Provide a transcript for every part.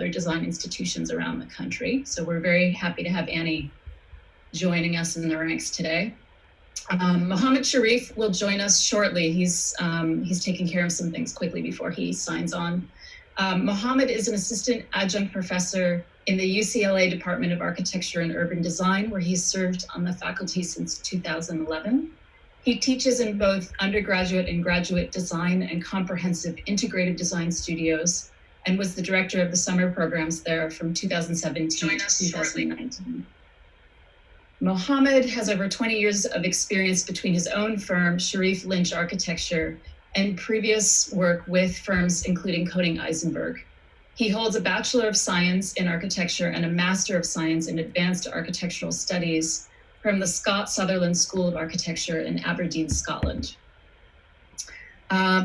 interior design institutions around the country. So we're very happy to have Annie joining us in the ranks today. Mohammed Sharif will join us shortly. He's taking care of some things quickly before he signs on. Mohammed is an assistant adjunct professor in the UCLA Department of Architecture and Urban Design, where he's served on the faculty since 2011. He teaches in both undergraduate and graduate design and comprehensive integrated design studios, and was the director of the summer programs there from 2017 to 2019. Mohammed has over 20 years of experience between his own firm, Sharif Lynch Architecture, and previous work with firms including Koning Eisenberg. He holds a Bachelor of Science in Architecture and a Master of Science in Advanced Architectural Studies from the Scott Sutherland School of Architecture in Aberdeen, Scotland.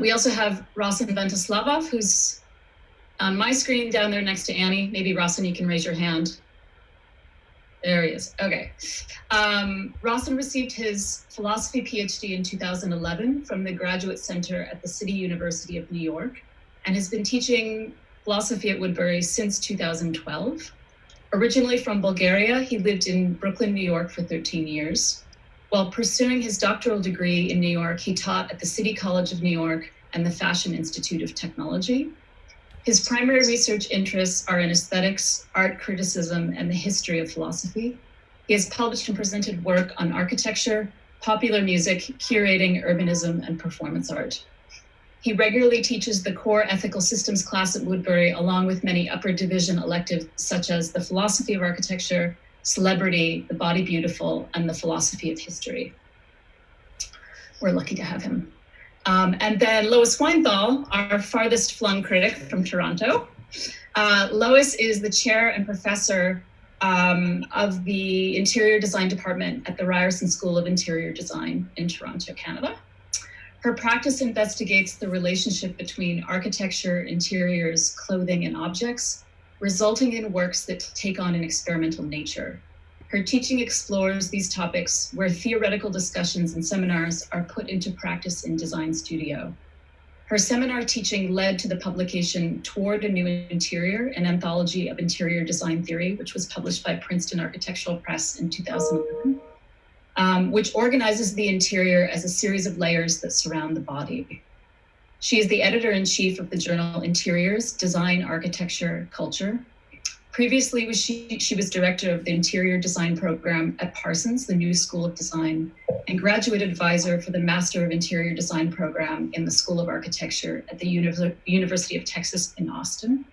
We also have Rasen Ventislavov, who's on my screen down there next to Annie. Maybe Rasen, you can raise your hand. There he is. Okay. Rasen received his philosophy PhD in 2011 from the Graduate Center at the City University of New York, and has been teaching philosophy at Woodbury since 2012. Originally from Bulgaria, he lived in Brooklyn, New York for 13 years. While pursuing his doctoral degree in New York, he taught at the City College of New York and the Fashion Institute of Technology. His primary research interests are in aesthetics, art criticism, and the history of philosophy. He has published and presented work on architecture, popular music, curating, urbanism, and performance art. He regularly teaches the core ethical systems class at Woodbury, along with many upper division electives such as the philosophy of architecture, celebrity, the body beautiful, and the philosophy of history. We're lucky to have him. And then Lois Weinthal, our farthest flung critic from Toronto. Lois is the chair and professor of the Interior Design Department at the Ryerson School of Interior Design in Toronto, Canada. Her practice investigates the relationship between architecture, interiors, clothing, and objects, resulting in works that take on an experimental nature. Her teaching explores these topics where theoretical discussions and seminars are put into practice in design studio. Her seminar teaching led to the publication Toward a New Interior, an anthology of interior design theory, which was published by Princeton Architectural Press in 2011, which organizes the interior as a series of layers that surround the body. She is the editor-in-chief of the journal Interiors, Design, Architecture, Culture. Previously, she was director of the interior design program at Parsons, the New School of Design, and graduate advisor for the Master of Interior Design program in the School of Architecture at the University of Texas in Austin.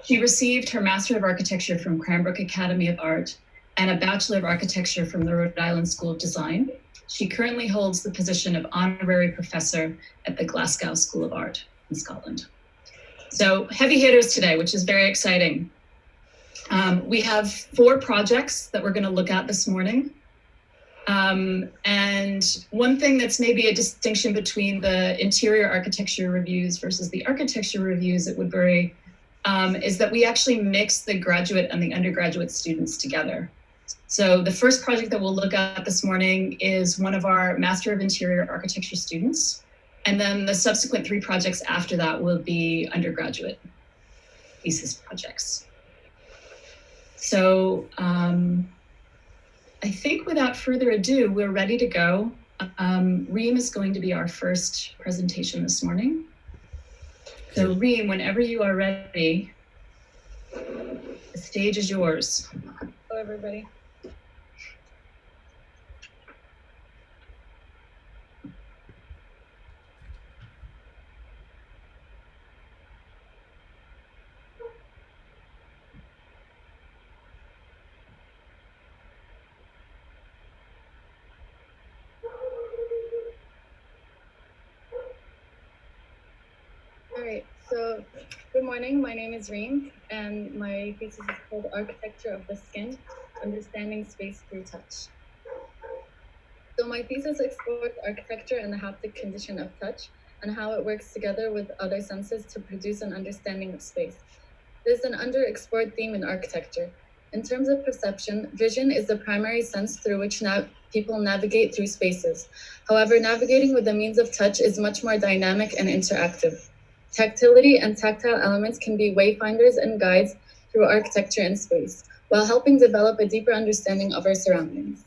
She received her Master of Architecture from Cranbrook Academy of Art and a Bachelor of Architecture from the Rhode Island School of Design. She currently holds the position of honorary professor at the Glasgow School of Art in Scotland. So heavy hitters today, which is very exciting. We have 4 projects that we're going to look at this morning. And one thing that's maybe a distinction between the interior architecture reviews versus the architecture reviews at Woodbury is that we actually mix the graduate and the undergraduate students together. So the first project that we'll look at this morning is one of our Master of Interior Architecture students. And then the subsequent 3 projects after that will be undergraduate thesis projects. So I think without further ado, we're ready to go. Reem is going to be our first presentation this morning. So Reem, whenever you are ready, the stage is yours. Hello, everybody. All right, so good morning. My name is Reem, and my thesis is called Architecture of the Skin, Understanding Space Through Touch. So my thesis explores architecture and the haptic condition of touch and how it works together with other senses to produce an understanding of space. This is an underexplored theme in architecture. In terms of perception, vision is the primary sense through which people navigate through spaces. However, navigating with the means of touch is much more dynamic and interactive. Tactility and tactile elements can be wayfinders and guides through architecture and space, while helping develop a deeper understanding of our surroundings.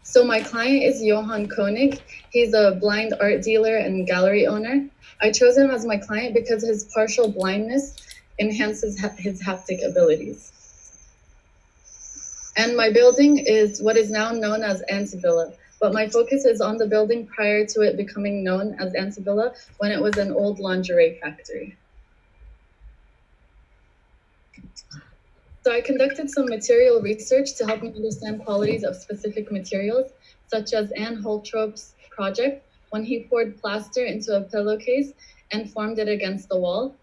So my client is Johan Koenig. He's a blind art dealer and gallery owner. I chose him as my client because his partial blindness enhances his haptic abilities. And my building is what is now known as Antevilla, but my focus is on the building prior to it becoming known as Antevilla, when it was an old lingerie factory. So I conducted some material research to help me understand qualities of specific materials, such as Anne Holtrop's project, when he poured plaster into a pillowcase and formed it against the wall.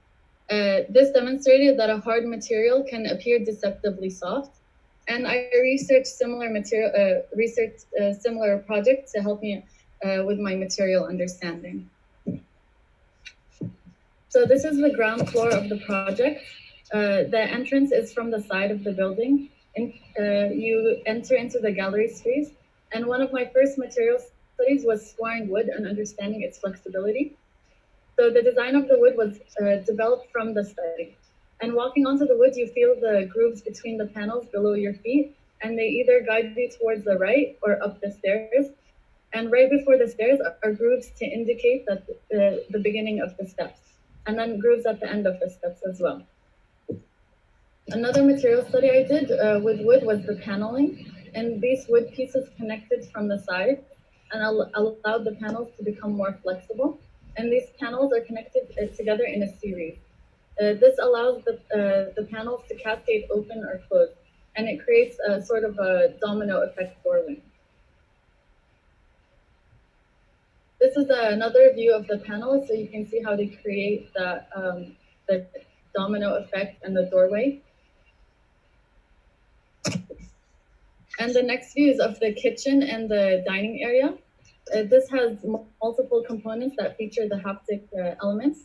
This demonstrated that a hard material can appear deceptively soft. And I researched similar projects to help me with my material understanding. So this is the ground floor of the project. The entrance is from the side of the building, and you enter into the gallery space. And one of my first material studies was scoring wood and understanding its flexibility. So the design of the wood was developed from the study. And walking onto the wood, you feel the grooves between the panels below your feet, and they either guide you towards the right or up the stairs. And right before the stairs are grooves to indicate that the beginning of the steps, and then grooves at the end of the steps as well. Another material study I did with wood was the paneling, and these wood pieces connected from the side and allowed the panels to become more flexible. And these panels are connected together in a series. This allows the panels to cascade open or close, and it creates a sort of a domino effect doorway. This is another view of the panels, so you can see how they create the domino effect and the doorway. And the next view is of the kitchen and the dining area. This has multiple components that feature the haptic elements,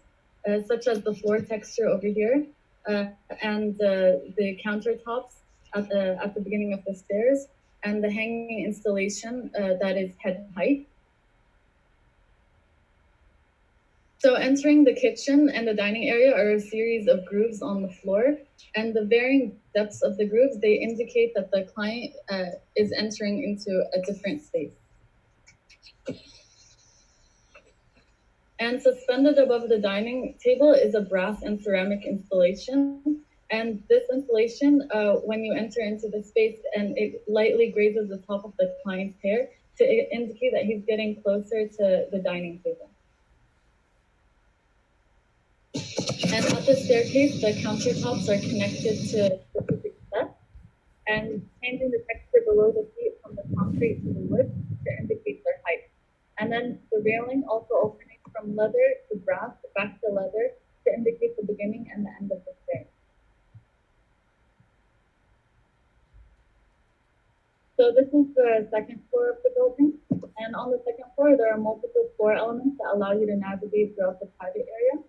such as the floor texture over here, and the countertops at the beginning of the stairs, and the hanging installation that is head height. So entering the kitchen and the dining area are a series of grooves on the floor, and the varying depths of the grooves, they indicate that the client is entering into a different space. And suspended above the dining table is a brass and ceramic installation. And this installation, when you enter into the space, and it lightly grazes the top of the client's hair to indicate that he's getting closer to the dining table. And at the staircase, the countertops are connected to specific steps, and changing the texture below the feet from the concrete to the wood to indicate their height. And then the railing also alternates from leather to brass back to leather to indicate the beginning and the end of the stair. So this is the second floor of the building. And on the second floor, there are multiple floor elements that allow you to navigate throughout the private area.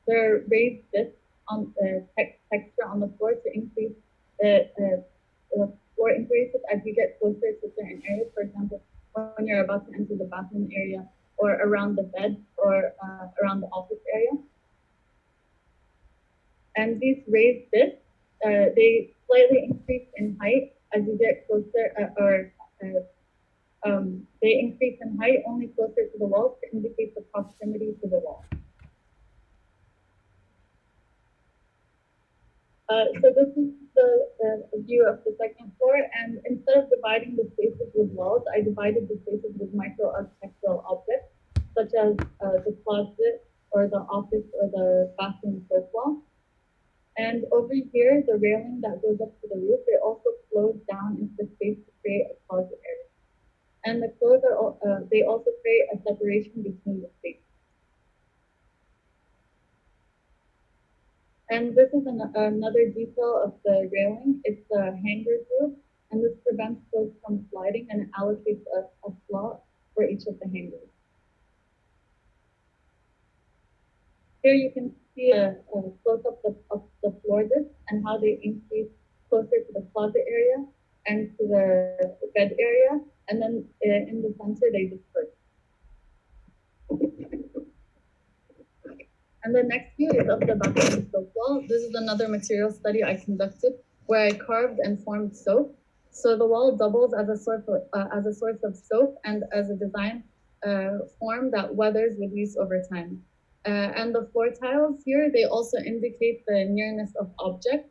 There are raised discs on the texture on the floor to increase the floor increases as you get closer to certain areas. For example, when you're about to enter the bathroom area, or around the bed, or around the office area. And these raised discs, they slightly increase in height as you get closer, they increase in height only closer to the walls to indicate the proximity to the wall. So this is the view of the second floor, and instead of dividing the spaces with walls, I divided the spaces with micro-architectural objects, such as the closet, or the office, or the bathroom soap wall. And over here, the railing that goes up to the roof, it also flows down into the space to create a closet area. And the floors they also create a separation between the spaces. And this is another detail of the railing. It's a hanger groove, and this prevents clothes from sliding, and it allocates a slot for each of the hangers. Here you can see a close-up of the floor discs and how they increase closer to the closet area and to the bed area, and then in the center they disperse. And the next view is of the bathroom soap wall. This is another material study I conducted where I carved and formed soap. So the wall doubles as a source of soap and as a design form that weathers with use over time. And the floor tiles here, they also indicate the nearness of objects.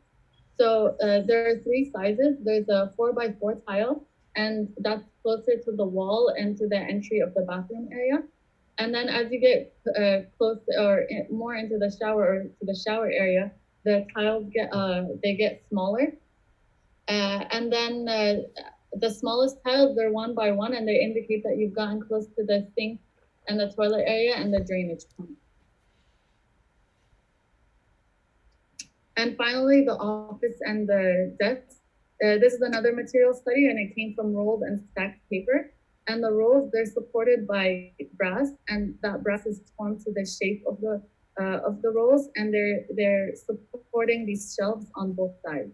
So there are three sizes. There's a 4x4 tile, and that's closer to the wall and to the entry of the bathroom area. And then as you get close or more into the shower or to the shower area, the tiles get smaller. And then the smallest tiles, they're 1x1, and they indicate that you've gotten close to the sink and the toilet area and the drainage point. And finally, the office and the desks. This is another material study, and it came from rolled and stacked paper. And the rolls, they're supported by brass, and that brass is formed to the shape of the rolls, and they're supporting these shelves on both sides.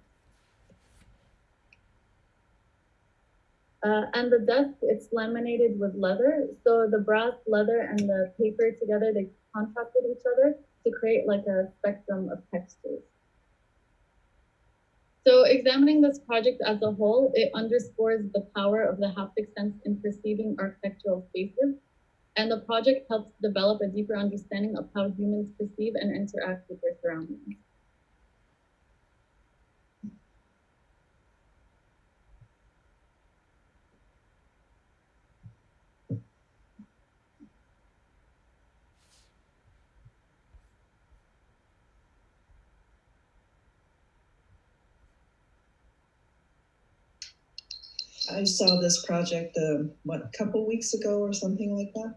And the desk, it's laminated with leather. So the brass, leather, and the paper together, they contrast with each other to create like a spectrum of textures. So examining this project as a whole, it underscores the power of the haptic sense in perceiving architectural spaces. And the project helps develop a deeper understanding of how humans perceive and interact with their surroundings. I saw this project, a couple weeks ago or something like that?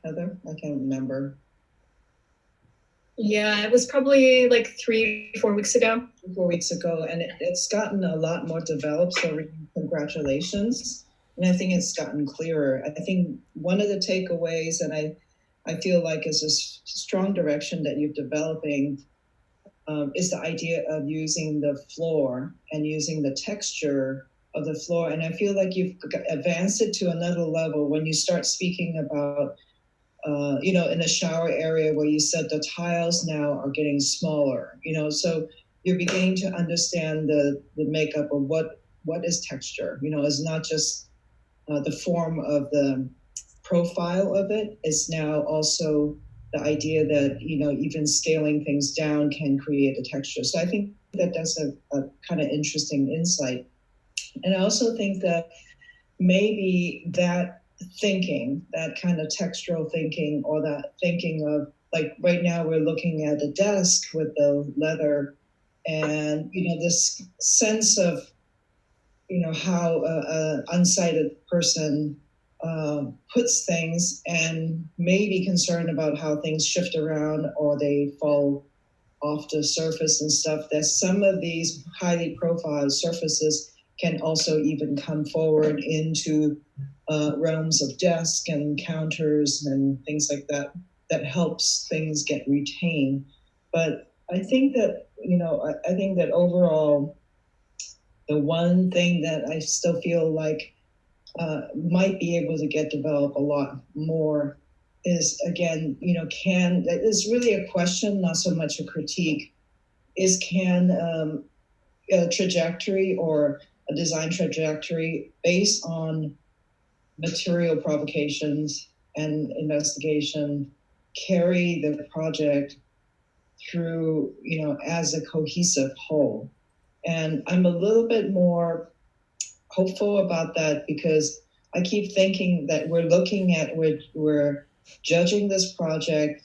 Heather, I can't remember. Yeah, it was probably like 3-4 weeks ago. 4 weeks ago, and it's gotten a lot more developed, so congratulations. And I think it's gotten clearer. I think one of the takeaways, and I feel like is a strong direction that you're developing, is the idea of using the floor and using the texture of the floor. And I feel like you've advanced it to another level when you start speaking about, in the shower area where you said the tiles now are getting smaller, so you're beginning to understand the makeup of what is texture, it's not just the form of the profile of it. It's now also the idea that, even scaling things down can create a texture. So I think that that's a kind of interesting insight. And I also think that maybe that thinking, that kind of textural thinking, or that thinking of, like right now we're looking at a desk with the leather, and this sense of how an unsighted person puts things, and may be concerned about how things shift around or they fall off the surface and stuff, that some of these highly profiled surfaces can also even come forward into realms of desk and counters and things like that, that helps things get retained. But I think that, I think that overall, the one thing that I still feel like might be able to get developed a lot more is, again, it's really a question, not so much a critique, is can a trajectory or a design trajectory based on material provocations and investigation carry the project through, as a cohesive whole. And I'm a little bit more hopeful about that, because I keep thinking that we're judging this project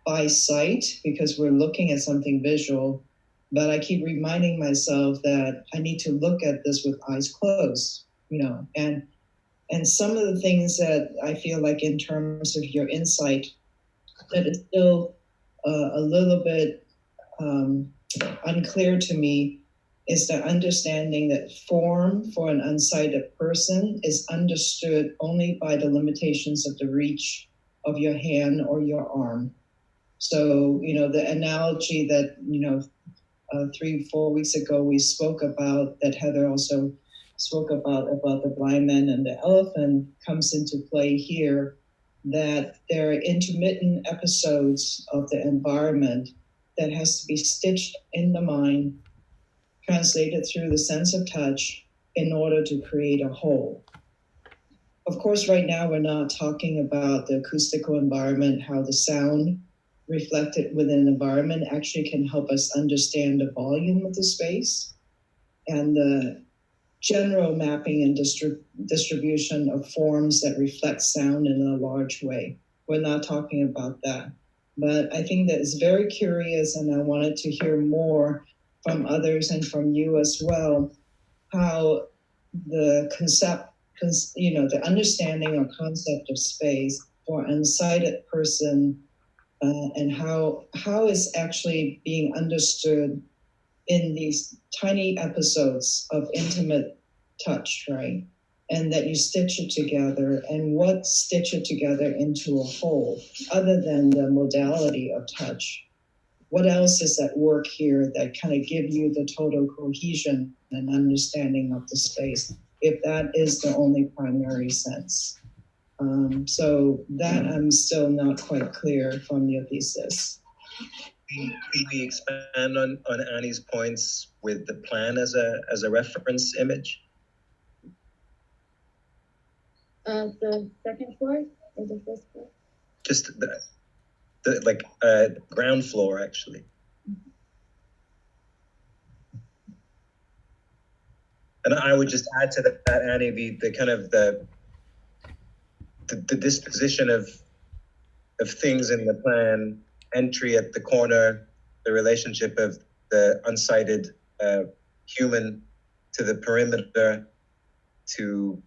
by sight because we're looking at something visual. But I keep reminding myself that I need to look at this with eyes closed, and some of the things that I feel like in terms of your insight, that is still a little bit unclear to me, is the understanding that form for an unsighted person is understood only by the limitations of the reach of your hand or your arm. So, the analogy that, 3-4 weeks ago we spoke about, that Heather also spoke about the blind man and the elephant, comes into play here. that there are intermittent episodes of the environment that has to be stitched in the mind, translated through the sense of touch in order to create a whole. Of course, right now we're not talking about the acoustical environment, how the sound reflected within an environment actually can help us understand the volume of the space and the general mapping and distribution of forms that reflect sound in a large way. We're not talking about that. But I think that it's very curious, and I wanted to hear more from others and from you as well, how the the understanding or concept of space for an unsighted person, and how it's actually being understood in these tiny episodes of intimate touch, right? And that you stitch it together, and what stitch it together into a whole, other than the modality of touch. What else is at work here that kind of give you the total cohesion and understanding of the space, if that is the only primary sense? So that I'm still not quite clear from your thesis. Could we expand on Annie's points with the plan as a reference image? The second floor or the first floor? Just the ground floor, actually. And I would just add to that, Annie, the kind of the disposition of things in the plan, entry at the corner, the relationship of the unsighted human to the perimeter, to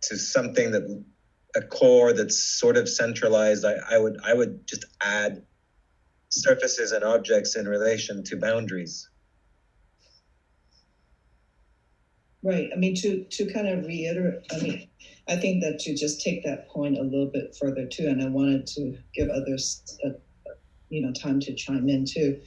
something that a core that's sort of centralized. I would just add surfaces and objects in relation to boundaries. Right. I mean, to kind of reiterate, I mean, I think that to just take that point a little bit further too, and I wanted to give others, time to chime in too,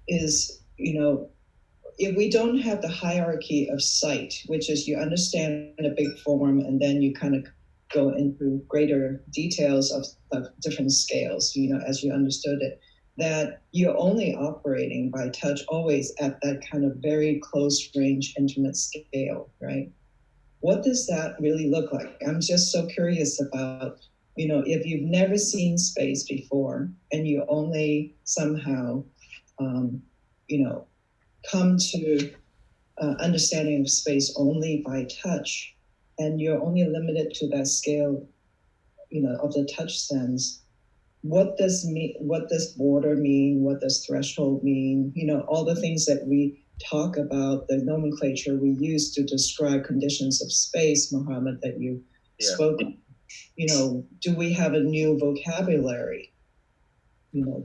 is, if we don't have the hierarchy of sight, which is you understand a big form and then you kind of go into greater details of different scales, as you understood it, that you're only operating by touch always at that kind of very close range, intimate scale, right? What does that really look like? I'm just so curious about, if you've never seen space before and you only somehow, come to understanding of space only by touch, and you're only limited to that scale, of the touch sense. What does border mean? What does threshold mean? All the things that we talk about, the nomenclature we use to describe conditions of space, Mohammed, that you spoke. Do we have a new vocabulary?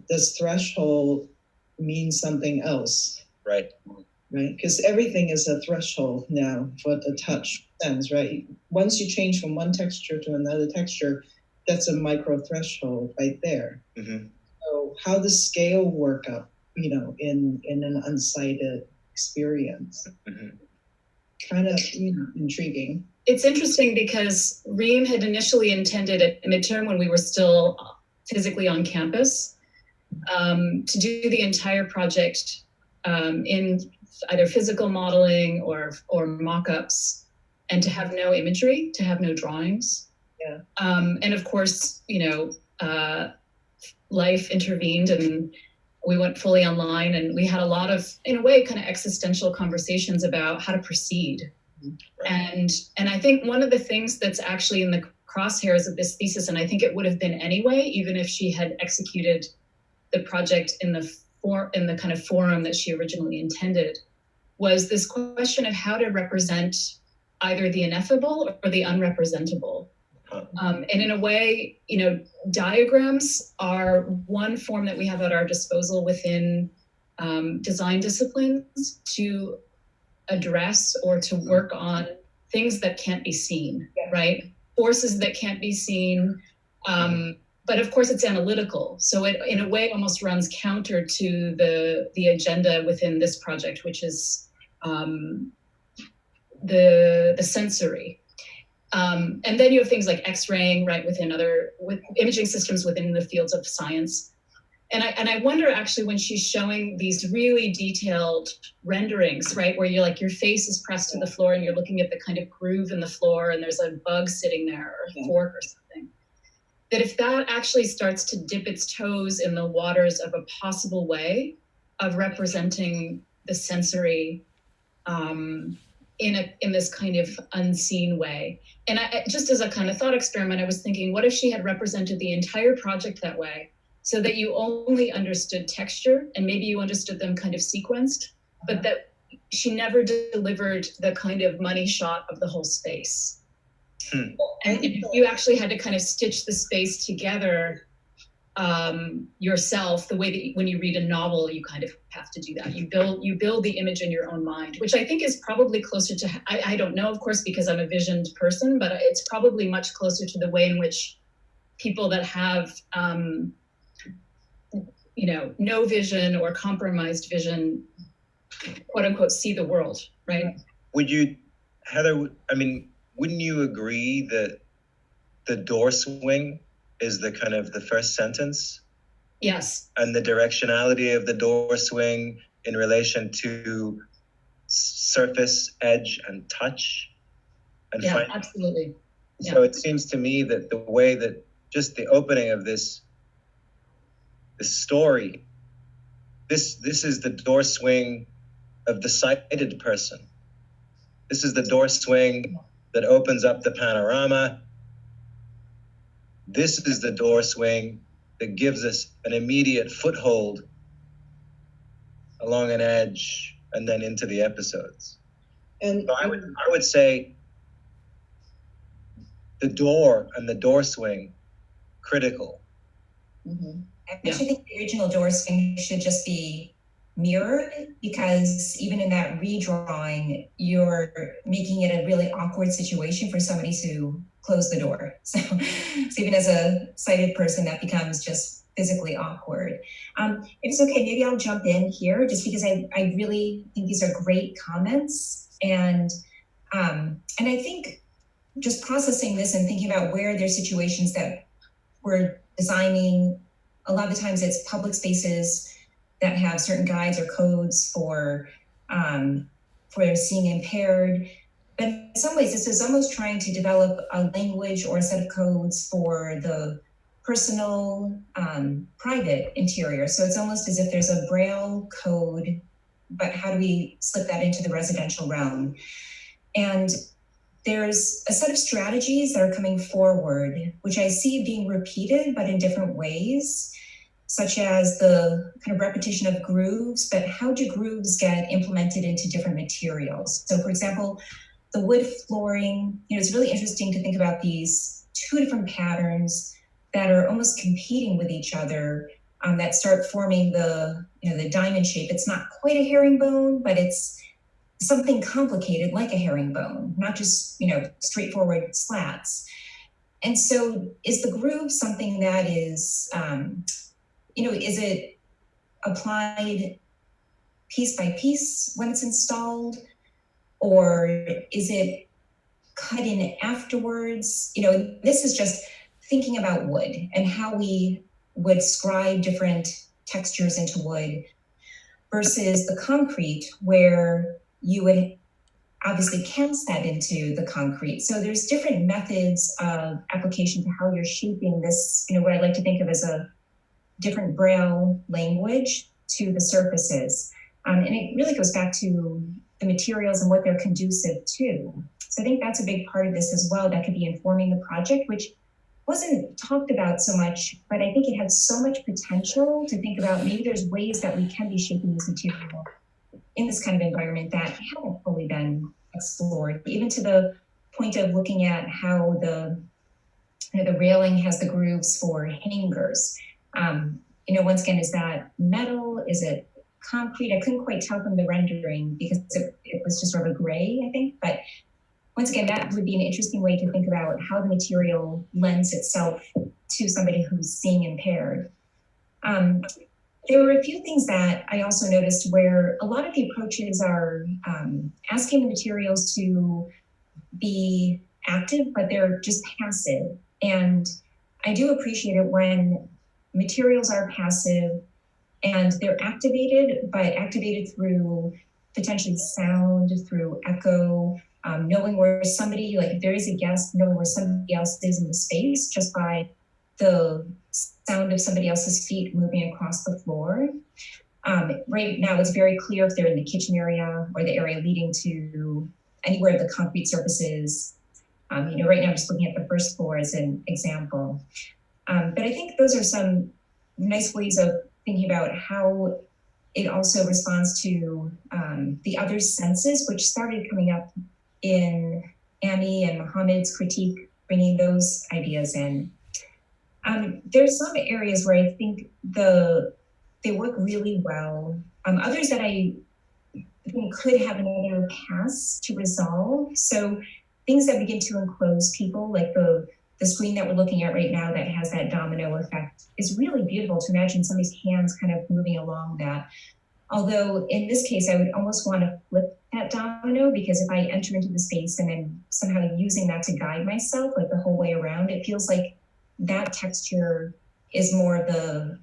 Does threshold mean something else? Right. Right, because everything is a threshold now for the touch sense, right? Once you change from one texture to another texture, that's a micro threshold right there. Mm-hmm. So how does scale work up, in an unsighted experience? Mm-hmm. Kind of, intriguing. It's interesting because Reem had initially intended at midterm, when we were still physically on campus, to do the entire project in either physical modeling or mock-ups, and to have no imagery, to have no drawings. Yeah. And of course, life intervened and we went fully online, and we had a lot of, in a way, kind of existential conversations about how to proceed. Right. And I think one of the things that's actually in the crosshairs of this thesis, and I think it would have been anyway, even if she had executed the project in the kind of forum that she originally intended, was this question of how to represent either the ineffable or the unrepresentable. And in a way, diagrams are one form that we have at our disposal within design disciplines to address or to work on things that can't be seen, right? Forces that can't be seen. But of course, it's analytical. So it, in a way, almost runs counter to the agenda within this project, which is the sensory. And then you have things like X-raying, right, with imaging systems within the fields of science. And I wonder actually when she's showing these really detailed renderings, right, where you're like your face is pressed to the floor and you're looking at the kind of groove in the floor and there's a bug sitting there or a fork or something, that if that actually starts to dip its toes in the waters of a possible way of representing the sensory in this kind of unseen way. And just as a kind of thought experiment, I was thinking, what if she had represented the entire project that way, so that you only understood texture and maybe you understood them kind of sequenced, but that she never delivered the kind of money shot of the whole space. And you actually had to kind of stitch the space together yourself, the way that when you read a novel, you kind of have to do that. You build the image in your own mind, which I think is probably closer to, I don't know, of course, because I'm a visioned person, but it's probably much closer to the way in which people that have, no vision or compromised vision, quote unquote, see the world, right? Would you, Heather, wouldn't you agree that the door swing is the kind of the first sentence? Yes. And the directionality of the door swing in relation to surface, edge, and touch? And yeah, absolutely. Yeah. So it seems to me that the way that just the opening of this story, this is the door swing of the sighted person. This is the door swing that opens up the panorama. This is the door swing that gives us an immediate foothold along an edge and then into the episodes. And so I would say the door and the door swing, critical. Mm-hmm. I actually think the original door swing should just be mirrored, because even in that redrawing, you're making it a really awkward situation for somebody to close the door. So even as a sighted person, that becomes just physically awkward. If it's okay, maybe I'll jump in here, just because I really think these are great comments. And I think just processing this and thinking about where there's situations that we're designing, a lot of the times it's public spaces that have certain guides or codes for seeing impaired. But in some ways, this is almost trying to develop a language or a set of codes for the personal, private interior. So it's almost as if there's a Braille code, but how do we slip that into the residential realm? And there's a set of strategies that are coming forward, which I see being repeated, but in different ways, such as the kind of repetition of grooves, but how do grooves get implemented into different materials? So for example, the wood flooring, it's really interesting to think about these two different patterns that are almost competing with each other, that start forming the diamond shape. It's not quite a herringbone, but it's something complicated like a herringbone, not just, straightforward slats. And so is the groove something that is, is it applied piece by piece when it's installed? Or is it cut in afterwards? This is just thinking about wood and how we would scribe different textures into wood versus the concrete, where you would obviously cast that into the concrete. So there's different methods of application to how you're shaping this, what I like to think of as a different Braille language to the surfaces. And it really goes back to the materials and what they're conducive to. So I think that's a big part of this as well that could be informing the project, which wasn't talked about so much, but I think it has so much potential to think about. Maybe there's ways that we can be shaping this material in this kind of environment that haven't fully been explored, even to the point of looking at how the railing has the grooves for hangers. Once again, is that metal? Is it concrete? I couldn't quite tell from the rendering because it was just sort of a gray, I think. But once again, that would be an interesting way to think about how the material lends itself to somebody who's seeing impaired. There were a few things that I also noticed where a lot of the approaches are asking the materials to be active, but they're just passive. And I do appreciate it when materials are passive and they're activated, but activated through potentially sound, through echo, knowing where somebody, like if there is a guest, knowing where somebody else is in the space just by the sound of somebody else's feet moving across the floor. Right now, it's very clear if they're in the kitchen area or the area leading to anywhere the concrete surfaces. Right now I'm just looking at the first floor as an example. But I think those are some nice ways of thinking about how it also responds to the other senses, which started coming up in Annie and Mohammed's critique, bringing those ideas in. There's some areas where I think they work really well. Others that I think could have another pass to resolve. So things that begin to enclose people, like the screen that we're looking at right now that has that domino effect, is really beautiful to imagine somebody's hands kind of moving along that. Although in this case, I would almost want to flip that domino, because if I enter into the space and then somehow using that to guide myself, like the whole way around, it feels like that texture is more the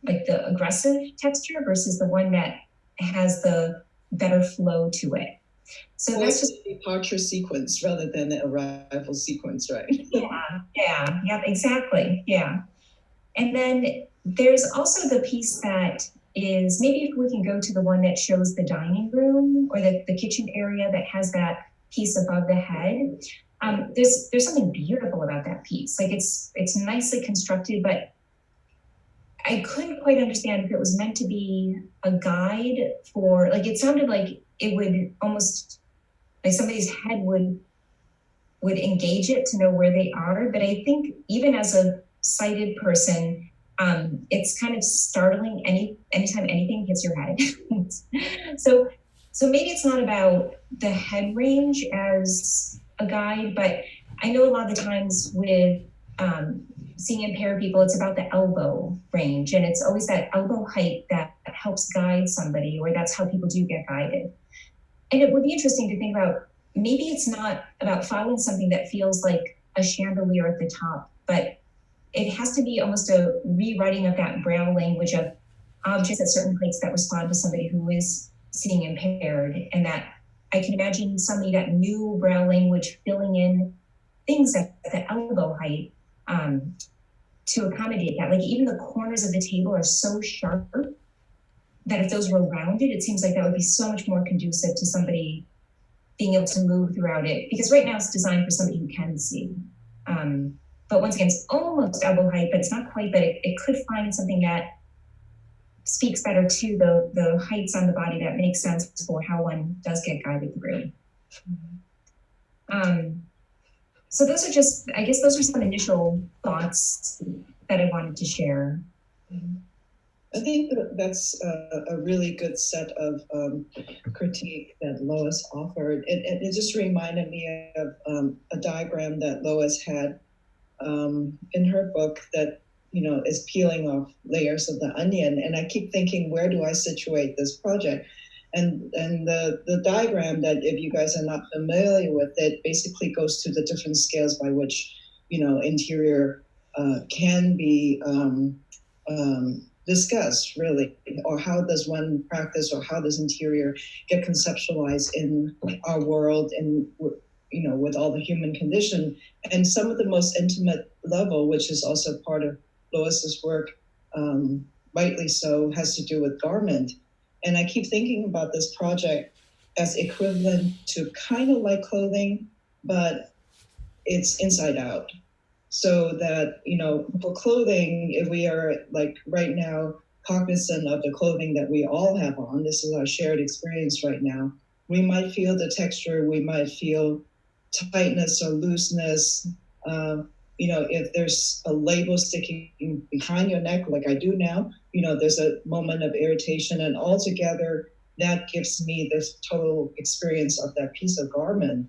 like the aggressive texture versus the one that has the better flow to it. So well, that's just a departure sequence rather than an arrival sequence, right? yeah, exactly. Yeah. And then there's also the piece that is, maybe if we can go to the one that shows the dining room or the kitchen area that has that piece above the head. There's something beautiful about that piece. Like it's nicely constructed, but I couldn't quite understand if it was meant to be a guide for, like, it sounded like it would almost, like somebody's head would engage it to know where they are. But I think even as a sighted person, it's kind of startling anytime anything hits your head. So maybe it's not about the head range as a guide, but I know a lot of the times with seeing impaired people, it's about the elbow range, and it's always that elbow height that helps guide somebody, or that's how people do get guided. And it would be interesting to think about, maybe it's not about following something that feels like a chandelier at the top, but it has to be almost a rewriting of that Braille language of objects at certain heights that respond to somebody who is seeing impaired, and that I can imagine somebody that knew Braille language filling in things at the elbow height to accommodate that. Like even the corners of the table are so sharp that if those were rounded, it seems like that would be so much more conducive to somebody being able to move throughout it. Because right now it's designed for somebody who can see. But once again, it's almost elbow height, but it's not quite, but it could find something that speaks better to the heights on the body that makes sense for how one does get guided through. So those are just, I guess those are some initial thoughts that I wanted to share. I think that's a really good set of critique that Lois offered. It just reminded me of a diagram that Lois had in her book that, is peeling off layers of the onion. And I keep thinking, where do I situate this project? And the diagram, that if you guys are not familiar with it, basically goes to the different scales by which, interior can be discussed, really, or how does one practice, or how does interior get conceptualized in our world, and with all the human condition. And some of the most intimate level, which is also part of Lois's work, rightly so, has to do with garment. And I keep thinking about this project as equivalent to kind of like clothing, but it's inside out. So that, for clothing, if we are like right now cognizant of the clothing that we all have on, this is our shared experience right now, we might feel the texture, we might feel tightness or looseness. If there's a label sticking behind your neck, like I do now, there's a moment of irritation, and altogether that gives me this total experience of that piece of garment.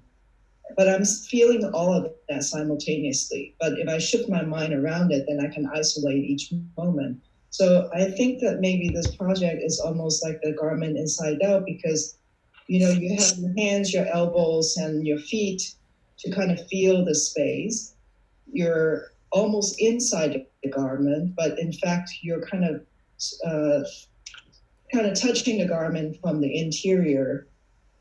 But I'm feeling all of that simultaneously. But if I shift my mind around it, then I can isolate each moment. So I think that maybe this project is almost like the garment inside out, because, you have your hands, your elbows, and your feet to kind of feel the space. You're almost inside the garment, but in fact, you're kind of touching the garment from the interior.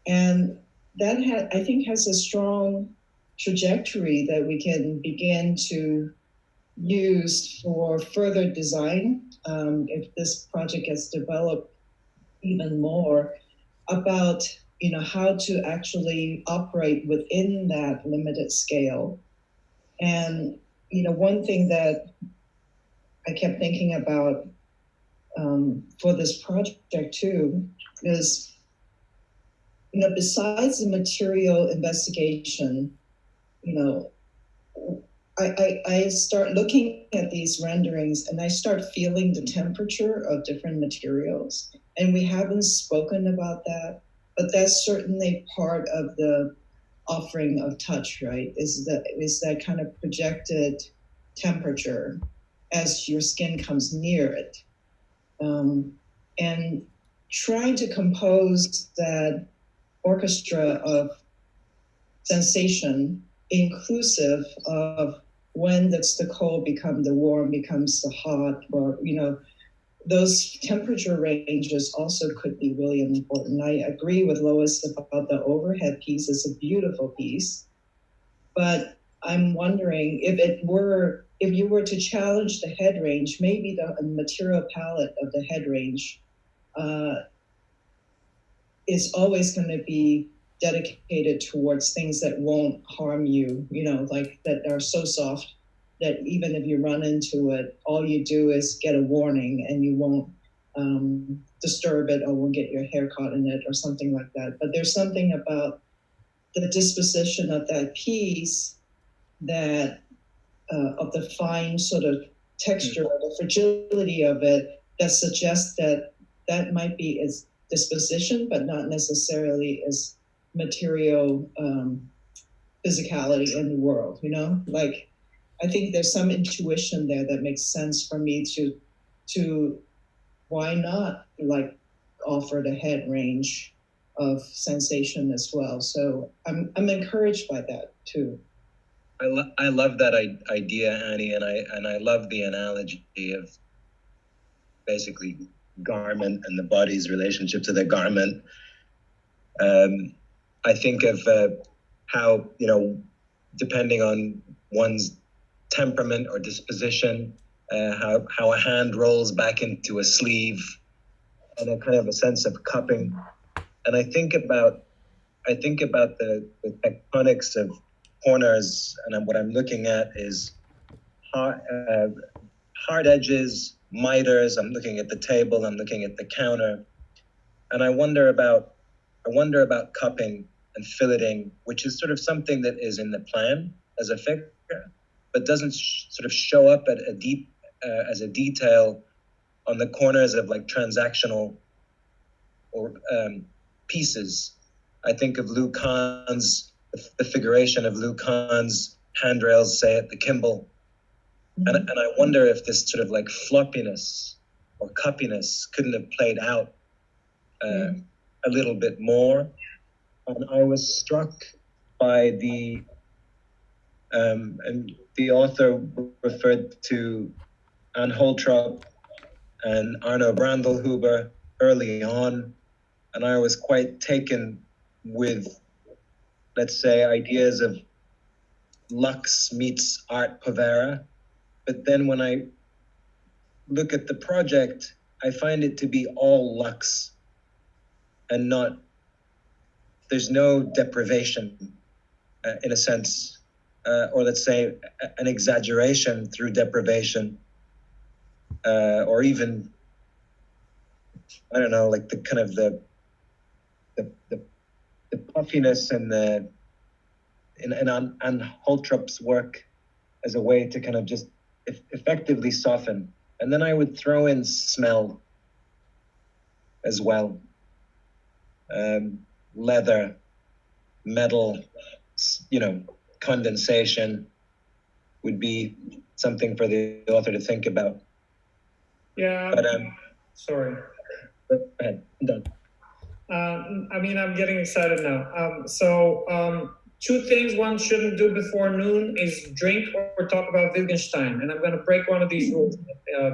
And that I think has a strong trajectory that we can begin to use for further design, if this project gets developed even more, about how to actually operate within that limited scale. And one thing that I kept thinking about for this project too is, besides the material investigation, I start looking at these renderings and I start feeling the temperature of different materials. And we haven't spoken about that, but that's certainly part of the offering of touch, right? Is that kind of projected temperature as your skin comes near it. And trying to compose that orchestra of sensation inclusive of when does the cold become the warm, becomes the hot, or those temperature ranges also could be really important. I agree with Lois about the overhead piece. It's a beautiful piece, but I'm wondering if you were to challenge the head range, maybe the material palette of the head range is always going to be dedicated towards things that won't harm you, like that are so soft that even if you run into it, all you do is get a warning and you won't disturb it or won't get your hair caught in it or something like that. But there's something about the disposition of that piece that of the fine sort of texture, the fragility of it, that suggests that might be its disposition, but not necessarily as material physicality in the world, like I think there's some intuition there that makes sense for me to why not like offer the head range of sensation as well. So I'm encouraged by that too. I love that idea, Annie, and I love the analogy of basically garment and the body's relationship to the garment. I think of how, depending on one's temperament or disposition, how a hand rolls back into a sleeve, and a kind of a sense of cupping. And I think about the tectonics of corners, and what I'm looking at is hard edges, miters. I'm looking at the table, I'm looking at the counter, and I wonder about cupping and filleting, which is sort of something that is in the plan as a figure, but doesn't sort of show up at as a detail on the corners of like transactional or pieces. I think of Lou Kahn's, the figuration of Lou Kahn's handrails, say at the Kimball, and I wonder if this sort of like floppiness or cuppiness couldn't have played out a little bit more. And I was struck by and the author referred to Anne Holtrop and Arno Brandelhuber early on, and I was quite taken with, let's say, ideas of Lux meets Art Povera. But then when I look at the project, I find it to be all Lux and not, there's no deprivation in a sense, or let's say an exaggeration through deprivation, or even, I don't know, like the kind of the puffiness and and Holtrop's work as a way to kind of just effectively soften. And then I would throw in smell as well. Leather, metal, condensation would be something for the author to think about. Yeah, But sorry. Go ahead, I'm done. I'm getting excited now. two things one shouldn't do before noon is drink or talk about Wittgenstein, and I'm going to break one of these rules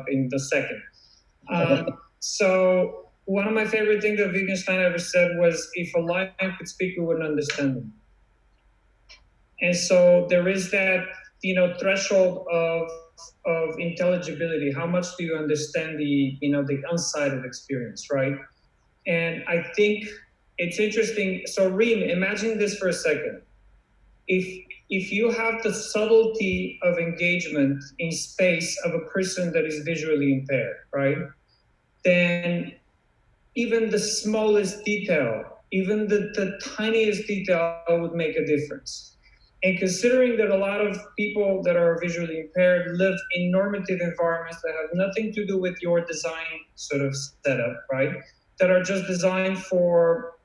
in the second. So one of my favorite things that Wittgenstein ever said was, if a lion could speak, we wouldn't understand them. And so there is that, threshold of intelligibility. How much do you understand the unsighted experience, right? And I think it's interesting. So Reem, imagine this for a second. If you have the subtlety of engagement in space of a person that is visually impaired, right? Then even the smallest detail, even the tiniest detail would make a difference. And considering that a lot of people that are visually impaired live in normative environments that have nothing to do with your design sort of setup, right? That are just designed for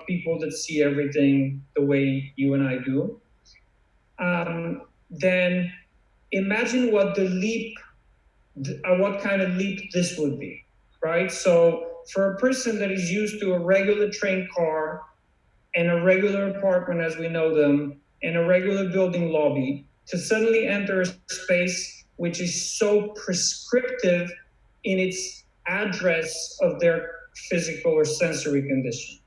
people that see everything the way you and I do, then imagine what kind of leap this would be, right? So for a person that is used to a regular train car and a regular apartment as we know them, and a regular building lobby, to suddenly enter a space which is so prescriptive in its address of their physical or sensory condition.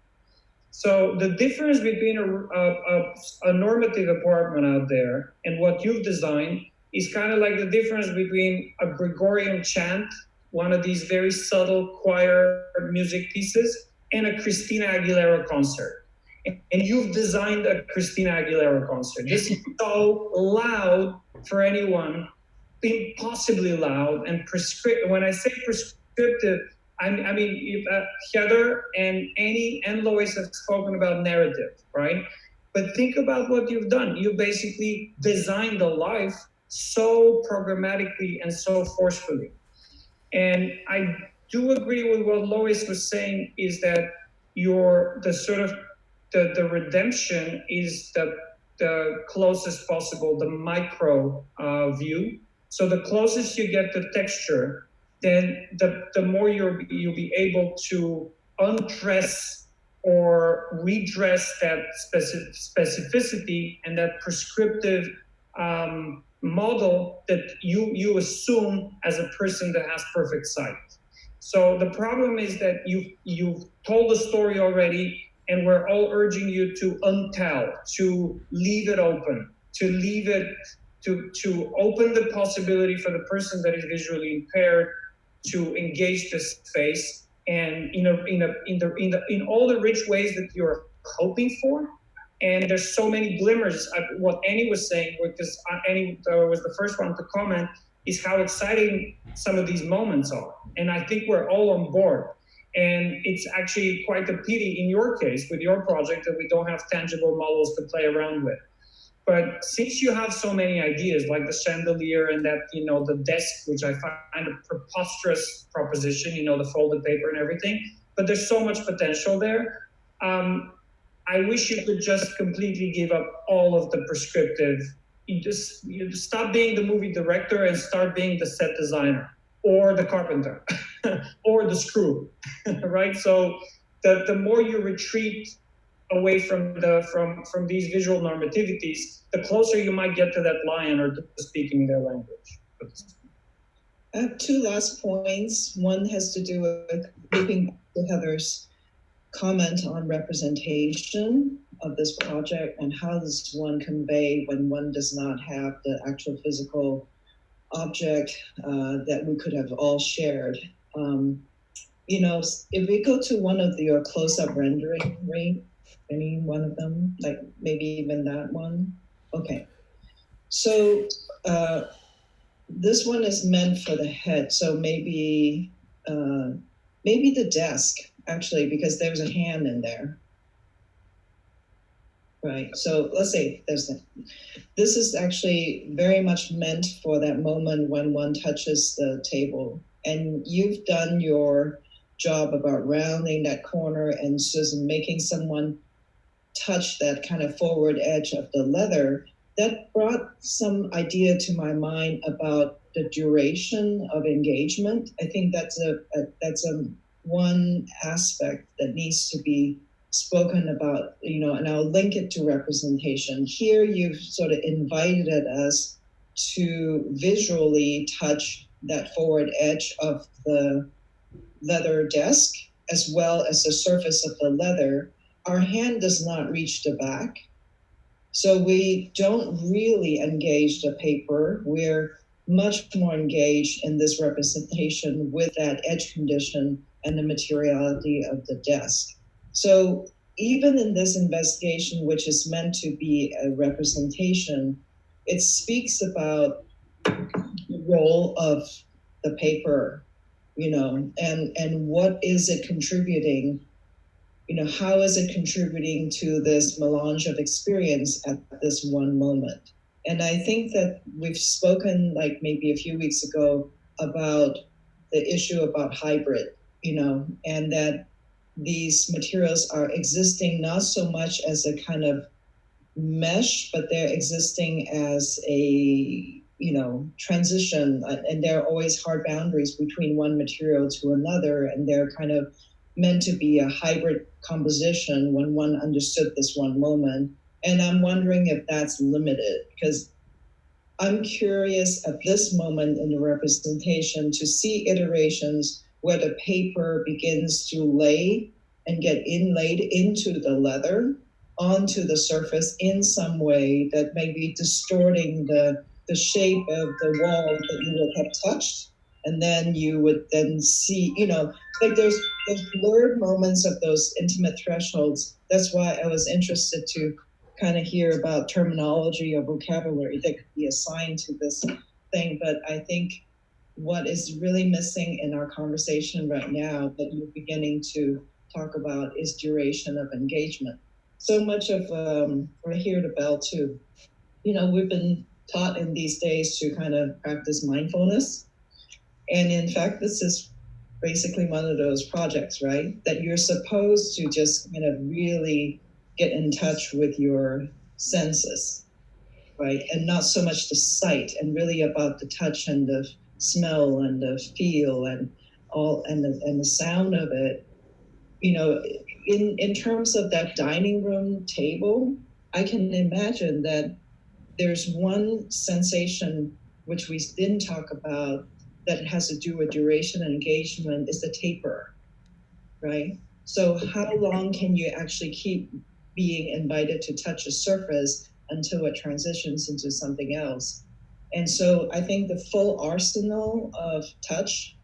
So the difference between a normative apartment out there and what you've designed is kind of like the difference between a Gregorian chant, one of these very subtle choir music pieces, and a Christina Aguilera concert. And you've designed a Christina Aguilera concert. This is so loud for anyone, impossibly loud and prescriptive. When I say prescriptive, I mean, Heather and Annie and Lois have spoken about narrative, right? But think about what you've done. You basically designed a life so programmatically and so forcefully. And I do agree with what Lois was saying, is that the redemption is the closest possible, the micro view. So the closest you get to texture, then the more you'll be able to undress or redress that specificity and that prescriptive model that you assume as a person that has perfect sight. So the problem is that you've told the story already, and we're all urging you to untell, to leave it open, to open the possibility for the person that is visually impaired to engage this space, and in all the rich ways that you're hoping for. And there's so many glimmers. What Annie was saying, because Annie was the first one to comment, is how exciting some of these moments are. And I think we're all on board. And it's actually quite a pity in your case with your project that we don't have tangible models to play around with. But since you have so many ideas, like the chandelier and that, the desk, which I find a preposterous proposition, the folded paper and everything, but there's so much potential there. I wish you could just completely give up all of the prescriptive. You stop being the movie director and start being the set designer or the carpenter or the screw, right? So the more you retreat away from these visual normativities, the closer you might get to that lion or to speaking their language. I have two last points. One has to do with looping back to Heather's comment on representation of this project and how does one convey when one does not have the actual physical object that we could have all shared. If we go to one of your close-up rendering, right? Any one of them, like maybe even that one? Okay. So this one is meant for the head. So maybe the desk, actually, because there's a hand in there. Right, so let's say this is actually very much meant for that moment when one touches the table. And you've done your job about rounding that corner and just making someone touch that kind of forward edge of the leather. That brought some idea to my mind about the duration of engagement. I think that's a one aspect that needs to be spoken about, and I'll link it to representation. Here you've sort of invited us to visually touch that forward edge of the leather desk as well as the surface of the leather. Our hand does not reach the back. So we don't really engage the paper. We're much more engaged in this representation with that edge condition and the materiality of the desk. So even in this investigation, which is meant to be a representation, it speaks about the role of the paper, and what is it contributing? How is it contributing to this melange of experience at this one moment? And I think that we've spoken, like maybe a few weeks ago, about the issue about hybrid, and that these materials are existing not so much as a kind of mesh, but they're existing as a transition, and there are always hard boundaries between one material to another, and they're kind of meant to be a hybrid composition when one understood this one moment. And I'm wondering if that's limited, because I'm curious at this moment in the representation to see iterations where the paper begins to lay and get inlaid into the leather, onto the surface in some way that may be distorting the shape of the wall that you would have touched. And then you would then see, like there's blurred moments of those intimate thresholds. That's why I was interested to kind of hear about terminology or vocabulary that could be assigned to this thing. But I think what is really missing in our conversation right now that you're beginning to talk about is duration of engagement. So much of, I hear the bell too. We've been taught in these days to kind of practice mindfulness. And in fact, this is basically one of those projects, right? That you're supposed to just kind of really get in touch with your senses, right? And not so much the sight, and really about the touch and the smell and the feel and all, and the sound of it. In terms of that dining room table, I can imagine that there's one sensation which we didn't talk about that has to do with duration and engagement is the taper, right? So how long can you actually keep being invited to touch a surface until it transitions into something else? And so I think the full arsenal of touch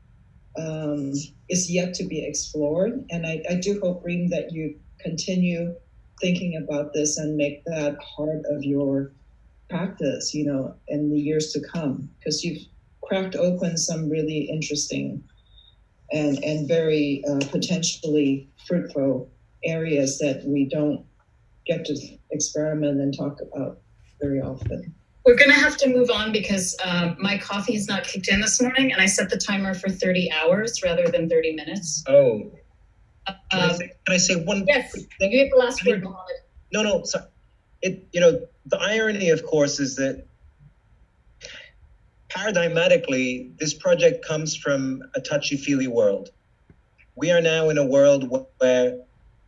is yet to be explored. And I do hope, Reem, that you continue thinking about this and make that part of your practice, in the years to come, because you've cracked open some really interesting and very potentially fruitful areas that we don't get to experiment and talk about very often. We're going to have to move on because my coffee has not kicked in this morning, and I set the timer for 30 hours rather than 30 minutes. Oh. Can I say one yes, quick thing? You get the last word, Mohammed. No. So the irony, of course, is that paradigmatically, this project comes from a touchy-feely world. We are now in a world where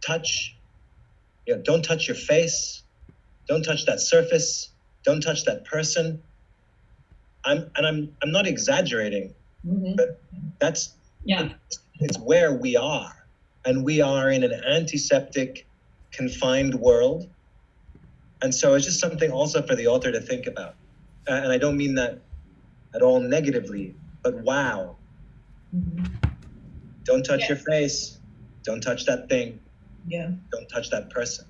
touch, don't touch your face, don't touch that surface, don't touch that person. I'm not exaggerating, but it's where we are. And we are in an antiseptic, confined world. And so it's just something also for the author to think about. And I don't mean that at all negatively, but wow. Don't touch your face. Don't touch that thing. Yeah. Don't touch that person.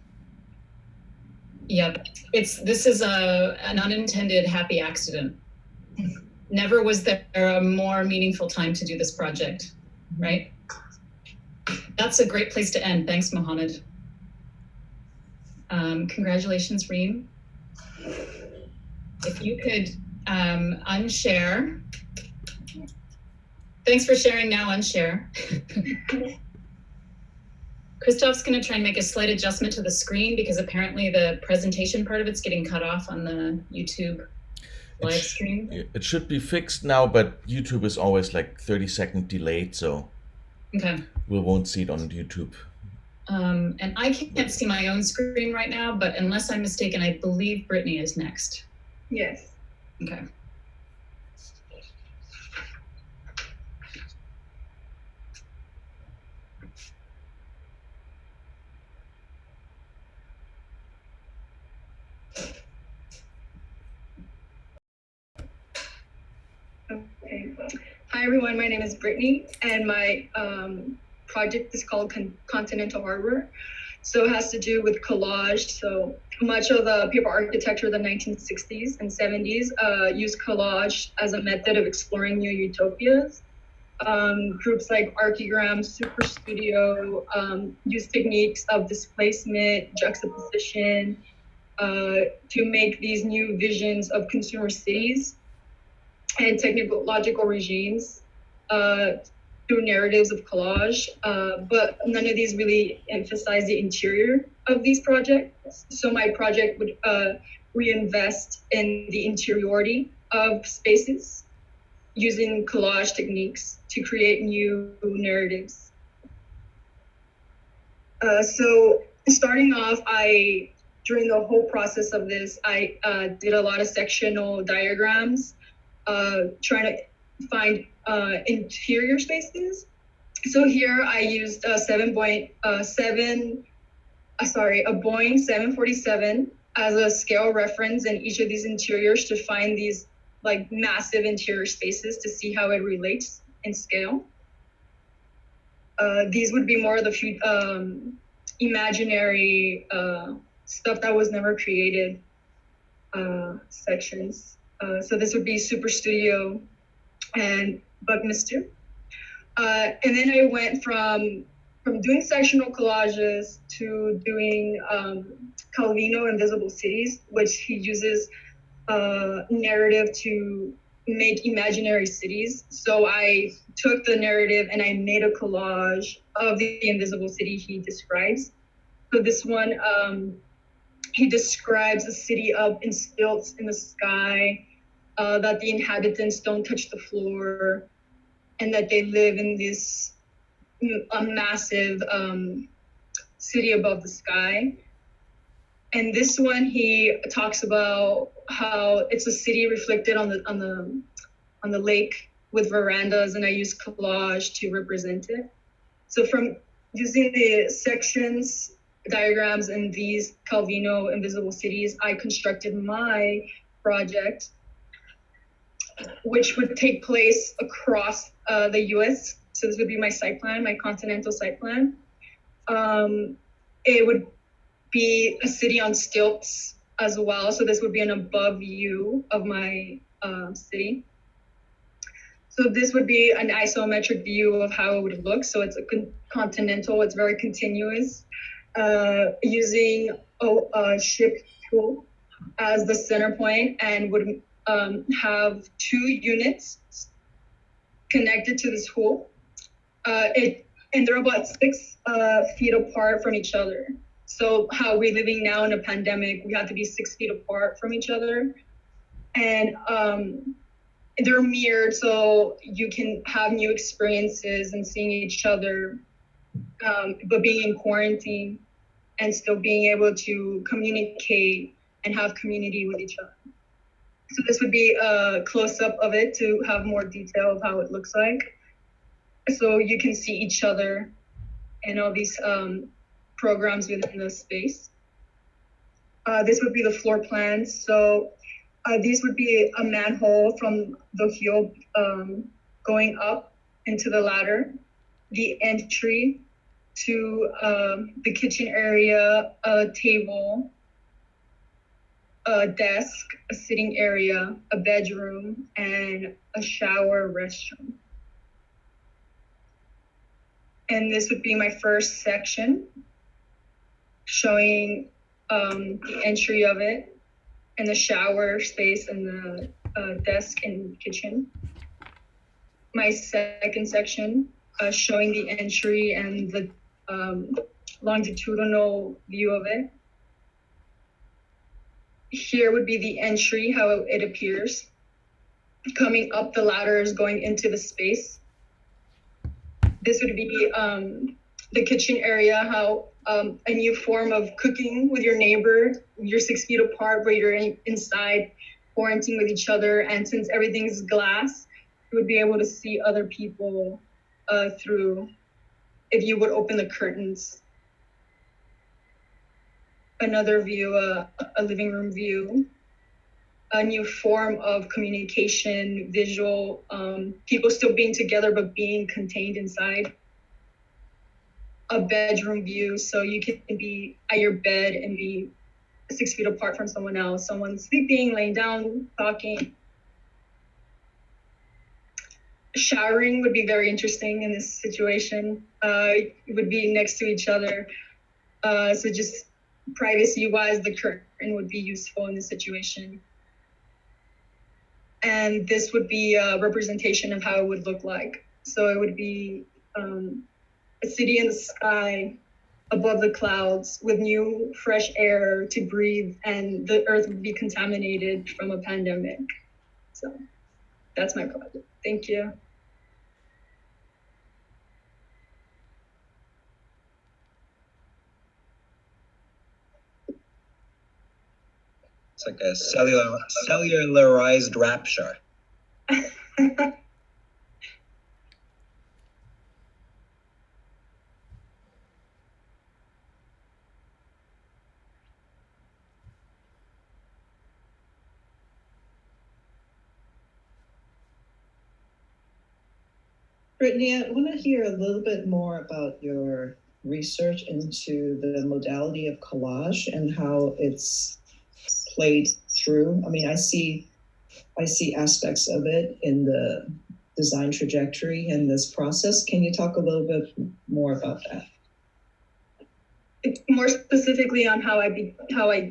Yeah, this is an unintended happy accident. Never was there a more meaningful time to do this project, right? That's a great place to end. Thanks, Mohammed. Congratulations, Reem. If you could unshare. Thanks for sharing now, unshare. Christoph's going to try and make a slight adjustment to the screen because apparently the presentation part of it's getting cut off on the YouTube live stream. It should be fixed now, but YouTube is always like 30-second delayed, so okay. We won't see it on YouTube. And I can't see my own screen right now, but unless I'm mistaken, I believe Brittany is next. Yes. Okay. Okay. Hi everyone, my name is Brittany, and my project is called Continental Harbor. So it has to do with collage. So much of the paper architecture of the 1960s and 70s used collage as a method of exploring new utopias. Groups like Archigram, Super Studio use techniques of displacement, juxtaposition to make these new visions of consumer cities and technological regimes through narratives of collage, but none of these really emphasize the interior of these projects. So my project would reinvest in the interiority of spaces using collage techniques to create new narratives. So starting off, during the whole process of this, I did a lot of sectional diagrams, trying to find interior spaces. So here I used a Boeing 747 as a scale reference in each of these interiors to find these like massive interior spaces to see how it relates in scale. These would be more of the imaginary stuff that was never created sections. So this would be Super Studio and Buckminster. And then I went from doing sectional collages to doing Calvino Invisible Cities, which he uses narrative to make imaginary cities. So I took the narrative and I made a collage of the invisible city he describes. So this one, he describes a city up in stilts in the sky, that the inhabitants don't touch the floor, and that they live in this massive city above the sky. And this one, he talks about how it's a city reflected on the lake with verandas, and I use collage to represent it. So from using the sections, diagrams, and these Calvino invisible cities, I constructed my project, which would take place across the US. So this would be my site plan, my continental site plan. It would be a city on stilts as well. So this would be an above view of my city. So this would be an isometric view of how it would look. So it's a continental, it's very continuous, using a ship tool as the center point, and would have two units connected to this tool. And they're about 6 feet apart from each other. So how we're living now in a pandemic, we have to be 6 feet apart from each other. And they're mirrored, so you can have new experiences and seeing each other, but being in quarantine and still being able to communicate and have community with each other. So this would be a close-up of it to have more detail of how it looks like. So you can see each other and all these programs within the space. This would be the floor plans. So these would be a manhole from the heel going up into the ladder, the entry to the kitchen area, a table, a desk, a sitting area, a bedroom, and a shower restroom. And this would be my first section, showing the entry of it, and the shower space, and the desk and kitchen. My second section, showing the entry and the longitudinal view of it. Here would be the entry, how it appears. Coming up the ladders, going into the space. This would be the kitchen area, how a new form of cooking with your neighbor, you're 6 feet apart, but you're inside quarantining with each other. And since everything's glass, you would be able to see other people through, if you would open the curtains. Another view, a living room view. A new form of communication, visual, people still being together but being contained inside. A bedroom view, so you can be at your bed and be 6 feet apart from someone else. Someone sleeping, laying down, talking. Showering would be very interesting in this situation. It would be next to each other. So just privacy-wise, the curtain would be useful in this situation. And this would be a representation of how it would look like. So it would be a city in the sky above the clouds with new fresh air to breathe, and the earth would be contaminated from a pandemic. So that's my project. Thank you. It's like a cellularized rapture. Brittany, I want to hear a little bit more about your research into the modality of collage and how it's played through. I mean, I see aspects of it in the design trajectory in this process. Can you talk a little bit more about that? More specifically on how I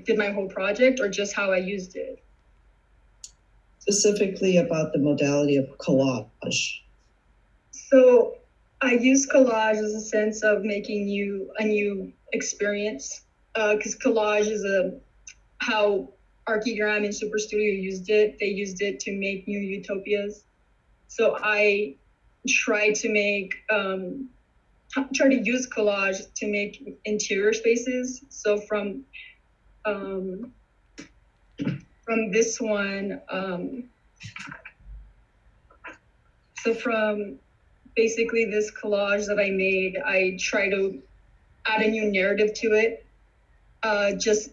did my whole project, or just how I used it? Specifically about the modality of collage. So I use collage as a sense of making a new experience, because collage is how Archigram and Super Studio used it. They used it to make new utopias. So I try to use collage to make interior spaces. So from this one, so from basically this collage that I made, I try to add a new narrative to it, just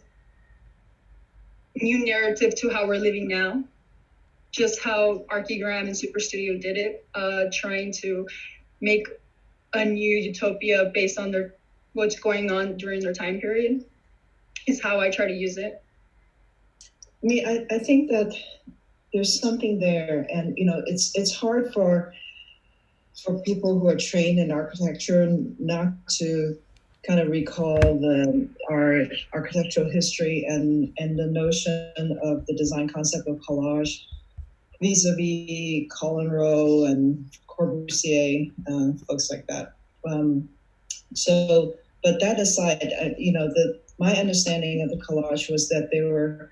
new narrative to how we're living now, just how Archigram and Super Studio did it, trying to make a new utopia based on what's going on during their time period, is how I try to use it. I mean, I think that there's something there, and it's hard for people who are trained in architecture not to kind of recall our architectural history and the notion of the design concept of collage vis-a-vis Colin Rowe and Corbusier, folks like that. But that aside, my understanding of the collage was that they were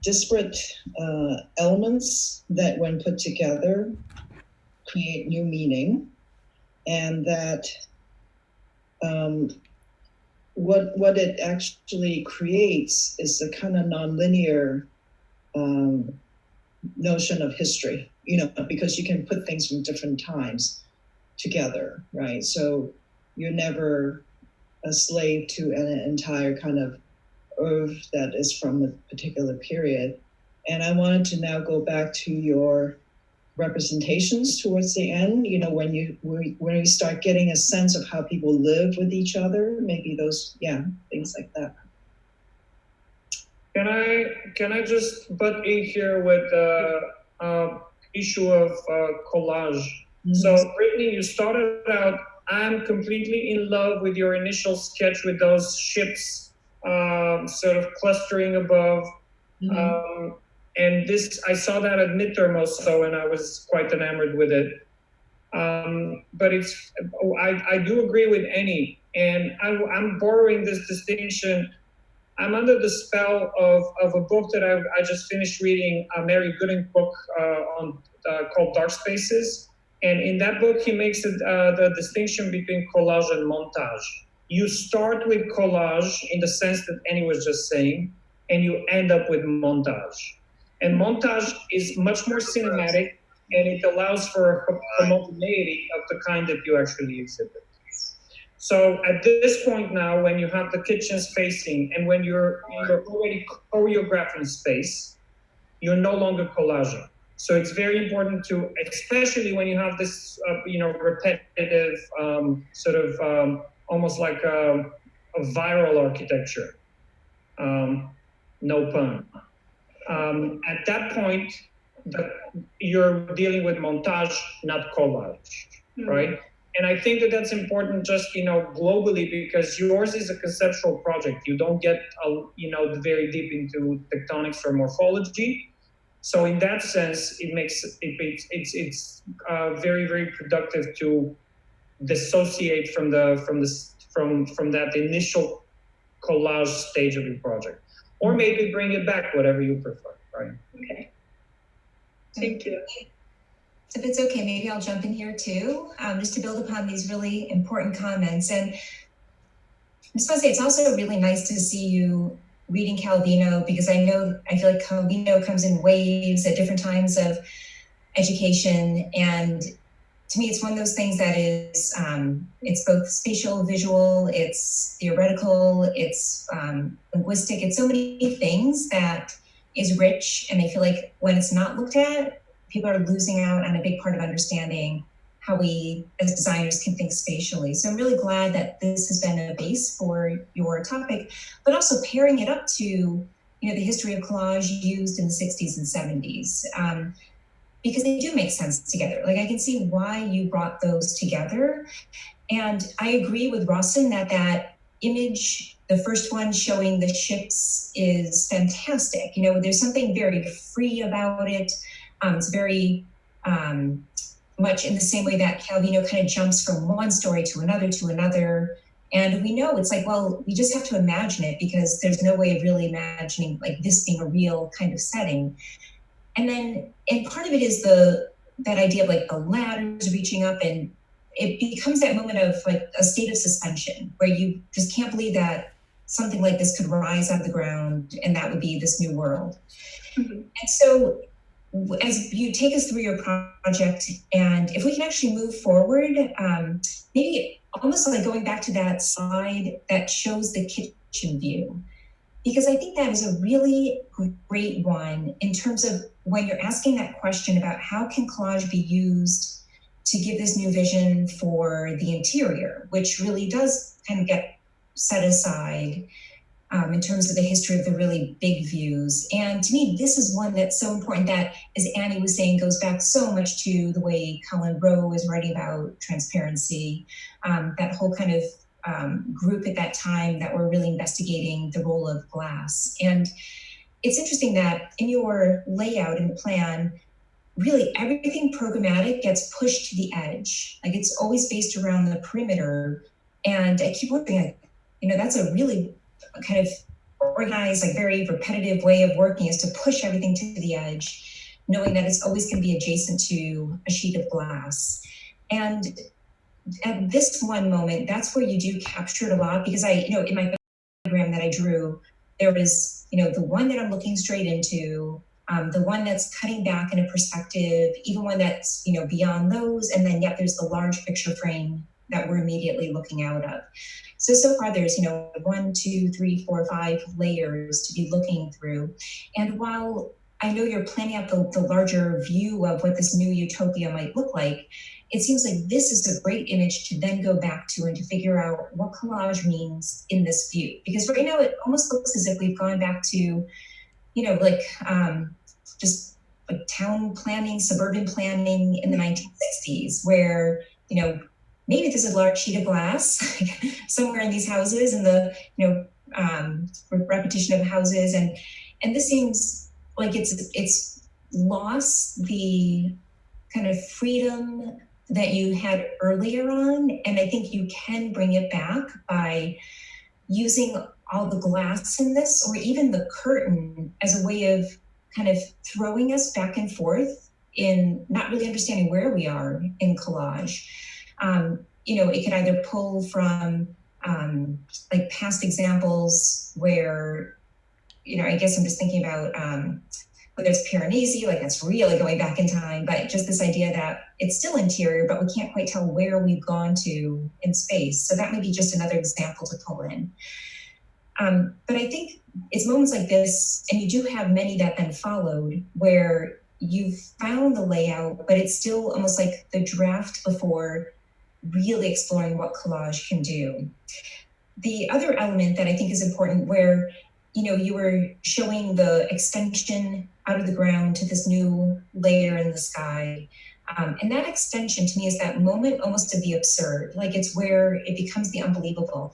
disparate elements that, when put together, create new meaning, and that what it actually creates is a kind of nonlinear notion of history, because you can put things from different times together, right? So you're never a slave to an entire kind of oeuvre that is from a particular period. And I wanted to now go back to your representations towards the end, when you start getting a sense of how people live with each other, maybe those, things like that. Can I just butt in here with the issue of collage? Mm-hmm. So Brittany, you started out, I'm completely in love with your initial sketch with those ships sort of clustering above. Mm-hmm. And this, I saw that at midterm also, and I was quite enamored with it. But I do agree with Annie, and I'm borrowing this distinction. I'm under the spell of a book that I just finished reading, Mary Gooding's book called Dark Spaces. And in that book, he makes the distinction between collage and montage. You start with collage in the sense that Annie was just saying, and you end up with montage. And montage is much more cinematic, and it allows for homogeneity of the kind that you actually exhibit. So at this point now, when you have the kitchens facing, and when you're already choreographing space, you're no longer collaging. So it's very important to, especially when you have this, repetitive, almost like a viral architecture. No pun. At that point, you're dealing with montage, not collage, right? And I think that that's important just, globally, because yours is a conceptual project. You don't get, very deep into tectonics or morphology. So in that sense, it's very, very productive to dissociate from that initial collage stage of your project, or maybe bring it back, whatever you prefer, right? Okay. Thank you. If it's okay, maybe I'll jump in here too, just to build upon these really important comments. And I just want to say, it's also really nice to see you reading Calvino, because I feel like Calvino comes in waves at different times of education. And to me, it's one of those things that is, it's both spatial, visual, it's theoretical, it's linguistic, it's so many things that is rich. And I feel like when it's not looked at, people are losing out on a big part of understanding how we as designers can think spatially. So I'm really glad that this has been a base for your topic, but also pairing it up to, the history of collage used in the 60s and 70s, because they do make sense together. Like, I can see why you brought those together. And I agree with Rawson that image, the first one showing the ships, is fantastic. There's something very free about it. It's very, much in the same way that Calvino kind of jumps from one story to another. And we know it's like, well, we just have to imagine it, because there's no way of really imagining like this being a real kind of setting. And part of it is that idea of like the ladders reaching up, and it becomes that moment of like a state of suspension where you just can't believe that something like this could rise out of the ground, and that would be this new world. Mm-hmm. And so as you take us through your project, and if we can actually move forward, maybe almost like going back to that slide that shows the kitchen view, because I think that is a really great one in terms of when you're asking that question about how can collage be used to give this new vision for the interior, which really does kind of get set aside in terms of the history of the really big views. And to me, this is one that's so important that, as Annie was saying, goes back so much to the way Colin Rowe was writing about transparency, that whole kind of group at that time that were really investigating the role of glass. And it's interesting that in your layout in the plan, really everything programmatic gets pushed to the edge. Like, it's always based around the perimeter. And I keep wondering, that's a really kind of organized, like very repetitive way of working, is to push everything to the edge, knowing that it's always going to be adjacent to a sheet of glass. And at this one moment, that's where you do capture it a lot, because in my diagram that I drew, there was, the one that I'm looking straight into, the one that's cutting back in a perspective, even one that's, beyond those. And then yet there's the large picture frame that we're immediately looking out of. So far there's, 1, 2, 3, 4, 5 layers to be looking through. And while I know you're planning out the larger view of what this new utopia might look like, it seems like this is a great image to then go back to and to figure out what collage means in this view. Because right now it almost looks as if we've gone back to, just like town planning, suburban planning in the 1960s, where, maybe this is a large sheet of glass somewhere in these houses, and the, repetition of houses. And this seems like it's lost the kind of freedom that you had earlier on. And I think you can bring it back by using all the glass in this, or even the curtain, as a way of kind of throwing us back and forth in not really understanding where we are in collage. It could either pull from like past examples where, I guess I'm just thinking about whether it's Piranesi, like that's really going back in time, but just this idea that it's still interior, but we can't quite tell where we've gone to in space. So that may be just another example to pull in. But I think it's moments like this, and you do have many that then followed, where you've found the layout, but it's still almost like the draft before really exploring what collage can do. The other element that I think is important, where you were showing the extension out of the ground to this new layer in the sky. And that extension to me is that moment almost of the absurd, like it's where it becomes the unbelievable.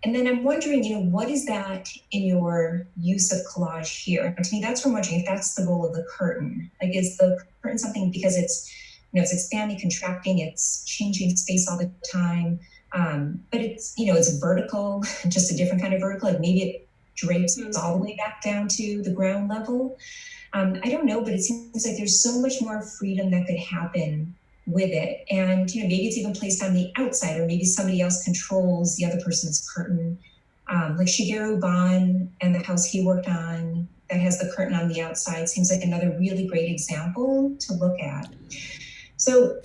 And then I'm wondering, what is that in your use of collage here? And to me, that's where I'm wondering if that's the role of the curtain. Like, is the curtain something because it's, it's expanding, contracting, it's changing space all the time. But it's, it's vertical, just a different kind of vertical. Like maybe it drapes all the way back down to the ground level. I don't know, but it seems like there's so much more freedom that could happen with it. And, maybe it's even placed on the outside, or maybe somebody else controls the other person's curtain. Like Shigeru Ban and the house he worked on that has the curtain on the outside seems like another really great example to look at. So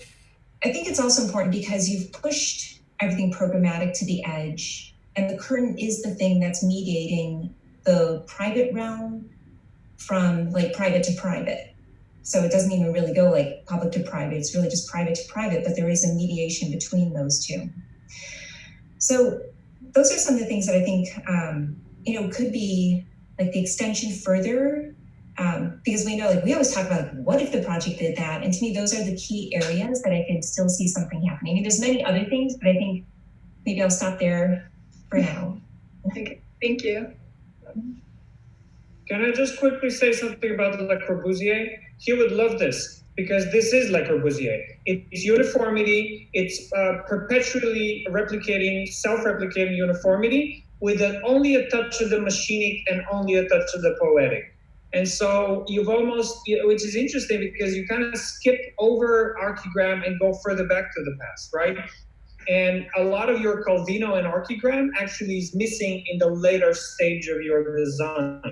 I think it's also important because you've pushed everything programmatic to the edge, and the curtain is the thing that's mediating the private realm from like private to private. So it doesn't even really go like public to private, it's really just private to private, but there is a mediation between those two. So those are some of the things that I think, could be like the extension further, because we know, like we always talk about what if the project did that? And to me, those are the key areas that I can still see something happening. And there's many other things, but I think maybe I'll stop there for now. Okay, thank you. Can I just quickly say something about Le Corbusier? He would love this because this is Le Corbusier. It's uniformity. It's perpetually replicating, self-replicating uniformity with only a touch of the machinic and only a touch of the poetic. And so you've almost, which is interesting because you kind of skip over archigram and go further back to the past, right? And a lot of your Calvino and archigram actually is missing in the later stage of your design.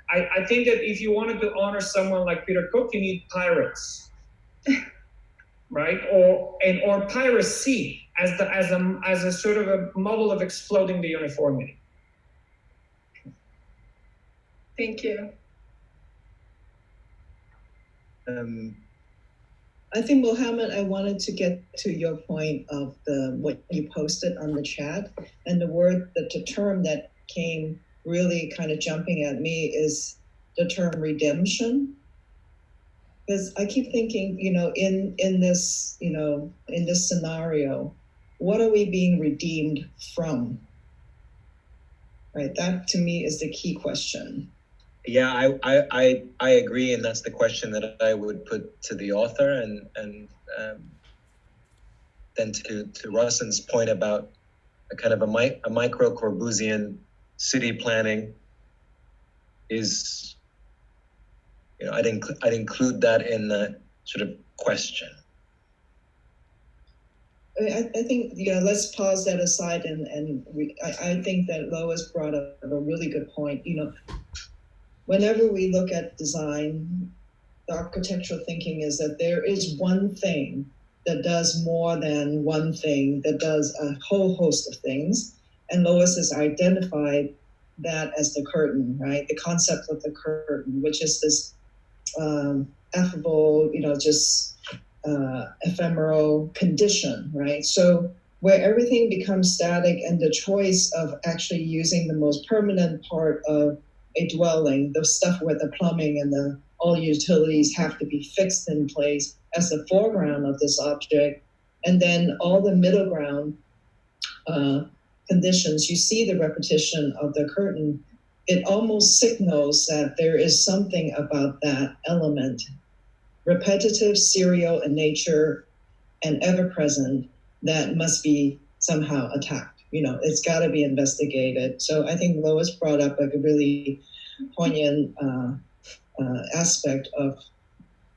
I think that if you wanted to honor someone like Peter Cook, you need pirates, right? Or piracy as a sort of a model of exploding the uniformity. Thank you. I think, Mohammed, I wanted to get to your point of what you posted on the chat, and the term that came really kind of jumping at me is the term redemption. Because I keep thinking, in this scenario, what are we being redeemed from? Right, that to me is the key question. Yeah, I agree, and that's the question that I would put to the author, and then to Russen's point about a kind of a micro Corbusian city planning is, I'd include that in the sort of question. I think, let's pause that aside, and I think that Lois brought up a really good point. Whenever we look at design, the architectural thinking is that there is one thing that does more than one thing, that does a whole host of things. And Lois has identified that as the curtain, right? The concept of the curtain, which is this affable, ephemeral condition, right? So where everything becomes static and the choice of actually using the most permanent part of a dwelling, the stuff where the plumbing and all utilities have to be fixed in place as the foreground of this object, and then all the middle ground conditions, you see the repetition of the curtain. It almost signals that there is something about that element, repetitive, serial in nature, and ever present, that must be somehow attacked. It's got to be investigated. So I think Lois brought up a really poignant aspect of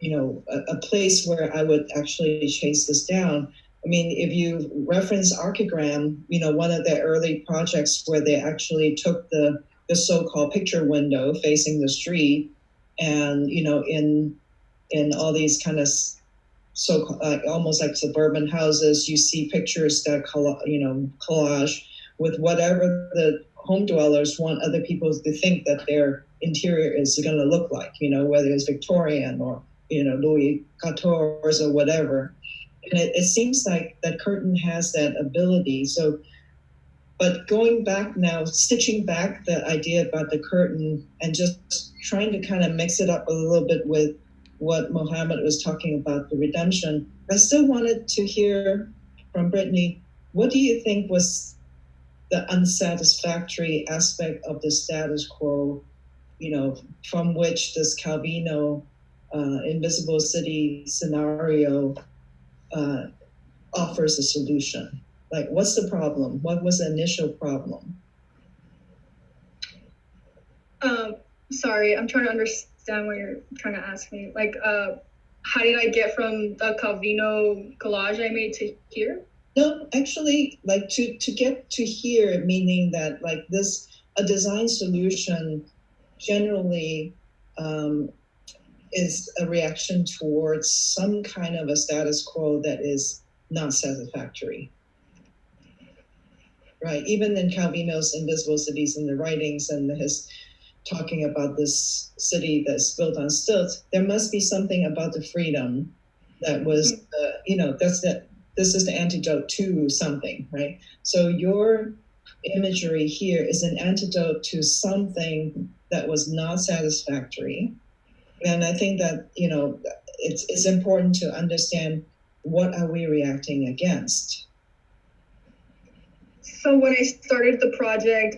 a place where I would actually chase this down. I mean, if you reference Archigram, one of the early projects where they actually took the so-called picture window facing the street, and in all these kind of almost like suburban houses, you see pictures that collage with whatever the home dwellers want other people to think that their interior is going to look like, whether it's Victorian or Louis XIV or whatever. And it seems like that curtain has that ability. So, but going back now, stitching back the idea about the curtain and just trying to kind of mix it up a little bit with what Mohammed was talking about, the redemption, I still wanted to hear from Brittany, what do you think was the unsatisfactory aspect of the status quo, from which this Calvino Invisible City scenario offers a solution? Like, what's the problem? What was the initial problem? Sorry, I'm trying to understand what you're trying to ask me. Like, how did I get from the Calvino collage I made to here? No, actually, like to get to here, meaning that like a design solution generally is a reaction towards some kind of a status quo that is not satisfactory. Right, even in Calvino's Invisible Cities in the writings and his talking about this city that's built on stilts, there must be something about the freedom that was, this is the antidote to something, right? So your imagery here is an antidote to something that was not satisfactory. And I think that, it's important to understand, what are we reacting against? So when I started the project,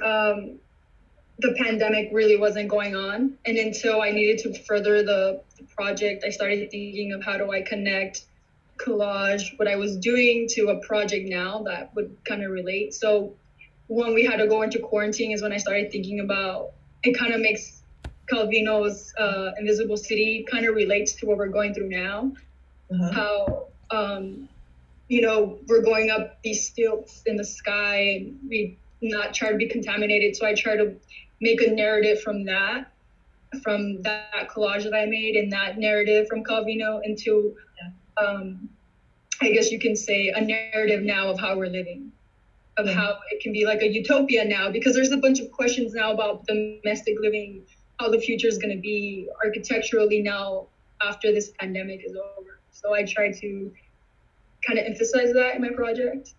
the pandemic really wasn't going on. And until I needed to further the project, I started thinking of how do I connect collage, what I was doing, to a project now that would kind of relate. So when we had to go into quarantine is when I started thinking about, it kind of makes Calvino's Invisible City kind of relates to what we're going through now. Uh-huh. How, we're going up these stilts in the sky and we not try to be contaminated. So I try to make a narrative from that collage that I made, and that narrative from Calvino into, I guess you can say, a narrative now of how we're living, of how it can be like a utopia now, because there's a bunch of questions now about domestic living, how the future is going to be architecturally now after this pandemic is over. So I try to kind of emphasize that in my project.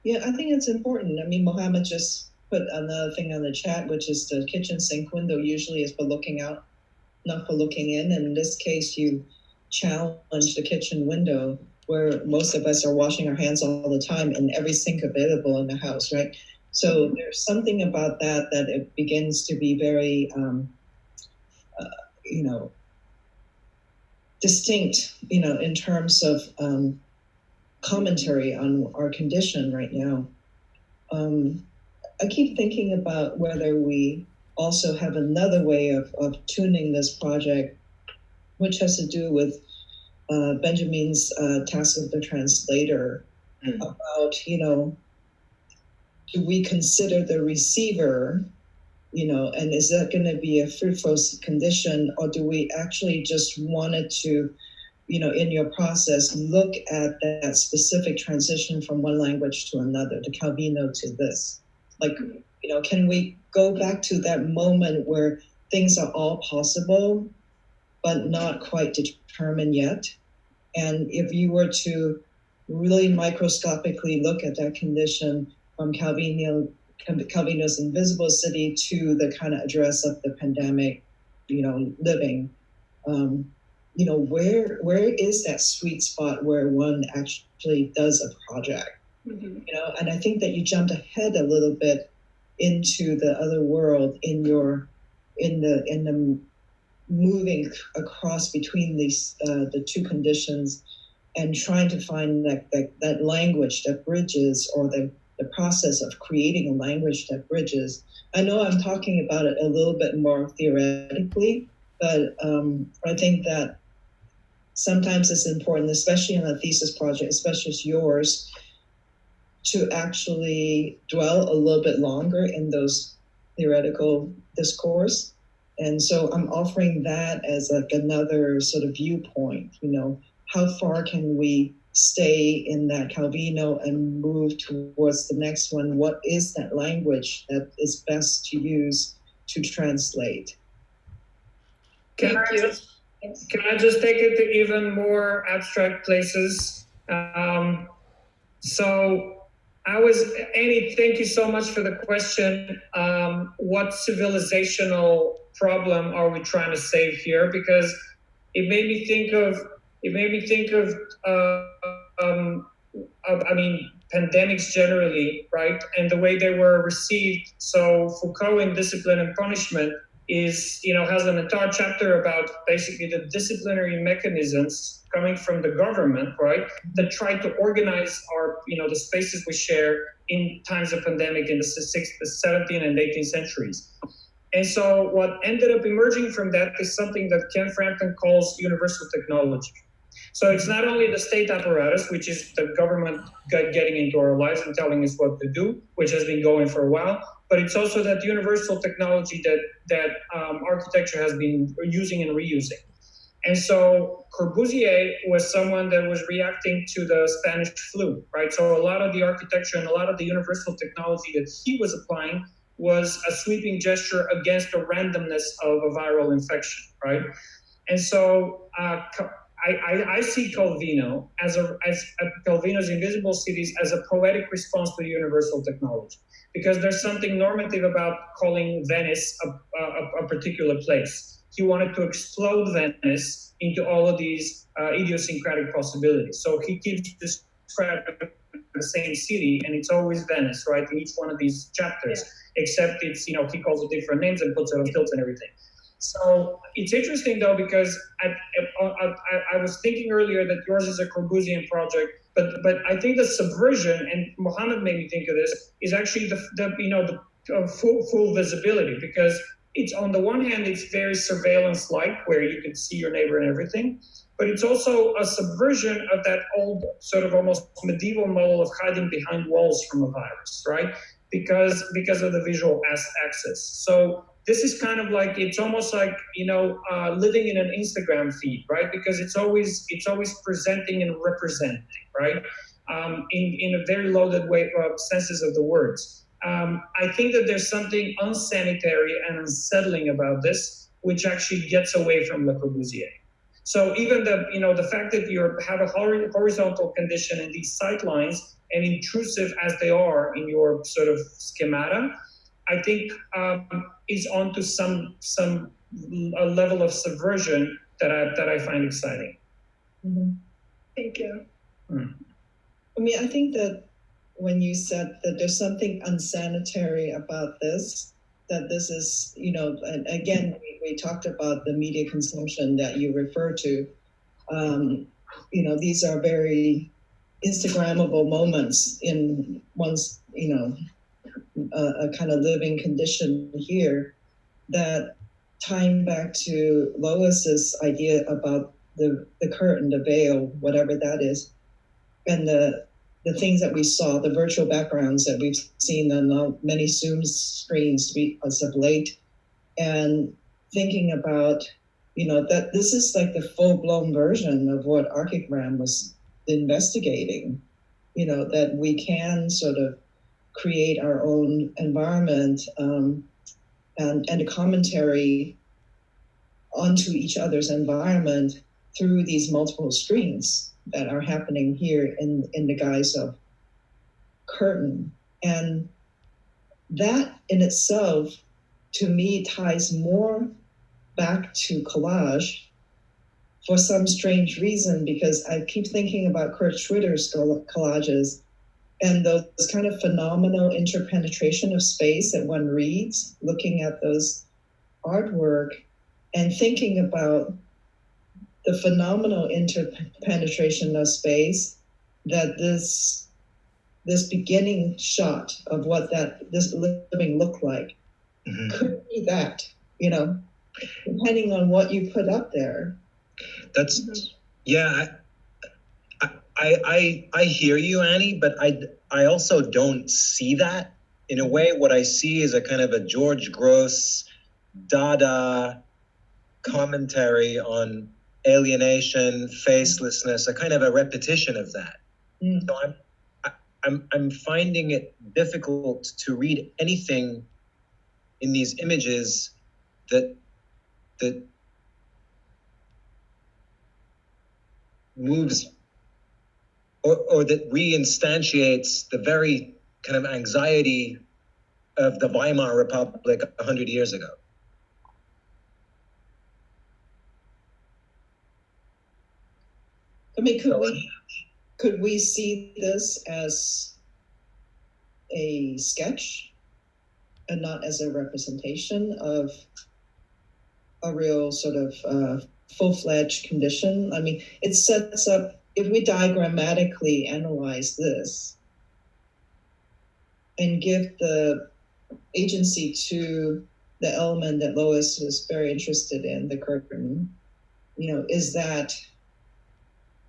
Yeah, I think it's important. I mean, Mohammed just put another thing on the chat, which is the kitchen sink window usually is for looking out, not for looking in. And in this case, you challenge the kitchen window, where most of us are washing our hands all the time in every sink available in the house, right? So there's something about that it begins to be very, distinct, in terms of commentary on our condition right now. I keep thinking about whether we also have another way of tuning this project, which has to do with Benjamin's task of the translator, about, do we consider the receiver, and is that going to be a fruitful condition, or do we actually just wanted to, in your process, look at that specific transition from one language to another, to Calvino to this? Like, can we go back to that moment where things are all possible, but not quite determined yet? And if you were to really microscopically look at that condition from Calvino's Invisible City to the kind of address of the pandemic, living, where is that sweet spot where one actually does a project? Mm-hmm. And I think that you jumped ahead a little bit into the other world in the moving across between these the two conditions, and trying to find that language that bridges, or the process of creating a language that bridges. I know I'm talking about it a little bit more theoretically, but I think that sometimes it's important, especially in a thesis project, especially as yours, to actually dwell a little bit longer in those theoretical discourse. And so I'm offering that as like another sort of viewpoint, how far can we stay in that Calvino and move towards the next one? What is that language that is best to use to translate? Can I just take it to even more abstract places? So Annie, thank you so much for the question. What civilizational problem are we trying to save here? Because it made me think of pandemics generally, right? And the way they were received. So Foucault in Discipline and Punishment has an entire chapter about basically the disciplinary mechanisms coming from the government, right, that try to organize the spaces we share in times of pandemic in the 17th and 18th centuries. And so what ended up emerging from that is something that Ken Frampton calls universal technology. So it's not only the state apparatus, which is the government getting into our lives and telling us what to do, which has been going for a while, but it's also that universal technology that architecture has been using and reusing. And so Corbusier was someone that was reacting to the Spanish flu, right? So a lot of the architecture and a lot of the universal technology that he was applying was a sweeping gesture against the randomness of a viral infection, right? And so I see Calvino as Calvino's Invisible Cities as a poetic response to universal technology, because there's something normative about calling Venice a particular place. He wanted to explode Venice into all of these idiosyncratic possibilities. So he keeps describing the same city, and it's always Venice, right, in each one of these chapters, except it's, he calls it different names and puts it on stilts and everything. So it's interesting, though, because I was thinking earlier that yours is a Corbusian project, but I think the subversion, and Mohammed made me think of this, is actually the full visibility, because it's, on the one hand, it's very surveillance-like, where you can see your neighbor and everything, but it's also a subversion of that old sort of almost medieval model of hiding behind walls from a virus, right? Because of the visual access. So this is kind of like, it's almost like, living in an Instagram feed, right? Because it's always presenting and representing, right? In a very loaded way of senses of the words. I think that there's something unsanitary and unsettling about this, which actually gets away from Le Corbusier. So even the fact that you have a horizontal condition in these sight lines, and intrusive as they are in your sort of schemata, I think is onto some a level of subversion that I find exciting. Mm-hmm. Thank you. I mean, I think that when you said that there's something unsanitary about this, that this is, and again, we talked about the media consumption that you refer to. These are very Instagrammable moments in one's, a kind of living condition here, that tying back to Lois's idea about the curtain, the veil, whatever that is, and the things that we saw, the virtual backgrounds that we've seen on many Zoom screens as of late, and thinking about, that this is like the full-blown version of what Archigram was investigating, that we can sort of create our own environment and a commentary onto each other's environment through these multiple screens that are happening here in the guise of curtain. And that in itself, to me, ties more back to collage for some strange reason, because I keep thinking about Kurt Schwitter's collages and those kind of phenomenal interpenetration of space that one reads, looking at those artwork and thinking about the phenomenal interpenetration of space that this beginning shot of what this living looked like could be that, depending on what you put up there. That's Yeah, I hear you, Annie, but I also don't see that. In a way, what I see is a kind of a George Gross, Dada commentary on alienation, facelessness, a kind of a repetition of that. So I'm finding it difficult to read anything in these images that moves or that reinstantiates the very kind of anxiety of the Weimar Republic 100 years ago. I mean, could we see this as a sketch and not as a representation of a real sort of full-fledged condition? I mean, it sets up, if we diagrammatically analyze this and give the agency to the element that Lois is very interested in, the curtain, you know, is that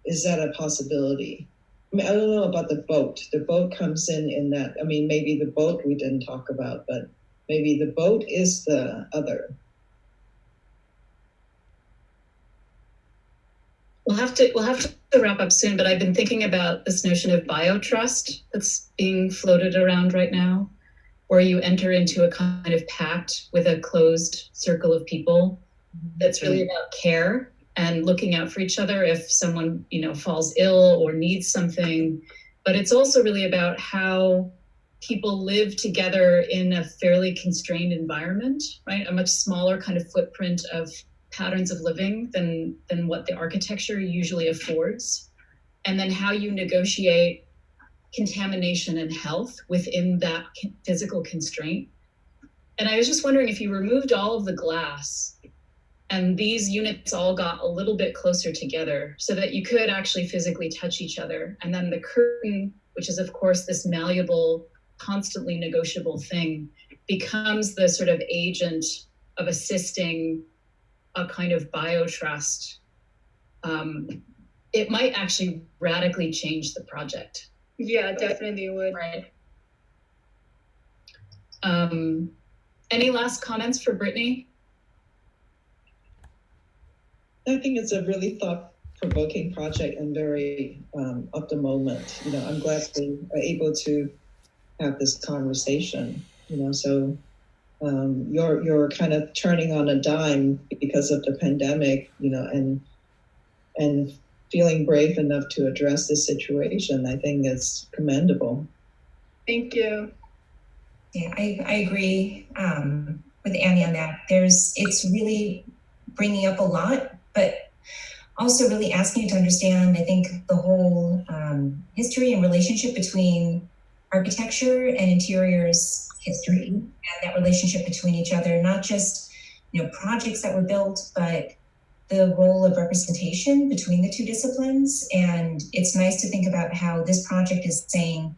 a possibility? I mean, I don't know about the boat. The boat comes in that, I mean, maybe the boat we didn't talk about, but maybe the boat is the other. We'll have to wrap up soon, but I've been thinking about this notion of biotrust that's being floated around right now, where you enter into a kind of pact with a closed circle of people that's really about care and looking out for each other if someone, you know, falls ill or needs something. But it's also really about how people live together in a fairly constrained environment, right? A much smaller kind of footprint of patterns of living than what the architecture usually affords. And then how you negotiate contamination and health within that physical constraint. And I was just wondering if you removed all of the glass and these units all got a little bit closer together so that you could actually physically touch each other. And then the curtain, which is of course this malleable, constantly negotiable thing, becomes the sort of agent of assisting a kind of biotrust. It might actually radically change the project. Yeah, definitely would. Right. Any last comments for Brittany? I think it's a really thought-provoking project and very of the moment. You know, I'm glad we are able to have this conversation. You know, so you're kind of turning on a dime because of the pandemic. You know, and feeling brave enough to address this situation. I think it's commendable. Thank you. Yeah, I agree with Annie on that. It's really bringing up a lot, but also really asking you to understand, I think, the whole history and relationship between architecture and interiors history and that relationship between each other, not just, you know, projects that were built, but the role of representation between the two disciplines. And it's nice to think about how this project is saying,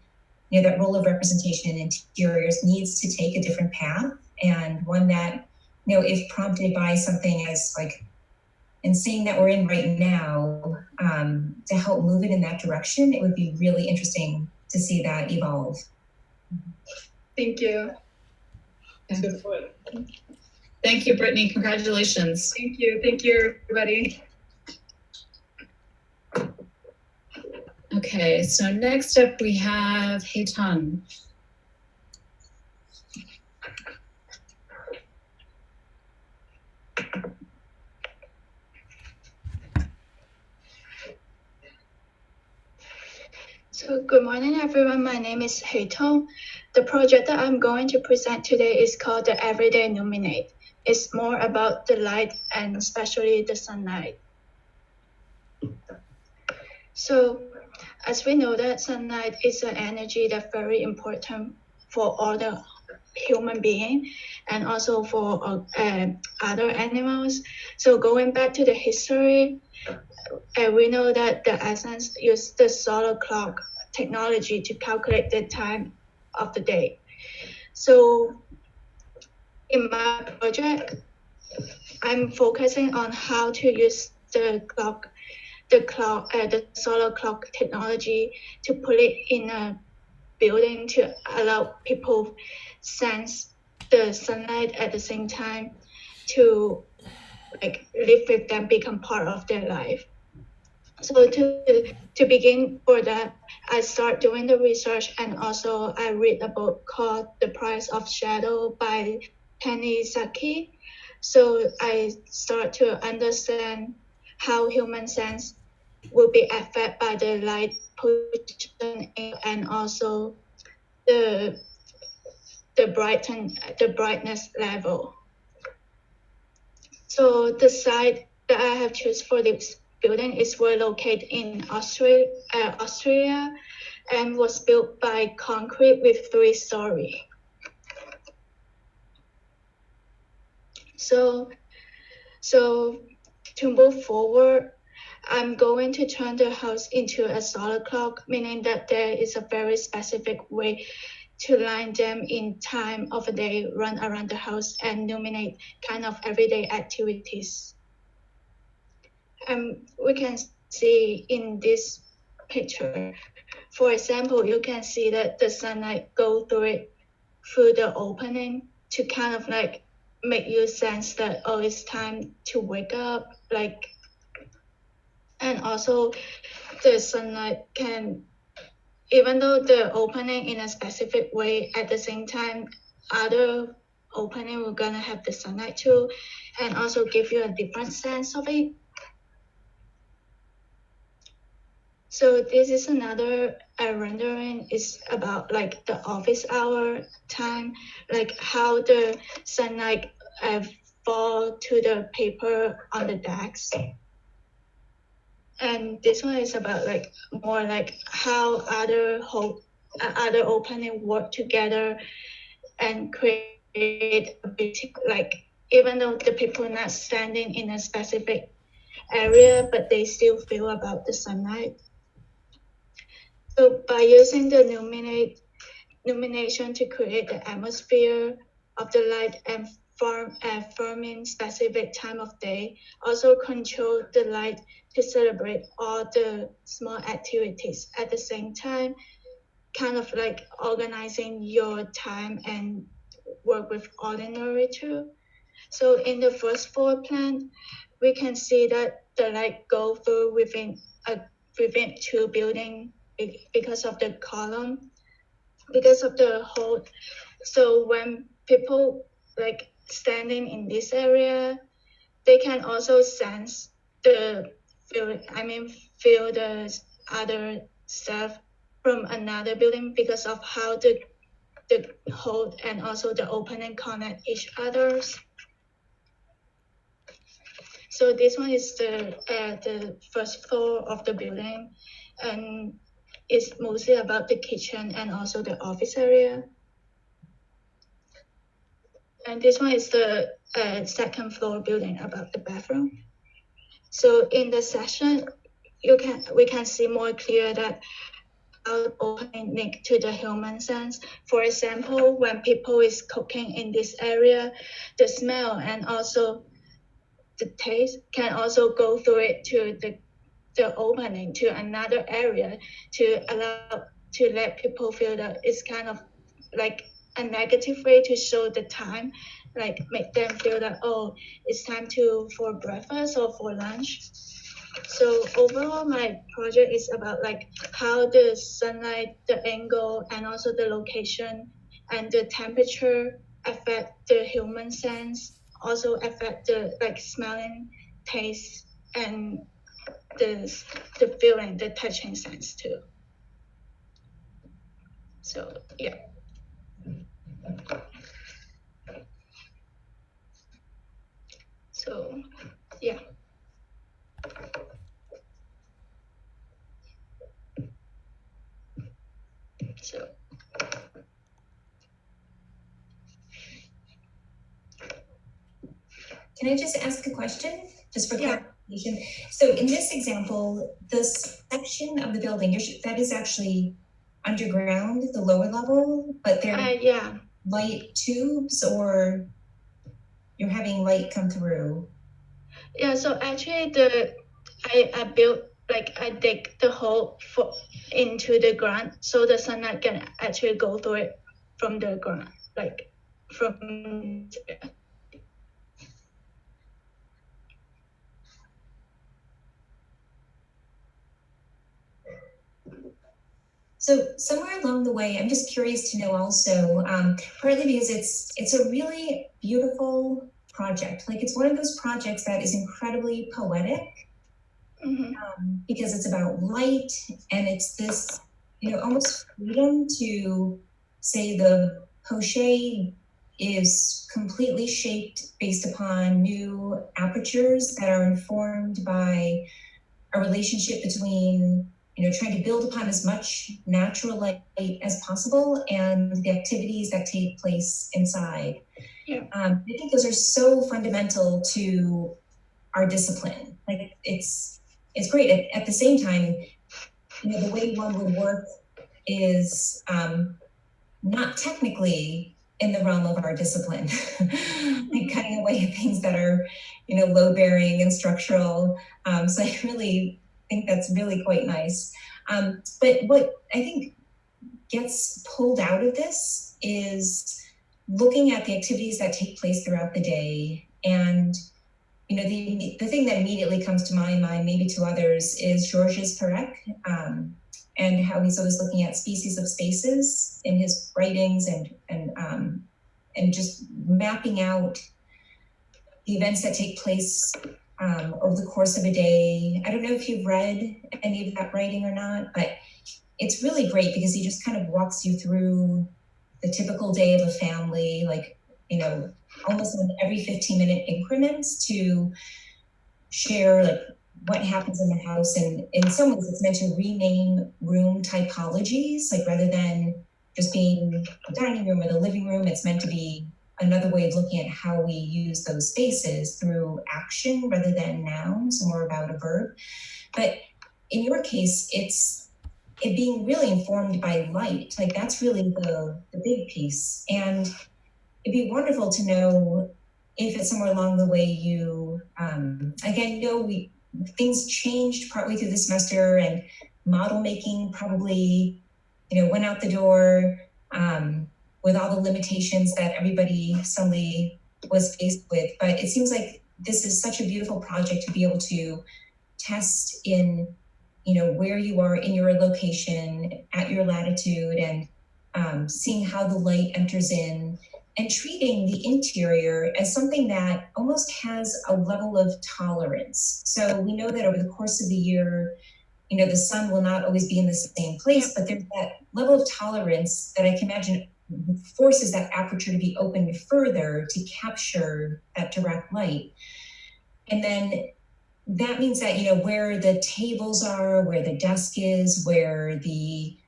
you know, that role of representation in interiors needs to take a different path, and one that, you know, if prompted by something as like insane that we're in right now, to help move it in that direction, it would be really interesting to see that evolve. Thank you. That's a good point. Thank you, Brittany. Congratulations. Thank you. Thank you, everybody. Okay, so next up we have Heitan. So good morning, everyone. My name is Heitan. The project that I'm going to present today is called the Everyday Illuminate. It's more about the light and especially the sunlight. So as we know that sunlight is an energy that's very important for all the human being and also for other animals. So going back to the history, we know that the essence used the solar clock technology to calculate the time of the day. So in my project, I'm focusing on how to use the clock the clock, the solar clock technology to put it in a building to allow people sense the sunlight at the same time to like live with them, become part of their life. So to begin for that, I start doing the research, and also I read a book called The Price of Shadow by Penny Saki. So I start to understand how human sense will be affected by the light pollution and also the brightness level. So the site that I have chosen for this building is located in Austria, and was built by concrete with 3 stories. So to move forward, I'm going to turn the house into a solar clock, meaning that there is a very specific way to line them in time of a day, run around the house and illuminate kind of everyday activities. We can see in this picture, for example, you can see that the sunlight go through the opening to kind of like make you sense that, oh, it's time to wake up, like, and also the sunlight can, even though the opening in a specific way, at the same time, other opening we're gonna have the sunlight too, and also give you a different sense of it. So this is another rendering is about like the office hour time, like how the sunlight fall to the paper on the desks. And this one is about like more like how other opening work together and create a big, like even though the people are not standing in a specific area, but they still feel about the sunlight. So by using the illumination to create the atmosphere of the light and forming specific time of day, also control the light to celebrate all the small activities at the same time, kind of like organizing your time and work with ordinary too. So in the first floor plan, we can see that the light go through within 2 buildings because of the column, because of the hole. So when people like standing in this area, they can also sense feel the other stuff from another building because of how the hole and also the opening connect each others. So this one is the first floor of the building, and it's mostly about the kitchen and also the office area. And this one is the second floor building about the bathroom. So in the section, we can see more clear that how opening link to the human sense. For example, when people is cooking in this area, the smell and also the taste can also go through it to the opening to another area to let people feel that it's kind of like a negative way to show the time, like make them feel that, oh, it's time for breakfast or for lunch. So overall, my project is about like how the sunlight, the angle, and also the location and the temperature affect the human sense, also affect the like smelling, taste, and the feeling, the touching sense too. So yeah. So yeah. So Can I just ask a question, just for clarification? So in this example, the section of the building, that is actually underground, the lower level, but there are light tubes, or you're having light come through? Yeah, so actually I built like I dig the hole into the ground so the sunlight can actually go through it from the ground, like from. So somewhere along the way, I'm just curious to know also, partly because it's a really beautiful project. Like it's one of those projects that is incredibly poetic, because it's about light and it's this, almost freedom to say the poche is completely shaped based upon new apertures that are informed by a relationship between trying to build upon as much natural light as possible and the activities that take place inside. Yeah. I think those are so fundamental to our discipline. Like it's great. At the same time, the way one would work is not technically in the realm of our discipline, like cutting away things that are, load bearing and structural. So I really think that's really quite nice. But what I think gets pulled out of this is looking at the activities that take place throughout the day. And, the thing that immediately comes to my mind, maybe to others, is Georges Perec, and how he's always looking at species of spaces in his writings and just mapping out the events that take place over the course of a day. I don't know if you've read any of that writing or not, but it's really great because he just kind of walks you through the typical day of a family, like, almost in every 15-minute increments to share like what happens in the house. And in some ways it's meant to rename room typologies, like rather than just being the dining room or the living room, it's meant to be another way of looking at how we use those spaces through action rather than nouns, more about a verb. But in your case, it's it being really informed by light. Like that's really the big piece. And it'd be wonderful to know if it's somewhere along the way you, again, things changed partway through the semester and model making probably, went out the door with all the limitations that everybody suddenly was faced with. But it seems like this is such a beautiful project to be able to test in, where you are in your location at your latitude and seeing how the light enters in and treating the interior as something that almost has a level of tolerance. So we know that over the course of the year, the sun will not always be in the same place, but there's that level of tolerance that I can imagine forces that aperture to be opened further to capture that direct light. And then that means that, where the tables are, where the desk is, where the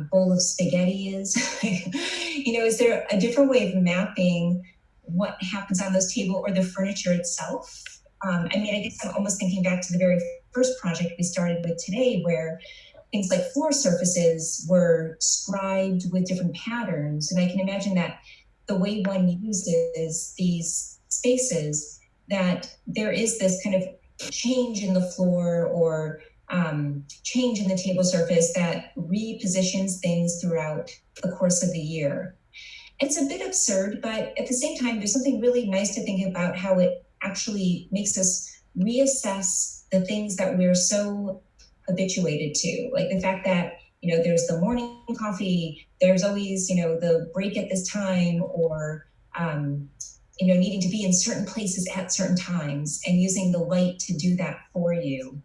bowl of spaghetti is, is there a different way of mapping what happens on those tables or the furniture itself? I guess I'm almost thinking back to the very first project we started with today, where things like floor surfaces were scribed with different patterns. And I can imagine that the way one uses these spaces, that there is this kind of change in the floor or change in the table surface that repositions things throughout the course of the year. It's a bit absurd, but at the same time, there's something really nice to think about how it actually makes us reassess the things that we're so habituated to, like the fact that, there's the morning coffee, there's always, the break at this time, or, needing to be in certain places at certain times and using the light to do that for you.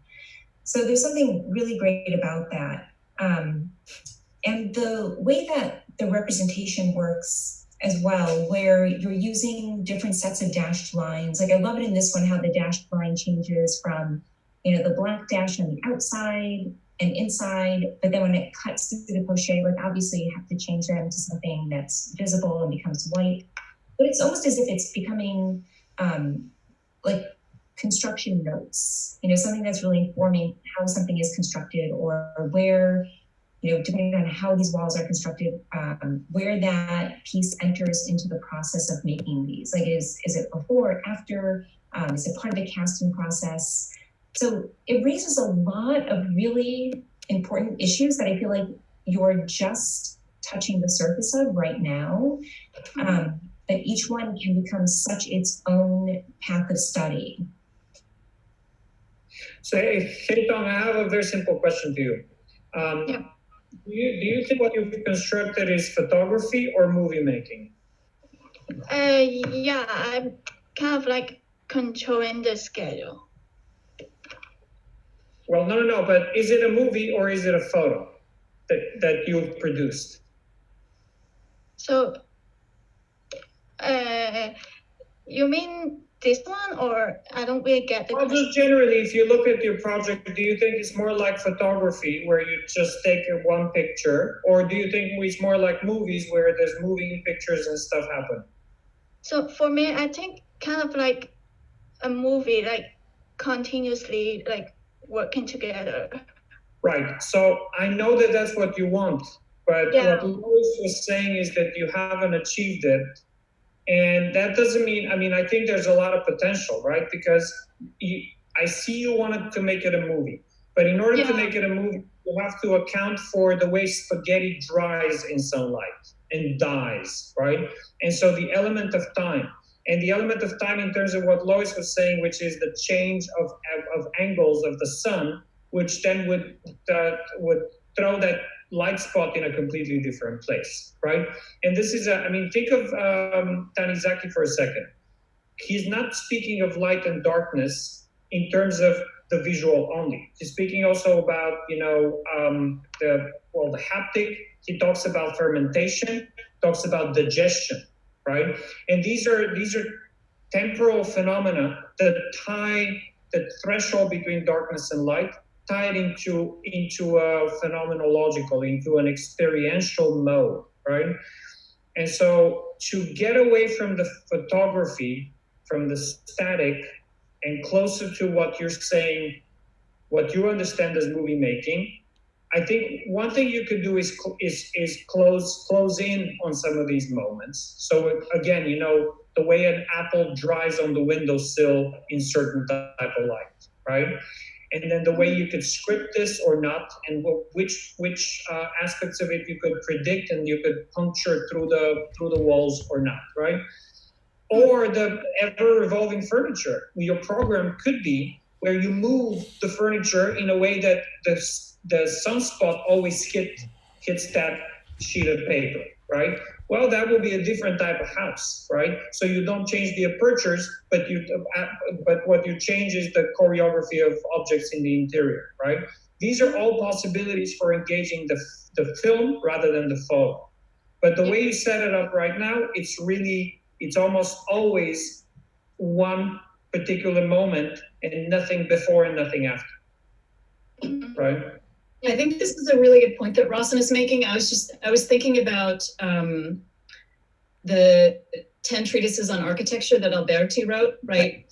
So there's something really great about that. And the way that the representation works as well, where you're using different sets of dashed lines. Like I love it in this one, how the dashed line changes from, the black dash on the outside and inside, but then when it cuts through the crochet, like obviously you have to change that into something that's visible and becomes white. But it's almost as if it's becoming like construction notes, something that's really informing how something is constructed or where, depending on how these walls are constructed, where that piece enters into the process of making these. Like, is it before or after? Is it part of the casting process? So it raises a lot of really important issues that I feel like you're just touching the surface of right now. But each one can become such its own path of study. So, hey, Tom, I have a very simple question to you. Yeah. Do you think what you've constructed is photography or movie making? Yeah, I'm kind of like controlling the schedule. Well, no, but is it a movie or is it a photo that you've produced? So, you mean this one, or I don't really get the Well, question? just generally, if you look at your project, do you think it's more like photography where you just take one picture, or do you think it's more like movies where there's moving pictures and stuff happen? So for me, I think kind of like a movie, like continuously like working together. Right. So I know that that's what you want, but Yeah. what Louis was saying is that you haven't achieved it. And that doesn't mean, I mean, I think there's a lot of potential, right? Because I see you wanted to make it a movie, but in order to Yeah. make it a movie, you have to account for the way spaghetti dries in sunlight and dies, right? And so the element of time, and the element of time in terms of what Lois was saying, which is the change of angles of the sun, which then would throw that light spot in a completely different place, right? And this is, I mean, think of Tanizaki for a second. He's not speaking of light and darkness in terms of the visual only. He's speaking also about, the haptic. He talks about fermentation, talks about digestion, right? And these are temporal phenomena that tie the threshold between darkness and light, tied into a phenomenological, into an experiential mode, right? And so to get away from the photography, from the static, and closer to what you're saying, what you understand as movie making, I think one thing you could do is close in on some of these moments. So again, the way an apple dries on the windowsill in certain type of light, right? And then the way you could script this or not, and which aspects of it you could predict and you could puncture through the walls or not, right? Or the ever evolving furniture. Your program could be where you move the furniture in a way that the sunspot always hits that sheet of paper, right? Well, that will be a different type of house, right? So you don't change the apertures, but what you change is the choreography of objects in the interior, right? These are all possibilities for engaging the film rather than the photo. But the way you set it up right now, it's almost always one particular moment and nothing before and nothing after, right? I think this is a really good point that Rawson is making. I was thinking about the 10 treatises on architecture that Alberti wrote, right?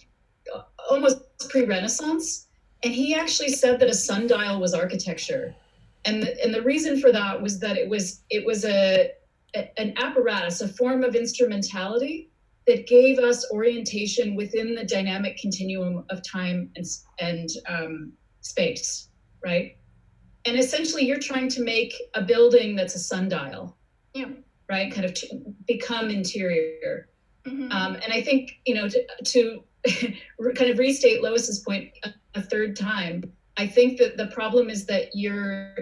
Almost pre-Renaissance. And he actually said that a sundial was architecture. And the reason for that was that it was an apparatus, a form of instrumentality that gave us orientation within the dynamic continuum of time and space, right? And essentially, you're trying to make a building that's a sundial, right? Kind of to become interior. Mm-hmm. And I think, to kind of restate Lois's point a third time, I think that the problem is that you're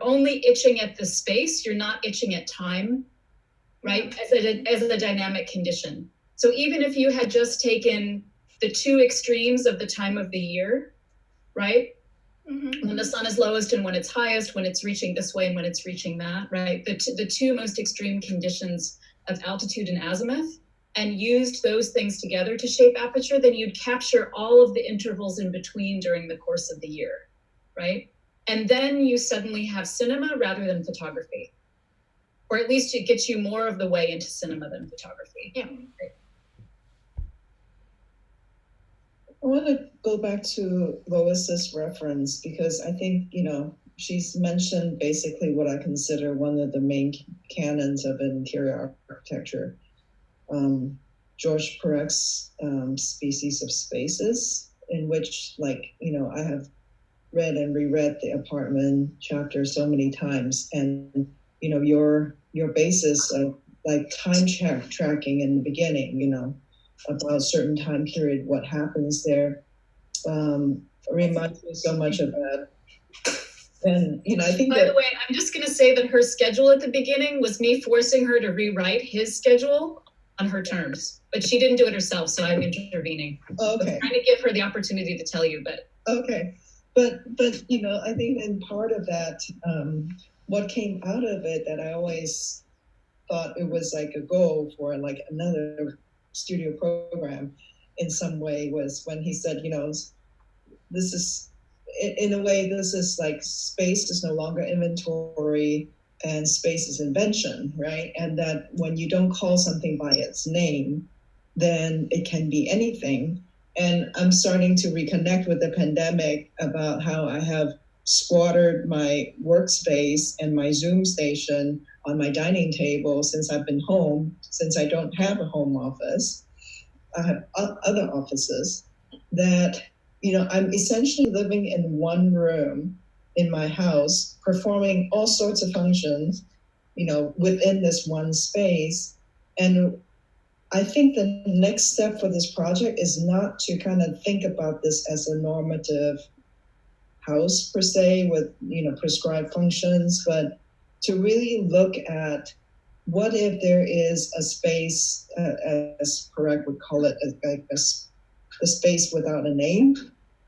only itching at the space. You're not itching at time, right? As a dynamic condition. So even if you had just taken the two extremes of the time of the year, right? Mm-hmm. When the sun is lowest and when it's highest, when it's reaching this way and when it's reaching that, right? The two most extreme conditions of altitude and azimuth, and used those things together to shape aperture, then you'd capture all of the intervals in between during the course of the year, right? And then you suddenly have cinema rather than photography. Or at least it gets you more of the way into cinema than photography. Yeah. Right. I want to go back to Lois's reference because I think, she's mentioned basically what I consider one of the main canons of interior architecture. George Perec's Species of Spaces, in which, like, I have read and reread the apartment chapter so many times, and your basis of like time tracking in the beginning, about a certain time period, what happens there, reminds me so much of that. And I think by the way, I'm just going to say that her schedule at the beginning was me forcing her to rewrite his schedule on her terms, but she didn't do it herself, so I'm intervening. Okay. I'm trying to give her the opportunity to tell you, but okay. But I think in part of that, what came out of it that I always thought it was like a goal for like another studio program in some way was when he said, this is, in a way, this is like space is no longer inventory and space is invention, right? And that when you don't call something by its name, then it can be anything. And I'm starting to reconnect with the pandemic about how I have squattered my workspace and my Zoom station on my dining table since I've been home, since I don't have a home office. I have other offices that, I'm essentially living in one room in my house, performing all sorts of functions, within this one space. And I think the next step for this project is not to kind of think about this as a normative house per se with, prescribed functions, but to really look at what if there is a space, as Parag would call it, a space without a name,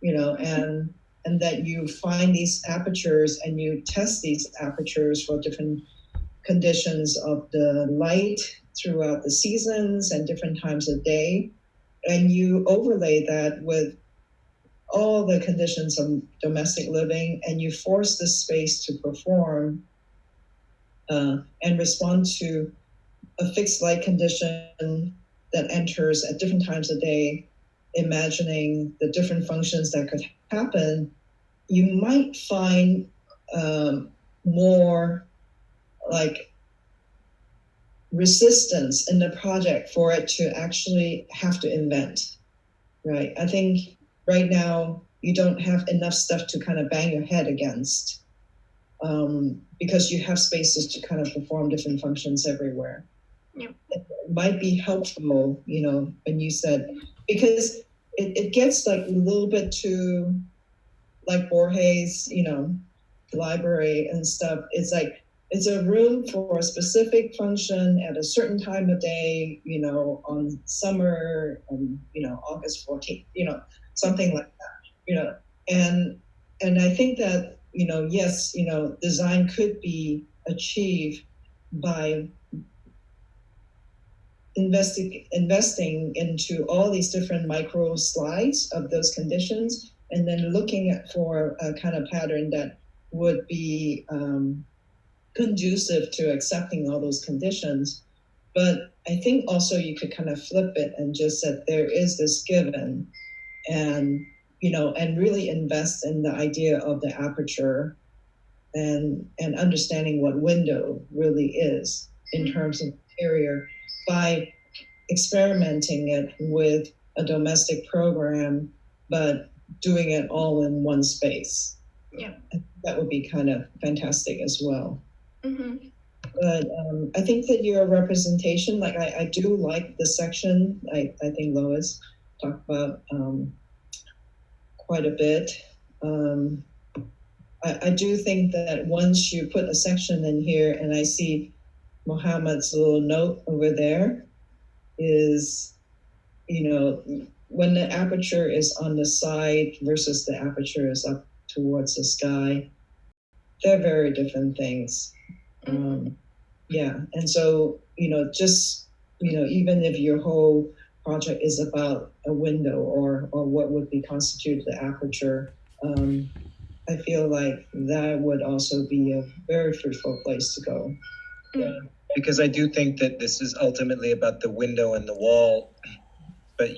and that you find these apertures and you test these apertures for different conditions of the light throughout the seasons and different times of day. And you overlay that with all the conditions of domestic living, and you force the space to perform and respond to a fixed light condition that enters at different times of day, imagining the different functions that could happen. You might find more like resistance in the project for it to actually have to invent, right? I think right now you don't have enough stuff to kind of bang your head against because you have spaces to kind of perform different functions everywhere. Yeah. It might be helpful, when you said, because it gets like a little bit too like Borges, library and stuff. It's like, it's a room for a specific function at a certain time of day, on summer, August 14th, something like that, and I think that, yes, design could be achieved by investing into all these different micro slides of those conditions, and then looking for a kind of pattern that would be conducive to accepting all those conditions. But I think also you could kind of flip it and just say there is this given, and and really invest in the idea of the aperture and understanding what window really is in terms of interior by experimenting it with a domestic program, but doing it all in one space. Yeah. That would be kind of fantastic as well. Mm-hmm. But I think that your representation, like I do like the section. I think Lois talked about quite a bit. I do think that once you put a section in here, and I see Mohammed's little note over there, is, when the aperture is on the side versus the aperture is up towards the sky, they're very different things. Yeah, and so, just, even if your whole project is about a window or what would be constituted the aperture, I feel like that would also be a very fruitful place to go. Yeah, because I do think that this is ultimately about the window and the wall, but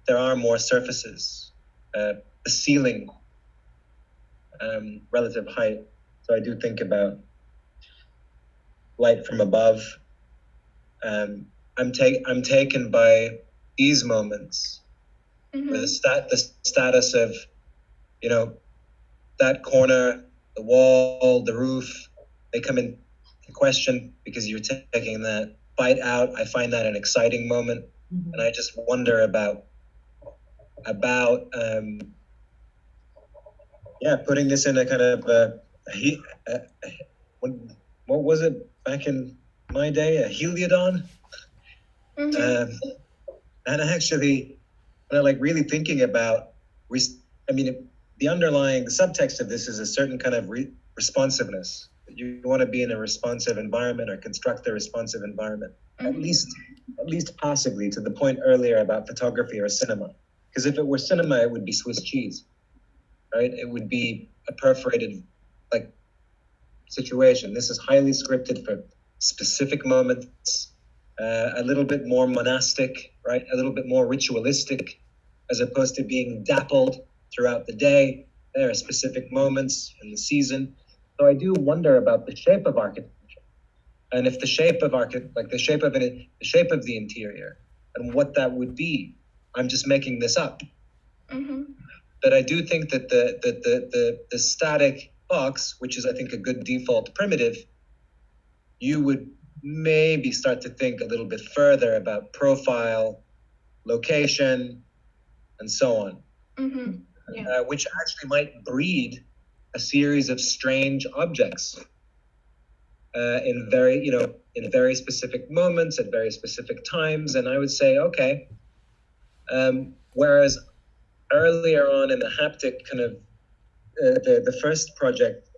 there are more surfaces, the ceiling, relative height. So I do think about light from above. I'm taken by these moments where the status of, you know, that corner, the wall, the roof, they come in question because you're taking that bite out. I find that an exciting moment, and I just wonder about putting this in a kind of what was it back in my day, a heliodon. And actually, like really thinking about, the underlying subtext of this is a certain kind of responsiveness. You want to be in a responsive environment or construct a responsive environment, at least passively, to the point earlier about photography or cinema. Because if it were cinema, it would be Swiss cheese, right? It would be a perforated situation. This is highly scripted for specific moments, a little bit more monastic, right? A little bit more ritualistic, as opposed to being dappled throughout the day. There are specific moments in the season. So I do wonder about the shape of architecture, and if the shape of the shape of the interior, and what that would be. I'm just making this up. But I do think that the static box, which is I think a good default primitive, you would maybe start to think a little bit further about profile, location, and so on, which actually might breed a series of strange objects in very specific moments at very specific times. And I would say, okay, whereas earlier on in the haptic kind of the first project,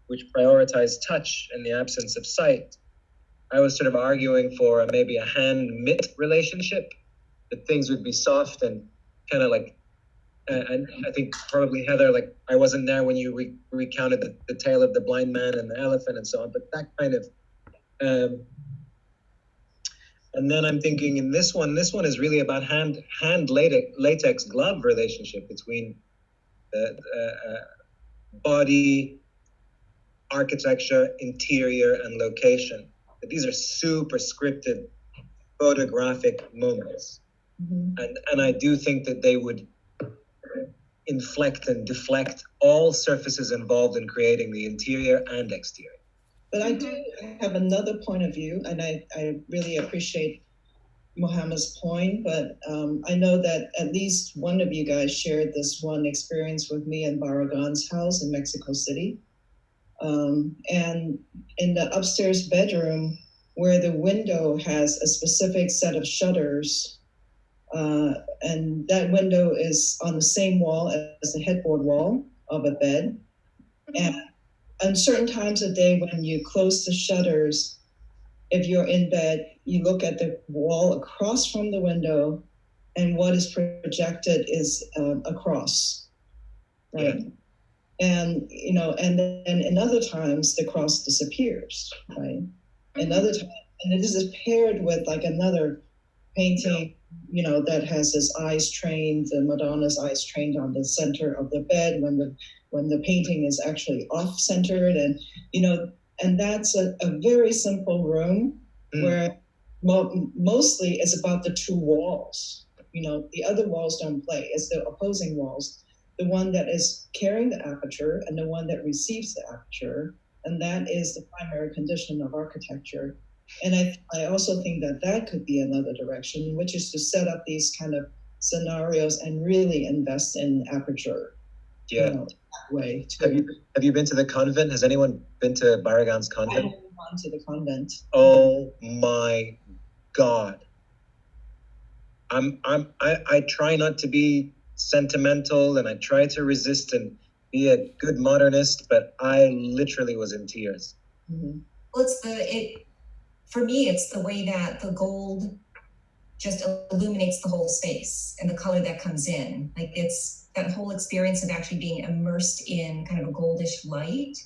which prioritized touch in the absence of sight, I was sort of arguing for maybe a hand-mitt relationship, that things would be soft and kind of like, and I think probably Heather, like I wasn't there when you recounted the tale of the blind man and the elephant and so on, but that kind of, and then I'm thinking in this one is really about hand latex glove relationship between the body, architecture, interior, and location. But these are super scripted photographic moments. And I do think that they would inflect and deflect all surfaces involved in creating the interior and exterior. But I do have another point of view, and I really appreciate Mohammed's point, but I know that at least one of you guys shared this one experience with me in Barragan's house in Mexico City. And in the upstairs bedroom, where the window has a specific set of shutters, and that window is on the same wall as the headboard wall of a bed. And on certain times of day when you close the shutters, if you're in bed, you look at the wall across from the window, and what is projected is a cross, right? Yeah. And and then in other times the cross disappears, right? And other times, and this is paired with like another painting, that has his eyes trained, the Madonna's eyes trained on the center of the bed when the painting is actually off-centered, and and that's a very simple room where mostly it's about the two walls. The other walls don't play. It's the opposing walls, the one that is carrying the aperture and the one that receives the aperture, and that is the primary condition of architecture. And I also think that could be another direction, which is to set up these kind of scenarios and really invest in aperture. Yeah. That way. Have you been to the convent? Has anyone been to Barragan's convent? I haven't gone to the convent. Oh my God. I try not to be sentimental, and I try to resist and be a good modernist, but I literally was in tears. Mm-hmm. Well, for me, it's the way that the gold just illuminates the whole space and the color that comes in. Like it's that whole experience of actually being immersed in kind of a goldish light.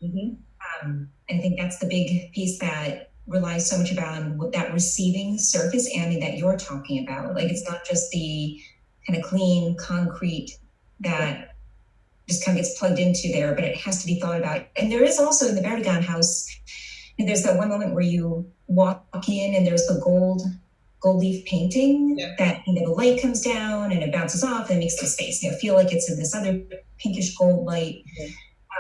Mm-hmm. And I think that's the big piece that relies so much about that receiving surface, Annie, that you're talking about. Like it's not just the kind of clean concrete that just kind of gets plugged into there, but it has to be thought about. And there is also in the Barragan house, there's that one moment where you walk in and there's the gold gold leaf painting Yeah. that, you know, the light comes down and it bounces off and makes the space, you know, feel like it's in this other pinkish gold light.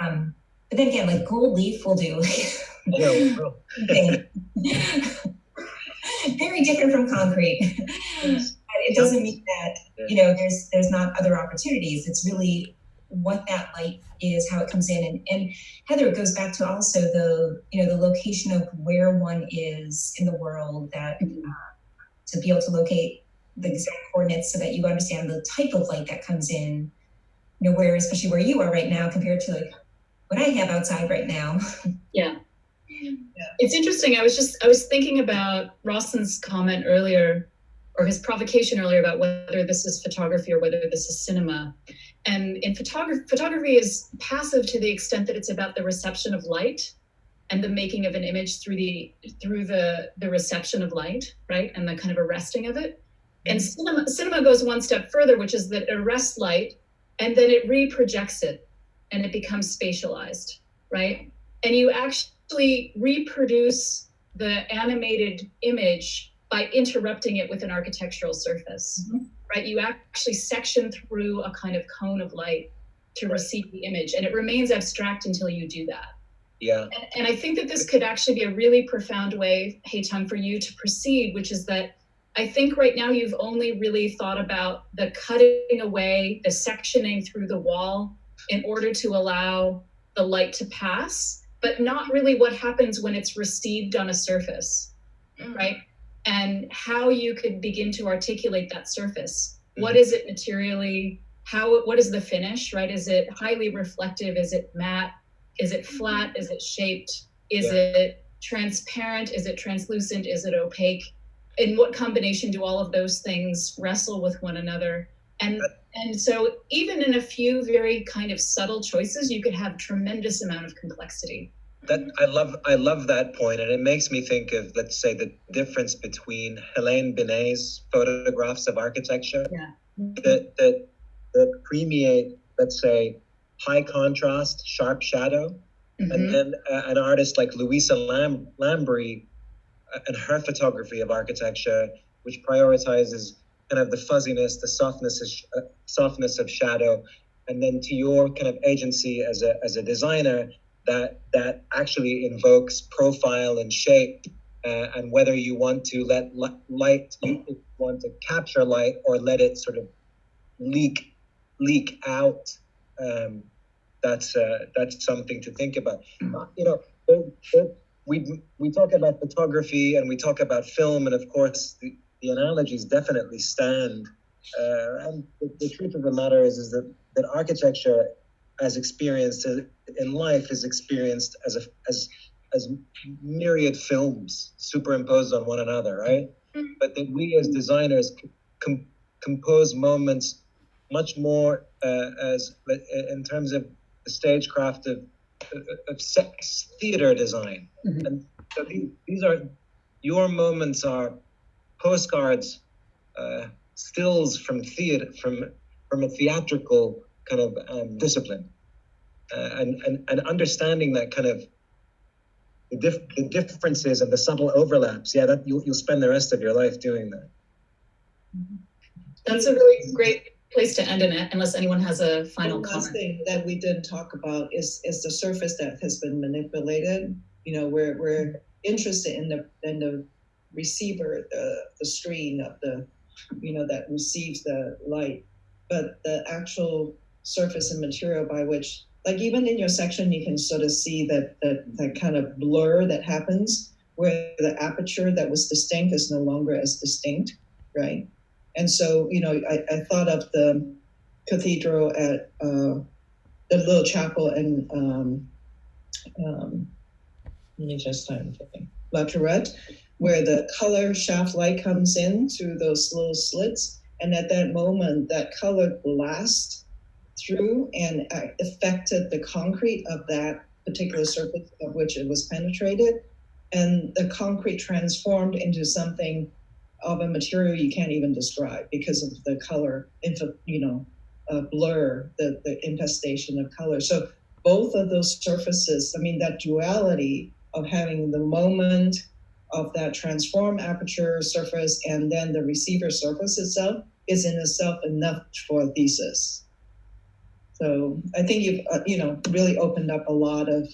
But then again, like gold leaf will do very different from concrete. It doesn't mean that, you know, there's not other opportunities. It's really what that light is, how it comes in. And Heather, it goes back to also the, you know, the location of where one is in the world, that to be able to locate the exact coordinates so that you understand the type of light that comes in, you know, where, especially where you are right now compared to like what I have outside right now. Yeah. It's interesting. I was thinking about Rawson's comment earlier, or his provocation earlier, about whether this is photography or whether this is cinema. And in photography is passive to the extent that it's about the reception of light and the making of an image through the reception of light, right? And the kind of arresting of it. And cinema goes one step further, which is that it arrests light and then it reprojects it and it becomes spatialized, right? And you actually reproduce the animated image by interrupting it with an architectural surface, right? You actually section through a kind of cone of light to receive the image, and it remains abstract until you do that. Yeah. And I think that this could actually be a really profound way, Hae-Tung, for you to proceed, which is that I think right now you've only really thought about the cutting away, the sectioning through the wall in order to allow the light to pass, but not really what happens when it's received on a surface, right? And how you could begin to articulate that surface. What is it materially? What is the finish, right? Is it highly reflective? Is it matte? Is it flat? Is it shaped? Is it transparent? Is it translucent? Is it opaque? In what combination do all of those things wrestle with one another? And so even in a few very kind of subtle choices, you could have tremendous amount of complexity. That I love that point, and it makes me think of, let's say, the difference between Helene Binet's photographs of architecture that permeate, let's say, high contrast, sharp shadow, and then an artist like Louisa Lambrey and her photography of architecture, which prioritizes kind of the fuzziness, the softness of shadow, and then to your kind of agency as a designer, that actually invokes profile and shape, and whether you want to let light, you want to capture light or let it sort of leak out. That's something to think about. You know, we talk about photography and we talk about film, and of course the analogies definitely stand. And the truth of the matter is that architecture, as experienced in life, is experienced as myriad films superimposed on one another, right? But that we as designers compose moments much more as in terms of the stagecraft of theater design. And so these are, your moments are postcards, stills from theater, from a theatrical kind of discipline, and understanding that kind of the differences and the subtle overlaps. Yeah, that you'll spend the rest of your life doing that. That's a really great place to end in it, unless anyone has a final comment. The last thing that we didn't talk about is the surface that has been manipulated. You know, we're interested in the receiver, the screen of the, you know, that receives the light, but the actual surface and material by which, like even in your section, you can sort of see that kind of blur that happens where the aperture that was distinct is no longer as distinct, right? And so, you know, I thought of the cathedral at the little chapel in let me just La Tourette, where the color shaft light comes in through those little slits. And at that moment, that color blasted through and affected the concrete of that particular surface of which it was penetrated. And the concrete transformed into something of a material you can't even describe because of the color, you know, blur, the infestation of color. So both of those surfaces, I mean, that duality of having the moment of that transform aperture surface and then the receiver surface itself is in itself enough for a thesis. So I think you've really opened up a lot of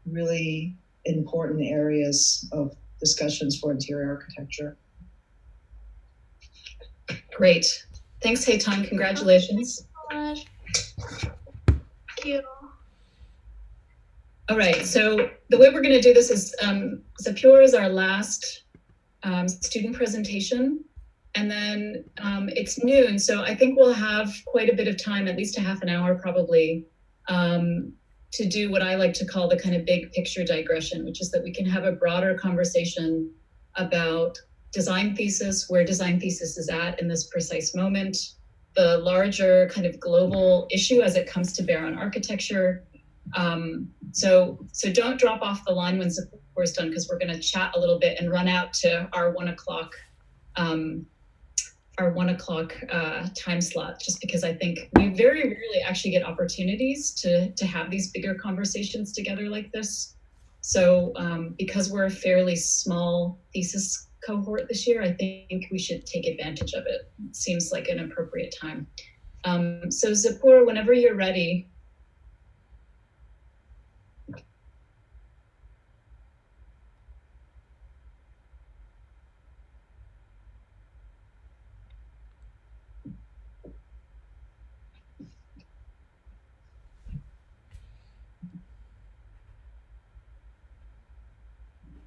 really important areas of discussions for interior architecture. Great. Thanks, Heitan. Congratulations. Thank you. All right, so the way we're going to do this is Zapure is our last student presentation, and then it's noon, so I think we'll have quite a bit of time, at least a half an hour probably, to do what I like to call the kind of big picture digression, which is that we can have a broader conversation about design thesis, where design thesis is at in this precise moment, the larger kind of global issue as it comes to bear on architecture. So don't drop off the line when Zapure's done, because we're going to chat a little bit and run out to our 1 o'clock time slot, just because I think we very rarely actually get opportunities to have these bigger conversations together like this. So because we're a fairly small thesis cohort this year, I think we should take advantage of it. It seems like an appropriate time. So Zapure, whenever you're ready.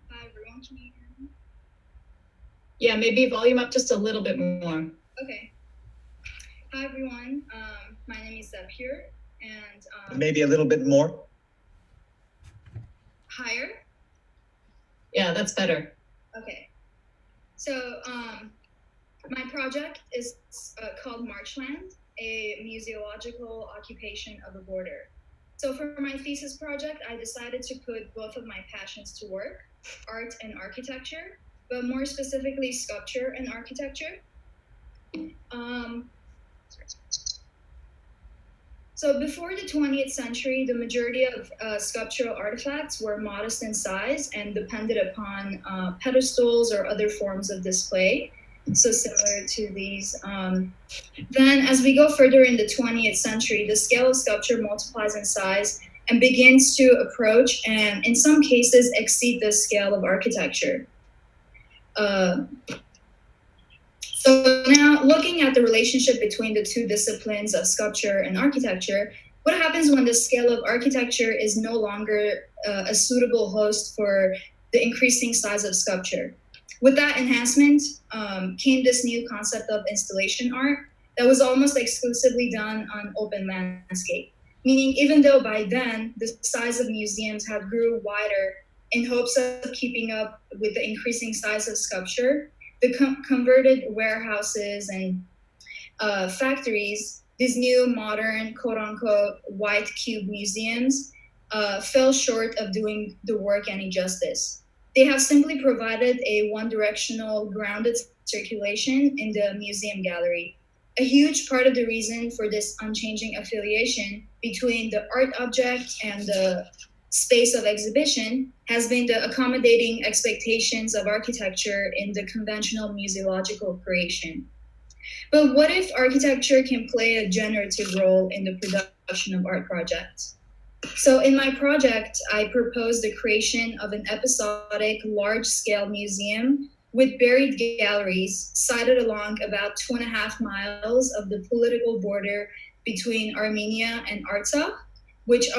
Hi everyone, can you hear me? Yeah, maybe volume up just a little bit more. Okay. Hi everyone, my name is Zapure, and Maybe a little bit more. higher. Yeah, that's better. Okay. So my project is called Marchland, a museological occupation of a border. So for my thesis project, I decided to put both of my passions to work, art and architecture, but more specifically sculpture and architecture. So before the 20th century, the majority of sculptural artifacts were modest in size and depended upon pedestals or other forms of display. So similar to these. Then as we go further in the 20th century, the scale of sculpture multiplies in size and begins to approach and in some cases exceed the scale of architecture. So now looking at the relationship between the two disciplines of sculpture and architecture, what happens when the scale of architecture is no longer a suitable host for the increasing size of sculpture? With that enhancement came this new concept of installation art that was almost exclusively done on open landscape. Meaning even though by then the size of museums had grew wider in hopes of keeping up with the increasing size of sculpture, the converted warehouses and factories, these new modern quote-unquote white cube museums fell short of doing the work any justice. They have simply provided a one-directional grounded circulation in the museum gallery. A huge part of the reason for this unchanging affiliation between the art object and the space of exhibition has been the accommodating expectations of architecture in the conventional museological creation. But what if architecture can play a generative role in the production of art projects? So in my project, I proposed the creation of an episodic large-scale museum with buried galleries sited along about 2.5 miles of the political border between Armenia and Artsakh, which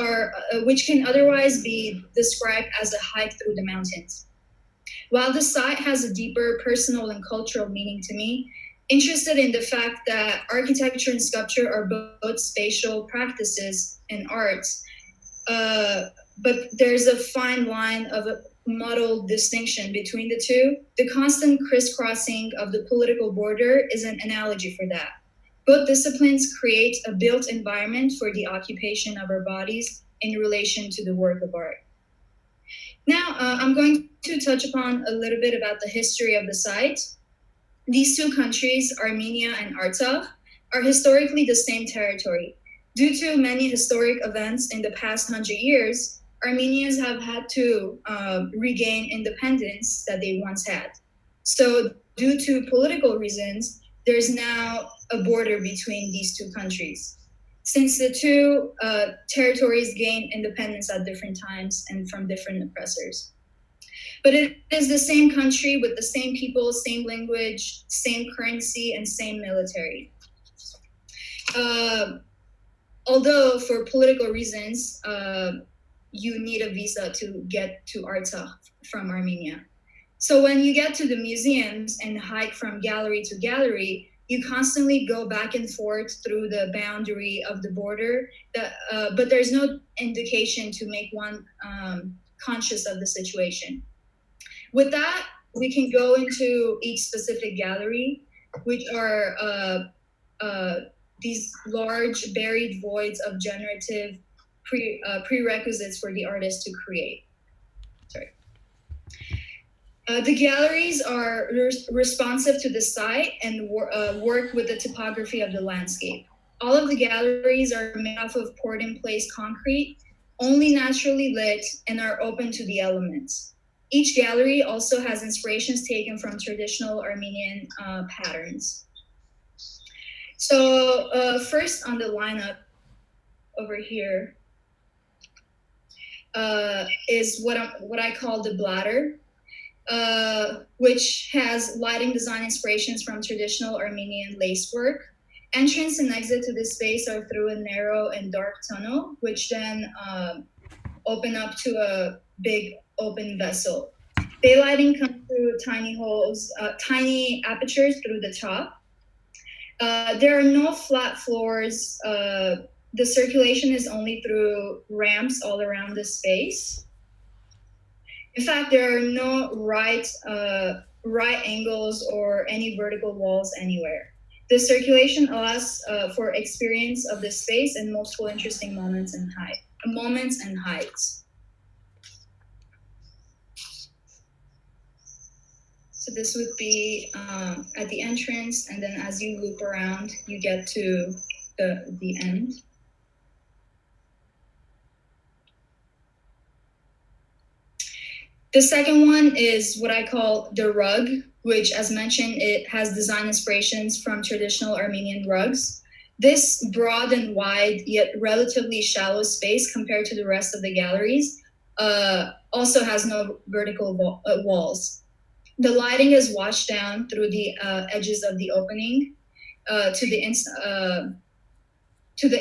can otherwise be described as a hike through the mountains. While the site has a deeper personal and cultural meaning to me, interested in the fact that architecture and sculpture are both spatial practices and arts, but there's a fine line of a muddled distinction between the two. The constant crisscrossing of the political border is an analogy for that. Both disciplines create a built environment for the occupation of our bodies in relation to the work of art. Now, I'm going to touch upon a little bit about the history of the site. These two countries, Armenia and Artsakh, are historically the same territory. Due to many historic events in the past 100 years, Armenians have had to regain independence that they once had. So due to political reasons, there's now a border between these two countries. Since the two territories gained independence at different times and from different oppressors. But it is the same country with the same people, same language, same currency, and same military. Although for political reasons, you need a visa to get to Artsakh from Armenia. So when you get to the museums and hike from gallery to gallery, you constantly go back and forth through the boundary of the border, but there's no indication to make one conscious of the situation. With that, we can go into each specific gallery, which are these large buried voids of generative prerequisites for the artist to create. Sorry. The galleries are responsive to the site and work with the topography of the landscape. All of the galleries are made off of poured-in-place concrete, only naturally lit, and are open to the elements. Each gallery also has inspirations taken from traditional Armenian patterns. So first on the lineup over here is what I call the bladder, which has lighting design inspirations from traditional Armenian lacework. Entrance and exit to this space are through a narrow and dark tunnel, which then open up to a big open vessel. Daylighting comes through tiny holes, tiny apertures through the top. There are no flat floors. The circulation is only through ramps all around the space. In fact, there are no right angles or any vertical walls anywhere. The circulation allows for experience of the space and multiple interesting moments and heights. So this would be at the entrance, and then as you loop around, you get to the end. The second one is what I call the rug, which, as mentioned, it has design inspirations from traditional Armenian rugs. This broad and wide, yet relatively shallow space compared to the rest of the galleries also has no vertical walls. The lighting is washed down through the edges of the opening to the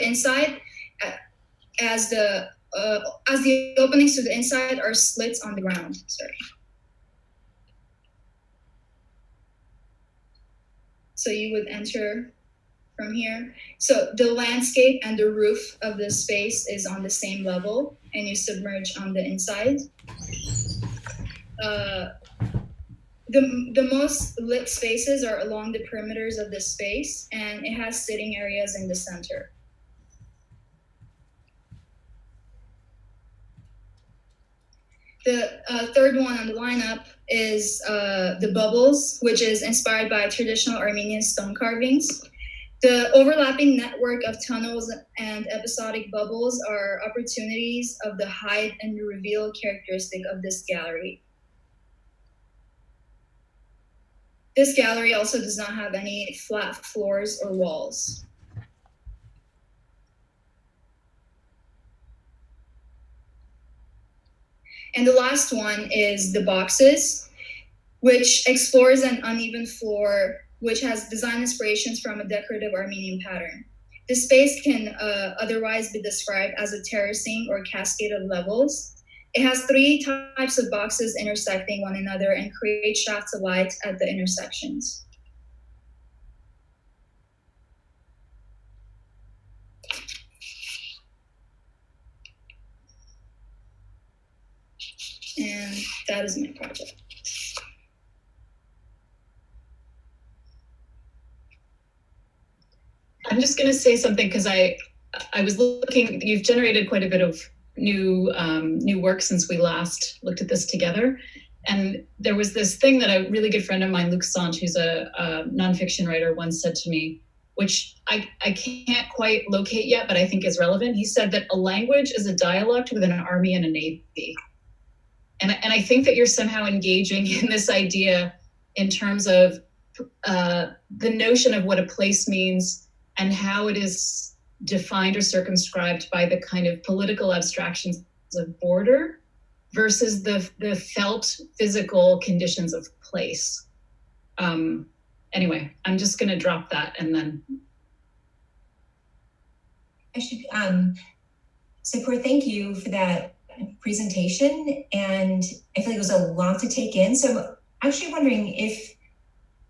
inside, as the openings to the inside are slits on the ground. Sorry. So you would enter from here. So the landscape and the roof of the space is on the same level, and you submerge on the inside. The most lit spaces are along the perimeters of the space, and it has sitting areas in the center. The third one on the lineup is the bubbles, which is inspired by traditional Armenian stone carvings. The overlapping network of tunnels and episodic bubbles are opportunities of the hide and reveal characteristic of this gallery. This gallery also does not have any flat floors or walls. And the last one is the boxes, which explores an uneven floor, which has design inspirations from a decorative Armenian pattern. This space can otherwise be described as a terracing or cascade of levels. It has 3 types of boxes intersecting one another and create shafts of light at the intersections. And that is my project. I'm just going to say something because I was looking. You've generated quite a bit of new work since we last looked at this together, and there was this thing that a really good friend of mine, Luc Sant, who's a nonfiction writer, once said to me. which I can't quite locate yet, but I think is relevant. He said that a language is a dialect within an army and a navy. And I think that you're somehow engaging in this idea in terms of the notion of what a place means and how it is defined or circumscribed by the kind of political abstractions of border versus the felt physical conditions of place. Anyway, I'm just going to drop that and then. I should, Sapir, thank you for that presentation. And I feel like it was a lot to take in. So I'm actually wondering if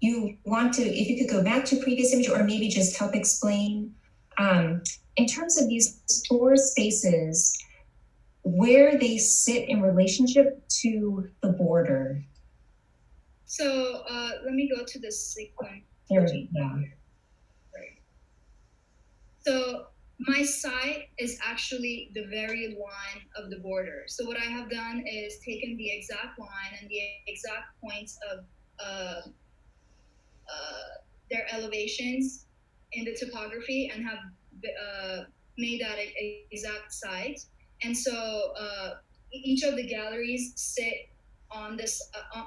you could go back to previous image or maybe just help explain, in terms of these 4 spaces, where they sit in relationship to the border. So let me go to the sequence. Here we go. Right. So my site is actually the very line of the border. So what I have done is taken the exact line and the exact points of their elevations in the topography and have made that an exact site. And so each of the galleries sit on this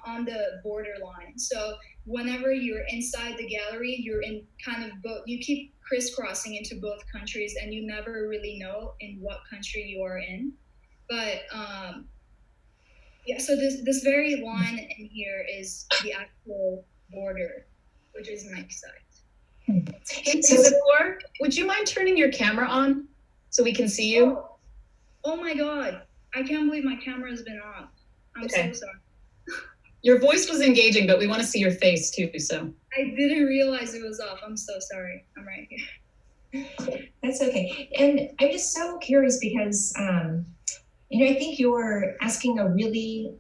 on the border line. So whenever you're inside the gallery, you're in kind of both. You keep crisscrossing into both countries, and you never really know in what country you are in. But yeah, so this very line in here is the actual border, which is my site. Hey, Sapir, would you mind turning your camera on so we can see you? Oh my God, I can't believe my camera has been off. I'm so sorry. Your voice was engaging, but we want to see your face too, so. I didn't realize it was off. I'm so sorry. I'm right here. That's okay. And I'm just so curious because, I think you're asking a really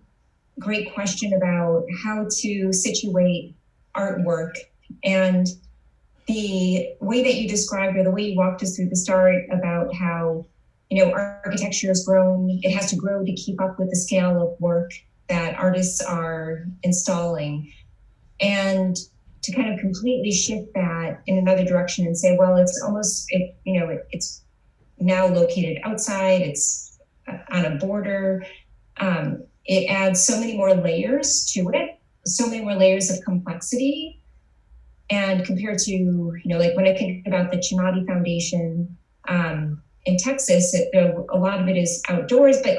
great question about how to situate artwork, and the way that you described, or the way you walked us through the start about how, architecture has grown, it has to grow to keep up with the scale of work that artists are installing. And to kind of completely shift that in another direction and say, well, it's almost, it's now located outside, it's on a border. It adds so many more layers to it, so many more layers of complexity. And compared to, like when I think about the Chinati Foundation in Texas, a lot of it is outdoors, but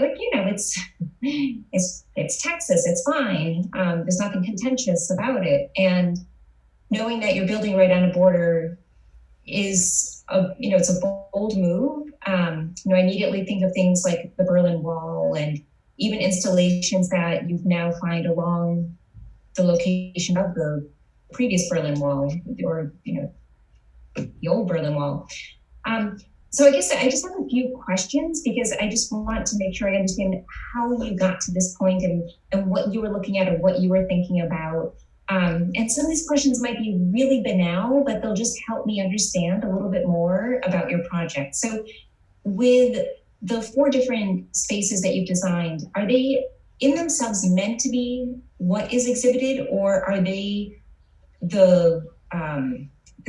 it's Texas, it's fine. There's nothing contentious about it. And knowing that you're building right on a border is it's a bold move. I immediately think of things like the Berlin Wall and even installations that you now find along the location of the previous Berlin Wall, or the old Berlin Wall. So I guess I just have a few questions, because I just want to make sure I understand how you got to this point and what you were looking at or what you were thinking about. And some of these questions might be really banal, but they'll just help me understand a little bit more about your project. So with the 4 different spaces that you've designed, are they in themselves meant to be what is exhibited, or are they the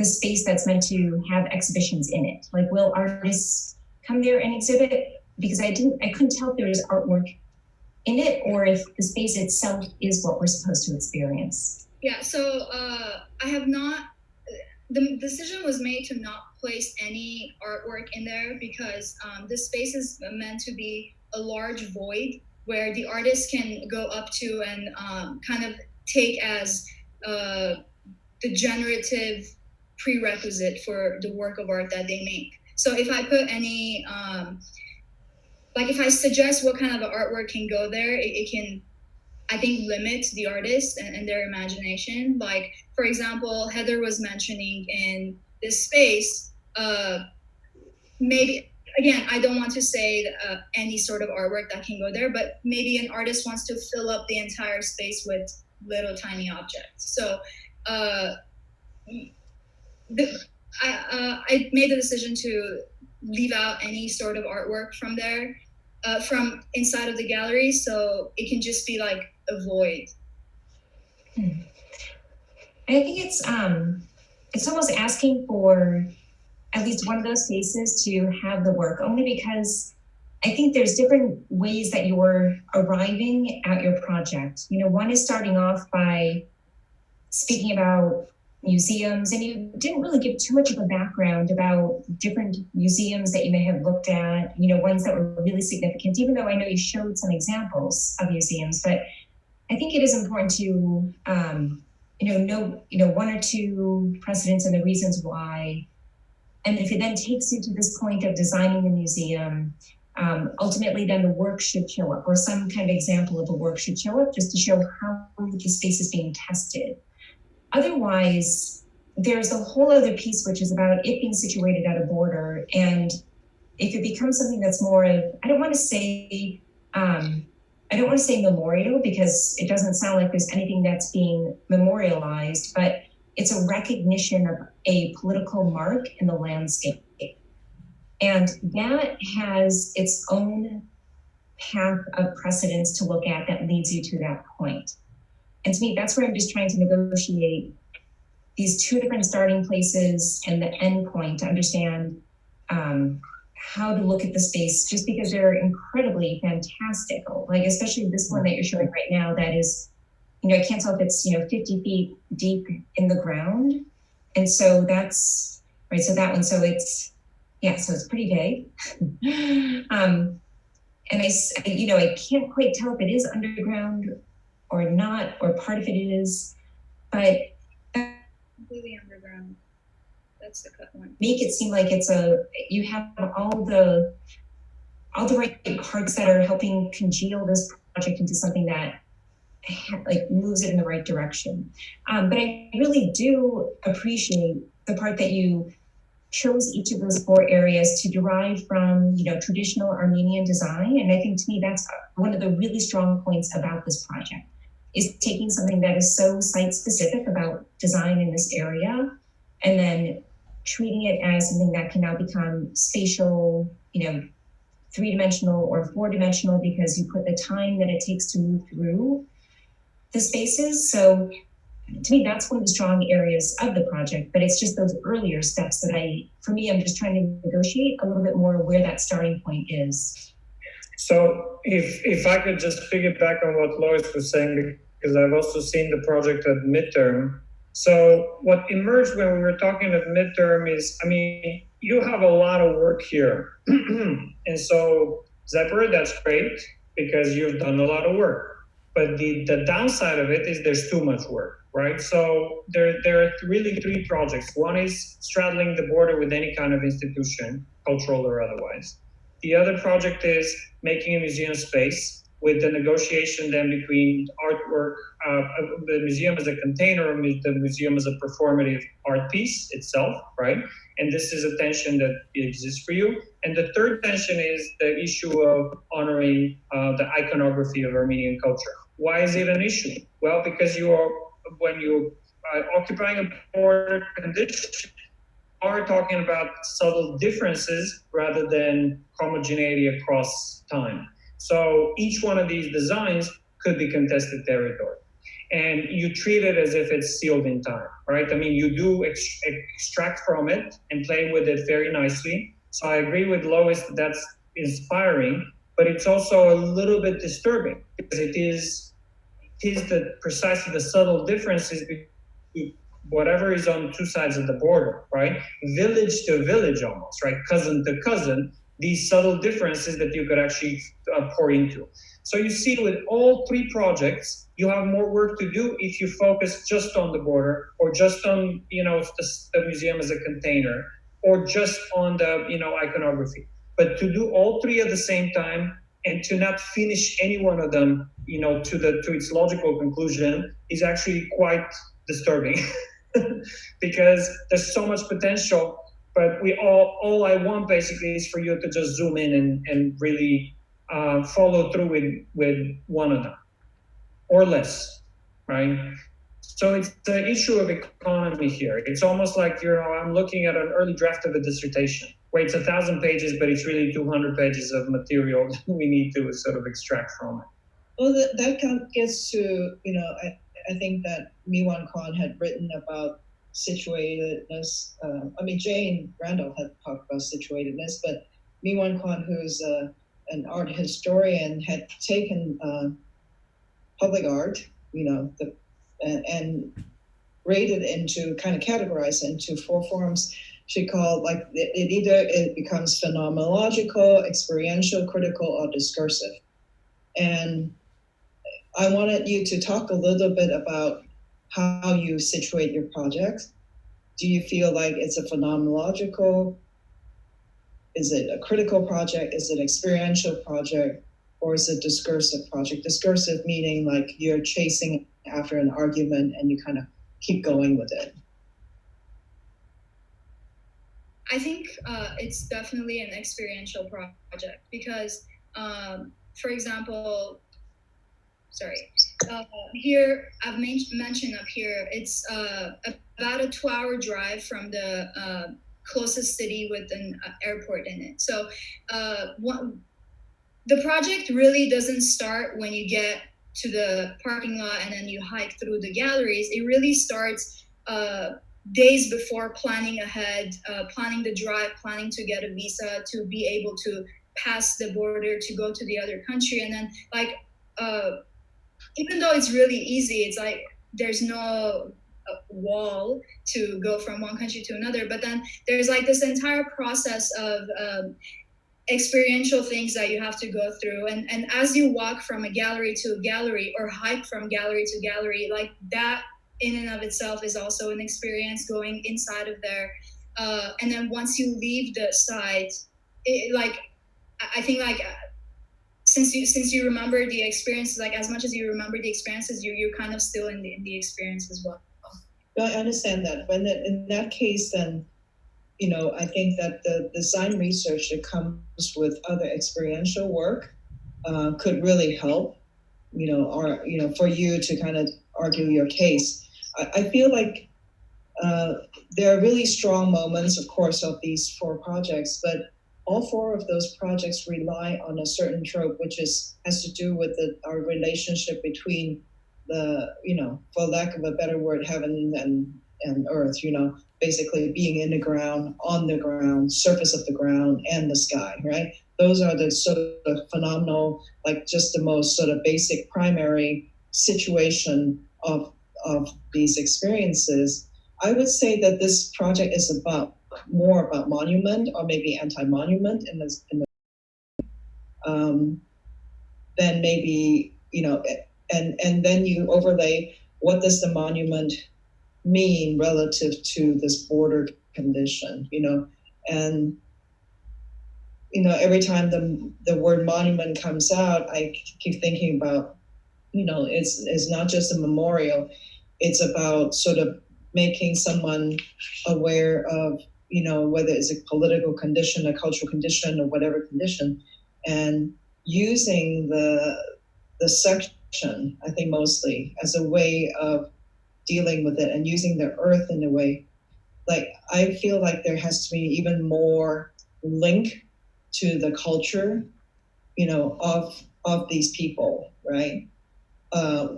space that's meant to have exhibitions in it? Like, will artists come there and exhibit? Because I couldn't tell if there was artwork in it, or if the space itself is what we're supposed to experience. Yeah, so I have not, the decision was made to not place any artwork in there, because this space is meant to be a large void where the artist can go up to and kind of take as the generative prerequisite for the work of art that they make. So if I put any, if I suggest what kind of artwork can go there, it can, I think, limit the artist and their imagination. Like, for example, Heather was mentioning in this space, maybe, again, I don't want to say any sort of artwork that can go there, but maybe an artist wants to fill up the entire space with little tiny objects. So I made the decision to leave out any sort of artwork from there, from inside of the gallery, so it can just be like a void. I think it's it's almost asking for at least one of those spaces to have the work, only because I think there's different ways that you're arriving at your project. You know, one is starting off by speaking about museums, and you didn't really give too much of a background about different museums that you may have looked at, you know, ones that were really significant, even though I know you showed some examples of museums. But I think it is important to, know, one or two precedents and the reasons why. And if it then takes you to this point of designing the museum, ultimately then the work should show up, or some kind of example of the work should show up, just to show how the space is being tested. Otherwise, there's a whole other piece, which is about it being situated at a border. And if it becomes something that's more of, I don't want to say memorial, because it doesn't sound like there's anything that's being memorialized, but it's a recognition of a political mark in the landscape. And that has its own path of precedence to look at that leads you to that point. And to me, that's where I'm just trying to negotiate these two different starting places and the end point to understand how to look at the space, just because they're incredibly fantastical. Like, especially this one that you're showing right now, that is, I can't tell if it's, 50 feet deep in the ground. And so that's, right, so that one, so it's pretty big. And I can't quite tell if it is underground or not, or part of it is, but Completely underground. That's the cut one. Make it seem like you have all the right parts that are helping congeal this project into something that moves it in the right direction. But I really do appreciate the part that you chose each of those four areas to derive from, traditional Armenian design. And I think, to me, that's one of the really strong points about this project, is taking something that is so site-specific about design in this area, and then treating it as something that can now become spatial, three-dimensional or four-dimensional, because you put the time that it takes to move through the spaces. So to me, that's one of the strong areas of the project, but it's just those earlier steps that I'm just trying to negotiate a little bit more where that starting point is. So if I could just piggyback on what Lois was saying, because I've also seen the project at midterm. So what emerged when we were talking at midterm is, you have a lot of work here. And so, Zephyr, that's great, because you've done a lot of work. But the downside of it is there's too much work, right? So there are really three projects. One is straddling the border with any kind of institution, cultural or otherwise. The other project is making a museum space, with the negotiation then between artwork, the museum as a container, or the museum as a performative art piece itself, right? And this is a tension that exists for you. And the third tension is the issue of honoring the iconography of Armenian culture. Why is it an issue? Well, because when you are occupying a border condition, are talking about subtle differences rather than homogeneity across time. So each one of these designs could be contested territory. And you treat it as if it's sealed in time, right? You do extract from it and play with it very nicely. So I agree with Lois that that's inspiring, but it's also a little bit disturbing, because it is precisely the subtle differences between whatever is on two sides of the border, right? Village to village almost, right? Cousin to cousin, these subtle differences that you could actually pour into. So you see, with all three projects, you have more work to do if you focus just on the border, or just on, the museum as a container, or just on the, iconography. But to do all three at the same time, and to not finish any one of them, to its logical conclusion, is actually quite disturbing. Because there's so much potential, but all I want basically is for you to just zoom in and really follow through with one of them, or less, right? So it's the issue of economy here. It's almost like, I'm looking at an early draft of a dissertation, where it's 1,000 pages, but it's really 200 pages of material that we need to sort of extract from it. Well, that kind of gets to, I think that Miwan Khan had written about situatedness. Jane Randolph had talked about situatedness, but Mi Wan Kwan, who's an art historian, had taken public art, and rated into, kind of categorized into 4 forms. She called, like, it becomes phenomenological, experiential, critical, or discursive. And I wanted you to talk a little bit about how you situate your project. Do you feel like it's a phenomenological? Is it a critical project? Is it an experiential project? Or is it a discursive project? Discursive meaning like you're chasing after an argument and you kind of keep going with it. I think it's definitely an experiential project because, for example, here I've mentioned up here, it's about a 2-hour drive from the closest city with an airport in it. So the project really doesn't start when you get to the parking lot and then you hike through the galleries. It really starts days before, planning ahead, planning the drive, planning to get a visa, to be able to pass the border, to go to the other country. And then, like, even though it's really easy, it's like there's no wall to go from one country to another, but then there's like this entire process of experiential things that you have to go through, and as you walk from a gallery to a gallery or hike from gallery to gallery, like that in and of itself is also an experience, going inside of there. And then once you leave the site, I think, like, since you remember the experiences, like as much as you remember the experiences, you're kind of still in the experience as well. No, I understand that. But in that case, then, I think that the design research that comes with other experiential work could really help, for you to kind of argue your case. I feel like there are really strong moments, of course, of these 4 projects, but all 4 of those projects rely on a certain trope, which has to do with our relationship between the, for lack of a better word, heaven and earth, basically being in the ground, on the ground, surface of the ground, and the sky, right? Those are the sort of phenomenal, like just the most sort of basic primary situation of these experiences. I would say that this project is more about monument, or maybe anti-monument then maybe, and then you overlay, what does the monument mean relative to this border condition, and every time the word monument comes out, I keep thinking about, it's not just a memorial, it's about sort of making someone aware of, whether it's a political condition, a cultural condition, or whatever condition, and using the section, I think mostly, as a way of dealing with it, and using the earth in a way. Like, I feel like there has to be even more link to the culture, of these people, right?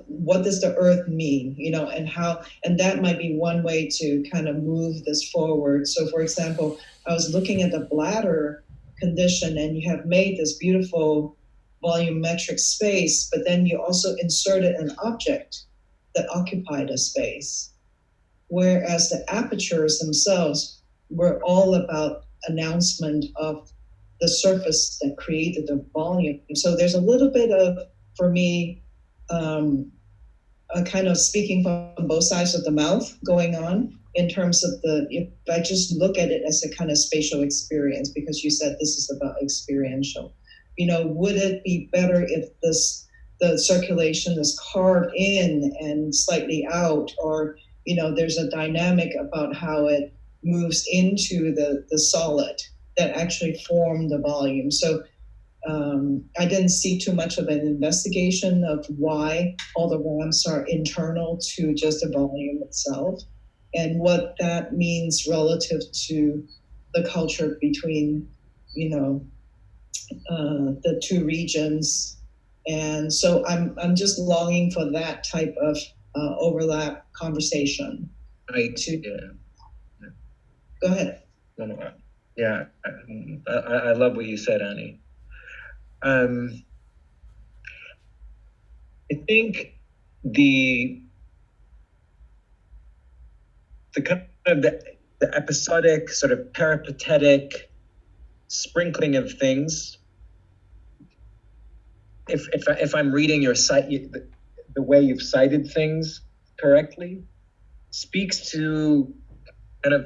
What does the earth mean, and that might be one way to kind of move this forward. So, for example, I was looking at the bladder condition, and you have made this beautiful volumetric space, but then you also inserted an object that occupied a space, whereas the apertures themselves were all about announcement of the surface that created the volume. So there's a little bit of, for me, a kind of speaking from both sides of the mouth going on, in terms of if I just look at it as a kind of spatial experience, because you said this is about experiential. Would it be better if the circulation is carved in and slightly out, or, there's a dynamic about how it moves into the solid that actually form the volume. So I didn't see too much of an investigation of why all the ramps are internal to just the volume itself, and what that means relative to the culture between, the 2 regions. And so I'm just longing for that type of overlap conversation. Go ahead. No. Yeah, I love what you said, Annie. I think the kind of the episodic, sort of peripatetic sprinkling of things. If I'm reading your site, the way you've cited things correctly, speaks to kind of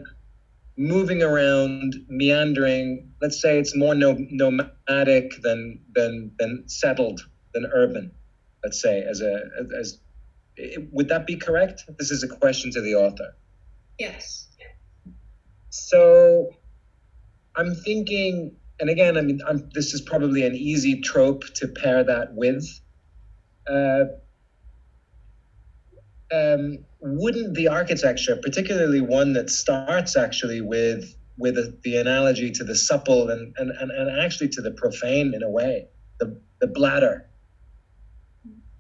moving around, meandering. Let's say it's more nomadic than settled, than urban. Let's say would that be correct? This is a question to the author. Yes. So I'm thinking, and again, I mean, this is probably an easy trope to pair that with. Wouldn't the architecture, particularly one that starts actually with the analogy to the supple and actually to the profane in a way, the bladder,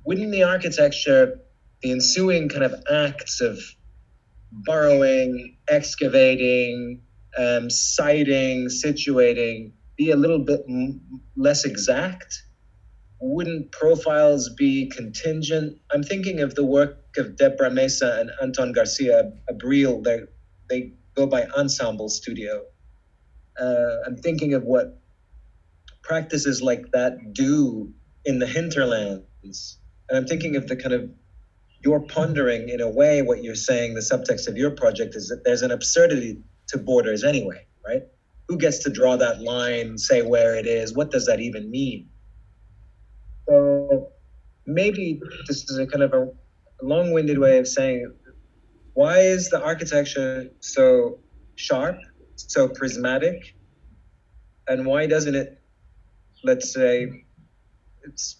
wouldn't the architecture, the ensuing kind of acts of burrowing, excavating, siting, situating, be a little bit less exact? Wouldn't profiles be contingent? I'm thinking of the work of Debra Mesa and Anton Garcia Abril. They go by Ensemble Studio. I'm thinking of what practices like that do in the hinterlands. And I'm thinking of the kind of, you're pondering in a way what you're saying, the subtext of your project is that there's an absurdity to borders anyway, right? Who gets to draw that line, say where it is? What does that even mean? So maybe this is a kind of a long-winded way of saying, why is the architecture so sharp, so prismatic? And why doesn't it, let's say, it's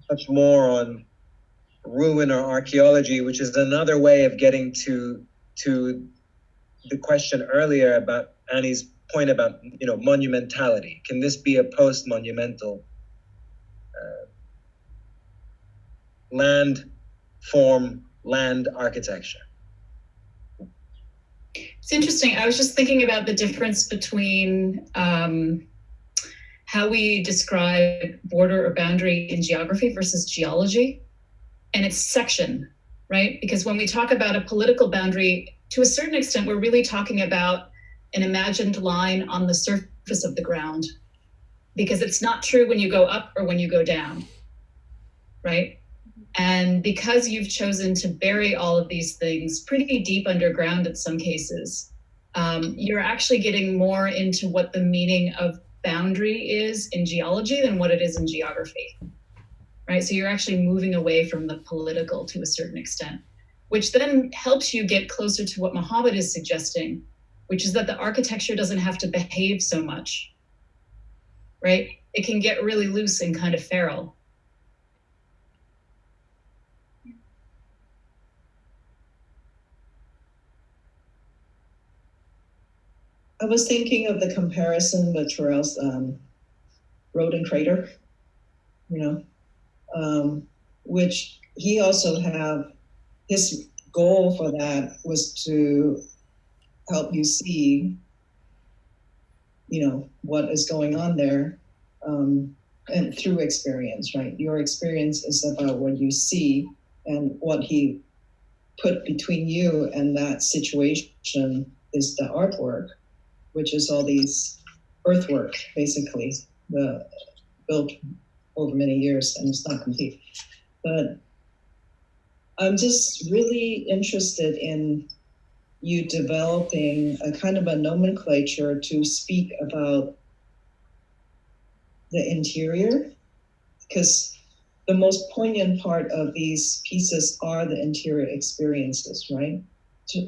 touch more on ruin or archaeology, which is another way of getting to the question earlier about Annie's point about, monumentality. Can this be a post-monumental land architecture? It's interesting. I was just thinking about the difference between how we describe border or boundary in geography versus geology, and its section, right? Because when we talk about a political boundary, to a certain extent, we're really talking about an imagined line on the surface of the ground, because it's not true when you go up or when you go down, right? And because you've chosen to bury all of these things pretty deep underground in some cases, you're actually getting more into what the meaning of boundary is in geology than what it is in geography, right? So you're actually moving away from the political to a certain extent, which then helps you get closer to what Mohammed is suggesting, which is that the architecture doesn't have to behave so much, right? It can get really loose and kind of feral. I was thinking of the comparison with Terrell's Road and Crater, which he also have, his goal for that was to help you see, what is going on there, and through experience, right? Your experience is about what you see, and what he put between you and that situation is the artwork, which is all these earthwork, basically, built over many years, and it's not complete. But I'm just really interested in you developing a kind of a nomenclature to speak about the interior, because the most poignant part of these pieces are the interior experiences, right?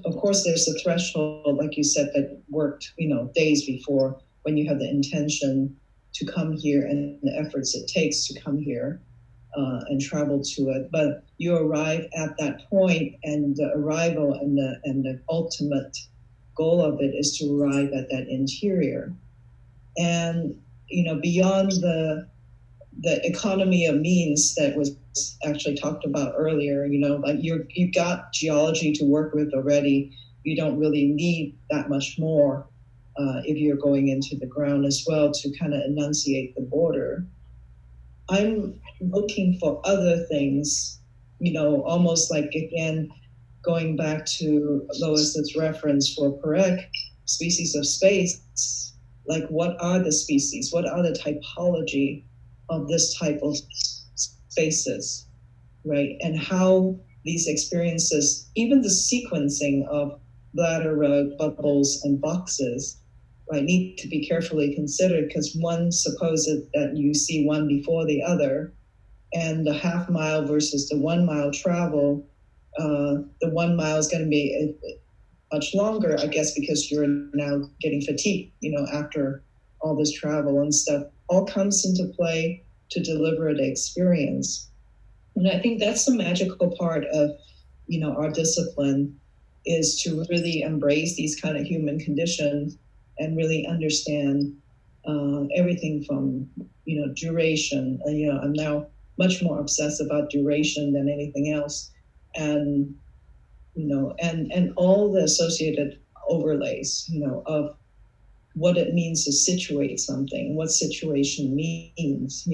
Of course, there's a threshold, like you said, that worked, days before, when you have the intention to come here and the efforts it takes to come here and travel to it. But you arrive at that point, and the arrival and the ultimate goal of it is to arrive at that interior. And beyond the economy of means that was actually talked about earlier. Like you've got geology to work with already. You don't really need that much more if you're going into the ground as well to kind of enunciate the border. I'm looking for other things, almost like, again, going back to Lois's reference for Perec, species of space, like what are the species? What are the typology of this type of spaces, right? And how these experiences, even the sequencing of bladder rug, bubbles, and boxes, right, need to be carefully considered, because one supposes that you see one before the other, and the half mile versus the 1 mile travel, the 1 mile is going to be much longer, I guess, because you're now getting fatigued, after all this travel and stuff, all comes into play to deliver the experience. And I think that's the magical part of, our discipline, is to really embrace these kind of human conditions and really understand everything from, duration. I'm now much more obsessed about duration than anything else. And, and all the associated overlays, of what it means to situate something, what situation means,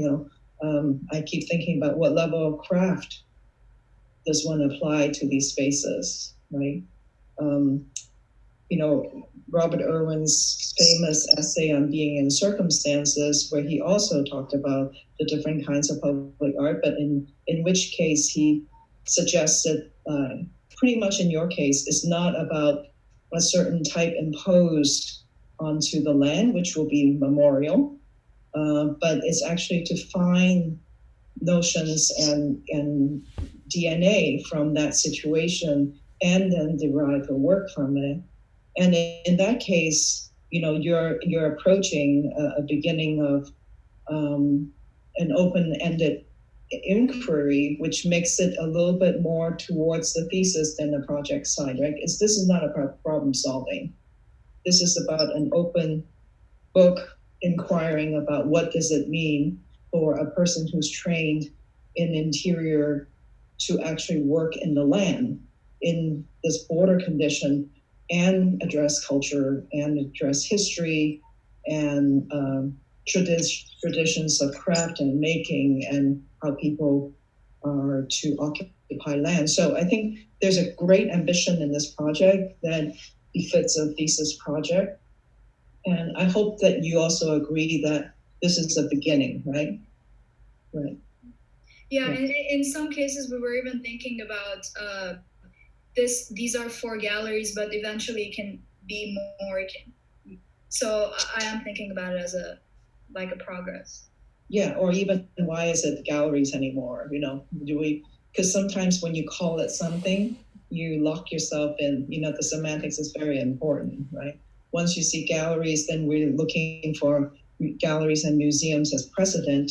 I keep thinking about what level of craft does one apply to these spaces, right? Robert Irwin's famous essay on being in circumstances, where he also talked about the different kinds of public art, but in which case he suggested, pretty much in your case, it's not about a certain type imposed onto the land, which will be memorial, but it's actually to find notions and DNA from that situation and then derive a work from it. And in that case, you're approaching a beginning of an open-ended inquiry, which makes it a little bit more towards the thesis than the project side, right? Because this is not about problem solving. This is about an open book inquiring about what does it mean for a person who's trained in interior to actually work in the land in this border condition and address culture and address history and traditions of craft and making and how people are to occupy land. So I think there's a great ambition in this project that befits a thesis project. And I hope that you also agree that this is the beginning, right? Right. Yeah, and in some cases we were even thinking about these are 4 galleries, but eventually it can be more. So I am thinking about it as a progress. Yeah, or even why is it galleries anymore? Because sometimes when you call it something, you lock yourself in, the semantics is very important, right? Once you see galleries, then we're looking for galleries and museums as precedent.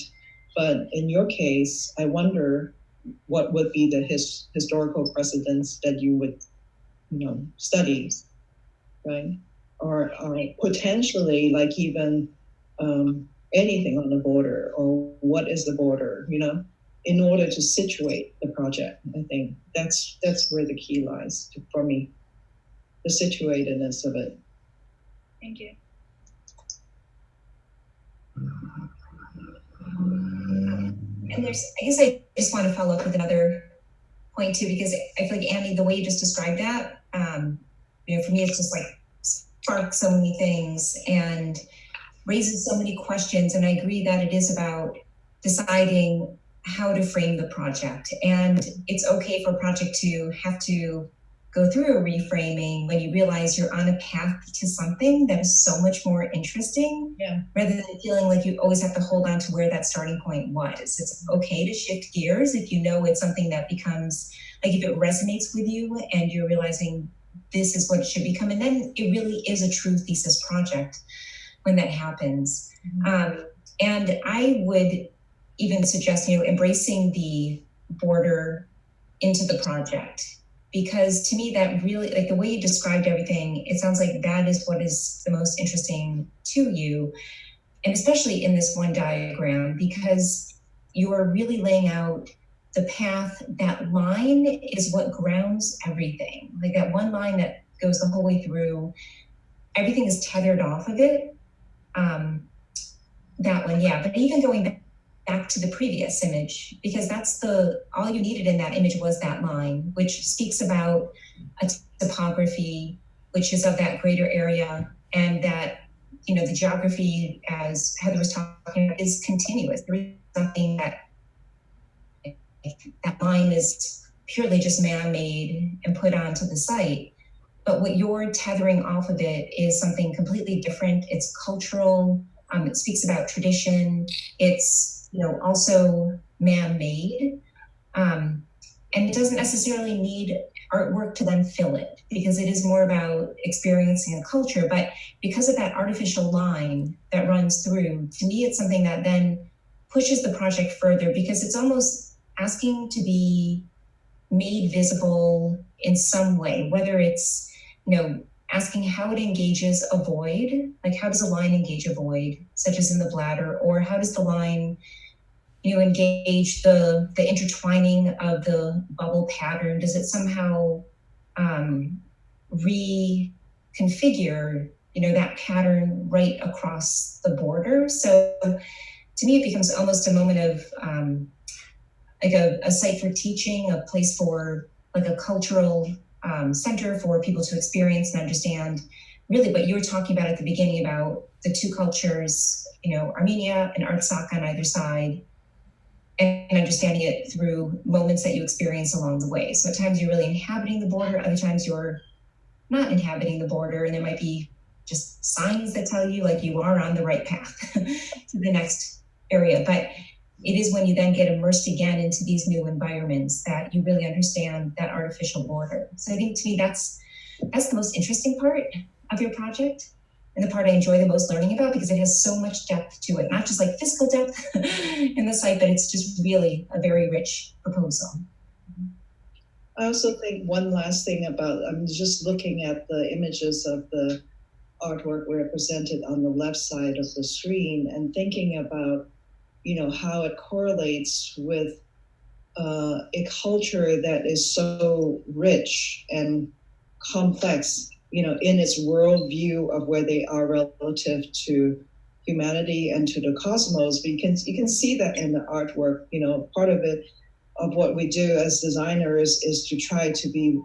But in your case, I wonder what would be the historical precedents that you would, study, right? Or potentially like even anything on the border, or what is the border, in order to situate the project. I think that's where the key lies for me, the situatedness of it. Thank you. And I guess I just want to follow up with another point too, because I feel like, Annie, the way you just described that, for me, it's just like sparks so many things and raises so many questions. And I agree that it is about deciding how to frame the project. And it's okay for a project to have to go through a reframing when you realize you're on a path to something that is so much more interesting, rather than feeling like you always have to hold on to where that starting point was. It's okay to shift gears if you know it's something that becomes, like if it resonates with you and you're realizing this is what it should become. And then it really is a true thesis project when that happens. Mm-hmm. And I would even suggest, embracing the border into the project. Because to me, that really, like the way you described everything, it sounds like that is what is the most interesting to you. And especially in this one diagram, because you're really laying out the path. That line is what grounds everything. Like that one line that goes the whole way through, everything is tethered off of it. That one, yeah. But even going back to the previous image, because that's all you needed in that image was that line, which speaks about a topography, which is of that greater area, and that, the geography, as Heather was talking about, is continuous. There is something that line is purely just man-made and put onto the site. But what you're tethering off of it is something completely different. It's cultural. It speaks about tradition. It's, also man-made. And it doesn't necessarily need artwork to then fill it, because it is more about experiencing a culture. But because of that artificial line that runs through, to me, it's something that then pushes the project further, because it's almost asking to be made visible in some way, whether it's, asking how it engages a void, like how does a line engage a void, such as in the bladder, or how does the line, engage the intertwining of the bubble pattern? Does it somehow reconfigure, that pattern right across the border? So to me, it becomes almost a moment of like a site for teaching, a place for like a cultural center for people to experience and understand really what you were talking about at the beginning about the two cultures, Armenia and Artsakh on either side, and understanding it through moments that you experience along the way. So at times you're really inhabiting the border, other times you're not inhabiting the border, and there might be just signs that tell you like you are on the right path to the next area. But it is when you then get immersed again into these new environments that you really understand that artificial border. So I think to me, that's the most interesting part of your project, and the part I enjoy the most learning about, because it has so much depth to it, not just like physical depth in the site, but it's just really a very rich proposal. I also think one last thing I'm just looking at the images of the artwork represented on the left side of the screen and thinking about, how it correlates with a culture that is so rich and complex, in its worldview of where they are relative to humanity and to the cosmos. But you can see that in the artwork. Part of it, of what we do as designers, is to try to be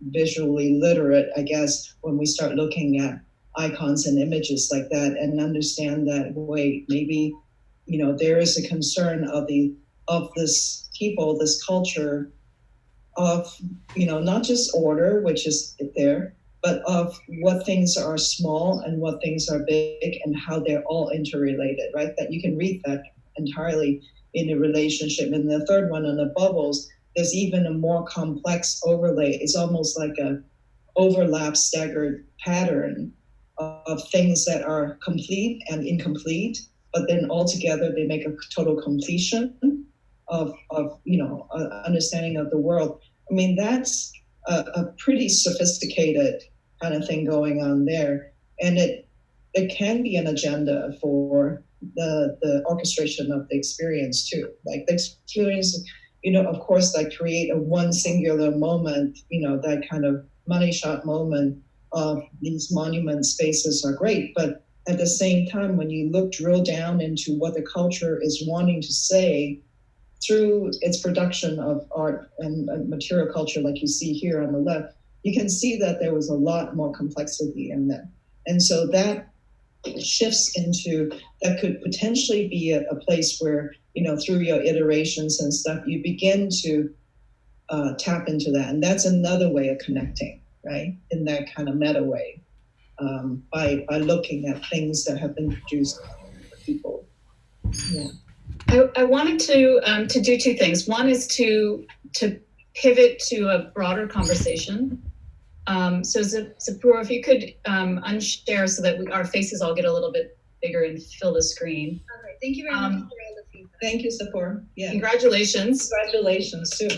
visually literate, I guess, when we start looking at icons and images like that, and understand that, wait, maybe, there is a concern of this people, this culture, of, not just order, which is there, but of what things are small and what things are big and how they're all interrelated, right? That you can read that entirely in a relationship. And the third one on the bubbles, there's even a more complex overlay. It's almost like a overlap staggered pattern of things that are complete and incomplete, but then all together they make a total completion of understanding of the world. I mean, that's a pretty sophisticated kind of thing going on there. And it can be an agenda for the orchestration of the experience too. Like the experience, of course, like create a one singular moment, that kind of money shot moment of these monument spaces are great. But at the same time, when you drill down into what the culture is wanting to say through its production of art and material culture, like you see here on the left, you can see that there was a lot more complexity in that. And so that shifts into, that could potentially be a place where, through your iterations and stuff, you begin to tap into that. And that's another way of connecting, right? In that kind of meta way, by looking at things that have been produced by people. Yeah. I wanted to do two things. One is to pivot to a broader conversation. So Zipporah, if you could unshare so that our faces all get a little bit bigger and fill the screen. All right. Thank you very much for all the feedback. Thank you, Zipporah. Yeah. Congratulations. Congratulations too.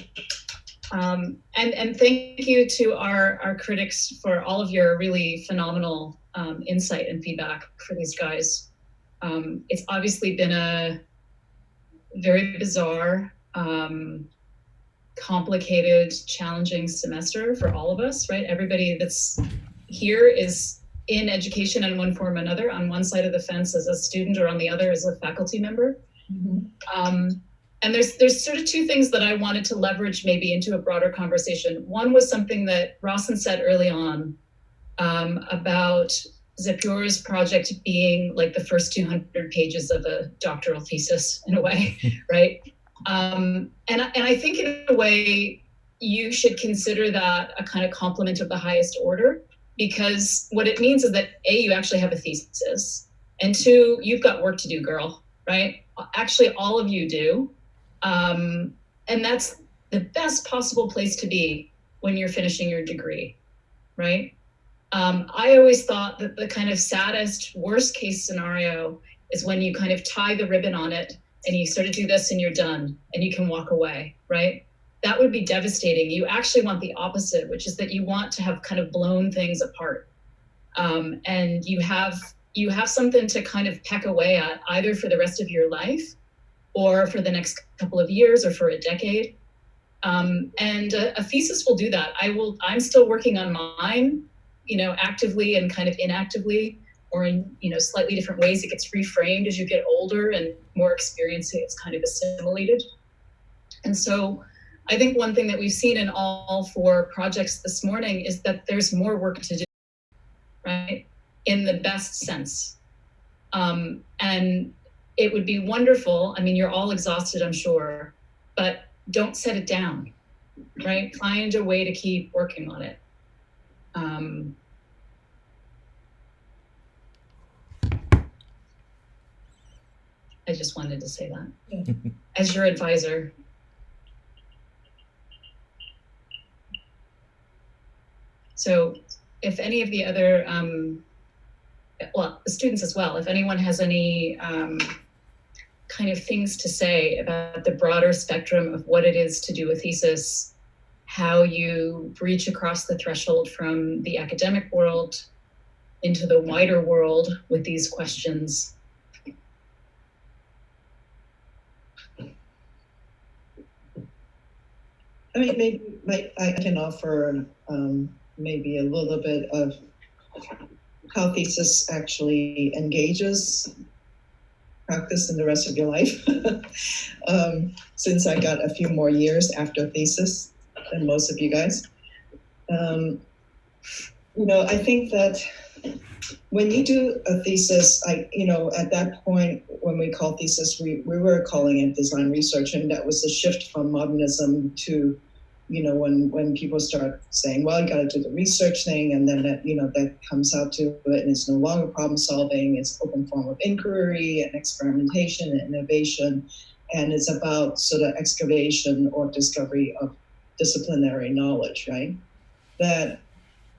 And thank you to our critics for all of your really phenomenal insight and feedback for these guys. It's obviously been very bizarre, complicated, challenging semester for all of us, right? Everybody that's here is in education in one form or another, on one side of the fence as a student or on the other as a faculty member. And there's sort of two things that I wanted to leverage maybe into a broader conversation. One was something that Rawson said early on about Zippor's project being like the first 200 pages of a doctoral thesis in a way, right? And I think in a way, you should consider that a kind of compliment of the highest order, because what it means is that A, you actually have a thesis, and two, you've got work to do, girl, right? Actually, all of you do. And that's the best possible place to be when you're finishing your degree, right? I always thought that the kind of saddest, worst case scenario is when you kind of tie the ribbon on it and you sort of do this and you're done and you can walk away, right? That would be devastating. You actually want the opposite, which is that you want to have kind of blown things apart. And you have something to kind of peck away at, either for the rest of your life or for the next couple of years or for a decade. And a thesis will do that. I'm still working on mine, actively and kind of inactively, or in, slightly different ways. It gets reframed as you get older and more experience gets kind of assimilated. And so I think one thing that we've seen in all 4 projects this morning is that there's more work to do, right? In the best sense. And it would be wonderful. I mean, you're all exhausted, I'm sure, but don't set it down, right? Find a way to keep working on it. I just wanted to say that as your advisor. So if any of the other, the students as well, if anyone has any kind of things to say about the broader spectrum of what it is to do a thesis, how you breach across the threshold from the academic world into the wider world with these questions. I mean, maybe I can offer maybe a little bit of how thesis actually engages practice in the rest of your life. Since I got a few more years after thesis than most of you guys. I think that when you do a thesis, at that point, when we call thesis, we were calling it design research, and that was the shift from modernism to, when people start saying, well, you got to do the research thing, and then that comes out to it, and it's no longer problem solving, it's open form of inquiry and experimentation and innovation, and it's about sort of excavation or discovery of disciplinary knowledge, right? That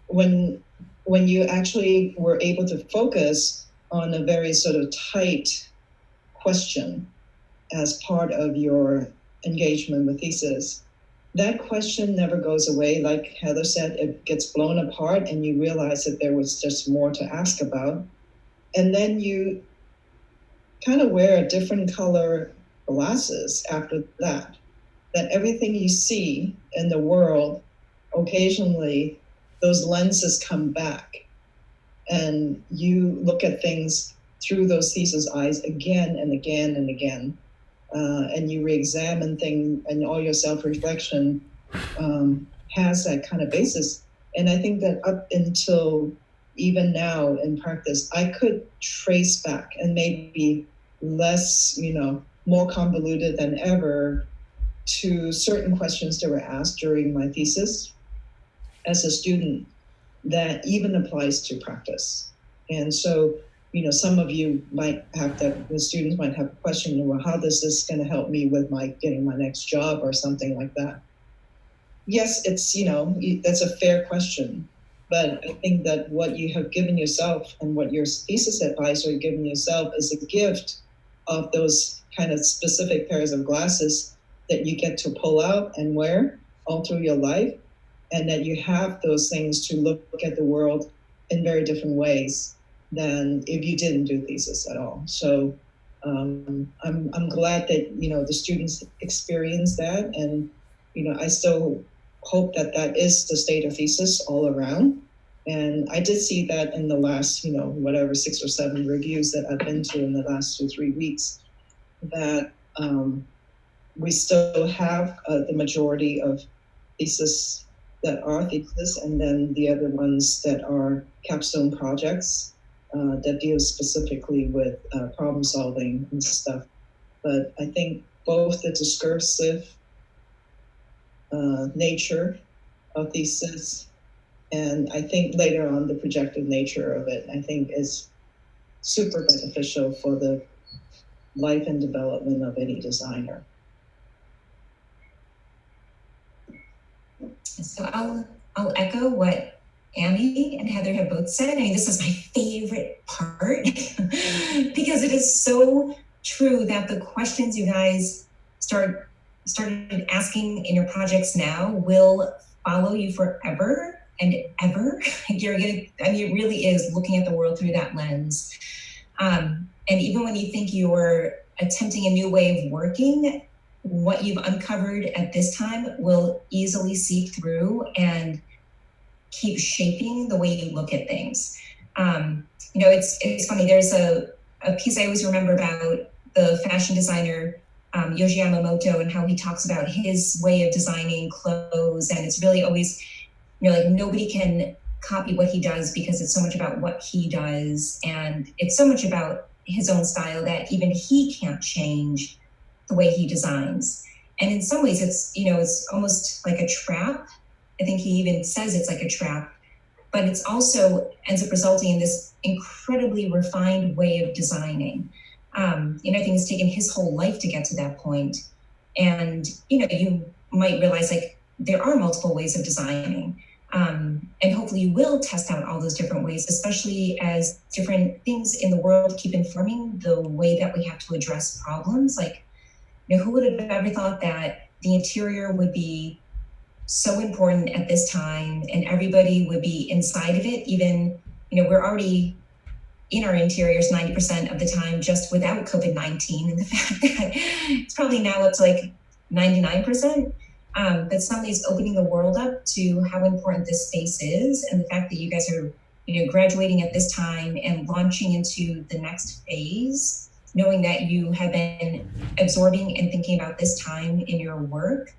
when you actually were able to focus on a very sort of tight question as part of your engagement with thesis, that question never goes away. Like Heather said, it gets blown apart and you realize that there was just more to ask about. And then you kind of wear a different color glasses after that everything you see in the world, occasionally those lenses come back and you look at things through those thesis eyes again and again and again. And you re-examine things, and all your self-reflection has that kind of basis. And I think that up until even now in practice, I could trace back, and maybe less, more convoluted than ever, to certain questions that were asked during my thesis as a student that even applies to practice. And so, some of you might have the students might have a question, well, how is this going to help me with getting my next job or something like that? Yes, it's, that's a fair question. But I think that what you have given yourself and what your thesis advisor has given yourself is a gift of those kind of specific pairs of glasses that you get to pull out and wear all through your life, and that you have those things to look at the world in very different ways than if you didn't do thesis at all. So I'm glad that, the students experience that. And, I still hope that that is the state of thesis all around. And I did see that in the last, whatever 6 or 7 reviews that I've been to in the last 2-3 weeks, that we still have the majority of thesis that are thesis, and then the other ones that are capstone projects that deal specifically with problem solving and stuff. But I think both the discursive nature of thesis, and I think later on the projective nature of it, I think is super beneficial for the life and development of any designer. So I'll echo what Annie and Heather have both said. I mean, this is my favorite part because it is so true that the questions you guys started asking in your projects now will follow you forever and ever. It really is looking at the world through that lens. And even when you think you're attempting a new way of working, what you've uncovered at this time will easily seep through and keep shaping the way you look at things. It's funny, there's a piece I always remember about the fashion designer Yohji Yamamoto and how he talks about his way of designing clothes, and it's really always, like nobody can copy what he does because it's so much about what he does, and it's so much about his own style that even he can't change the way he designs. And in some ways it's almost like a trap. I think he even says it's like a trap, but it's also ends up resulting in this incredibly refined way of designing. I think it's taken his whole life to get to that point. And, you might realize like there are multiple ways of designing. And hopefully you will test out all those different ways, especially as different things in the world keep informing the way that we have to address problems. Like, who would have ever thought that the interior would be so important at this time and everybody would be inside of it? Even, we're already in our interiors 90% of the time just without COVID-19, and the fact that it's probably now up to like 99%. But suddenly it's opening the world up to how important this space is, and the fact that you guys are, graduating at this time and launching into the next phase, knowing that you have been absorbing and thinking about this time in your work,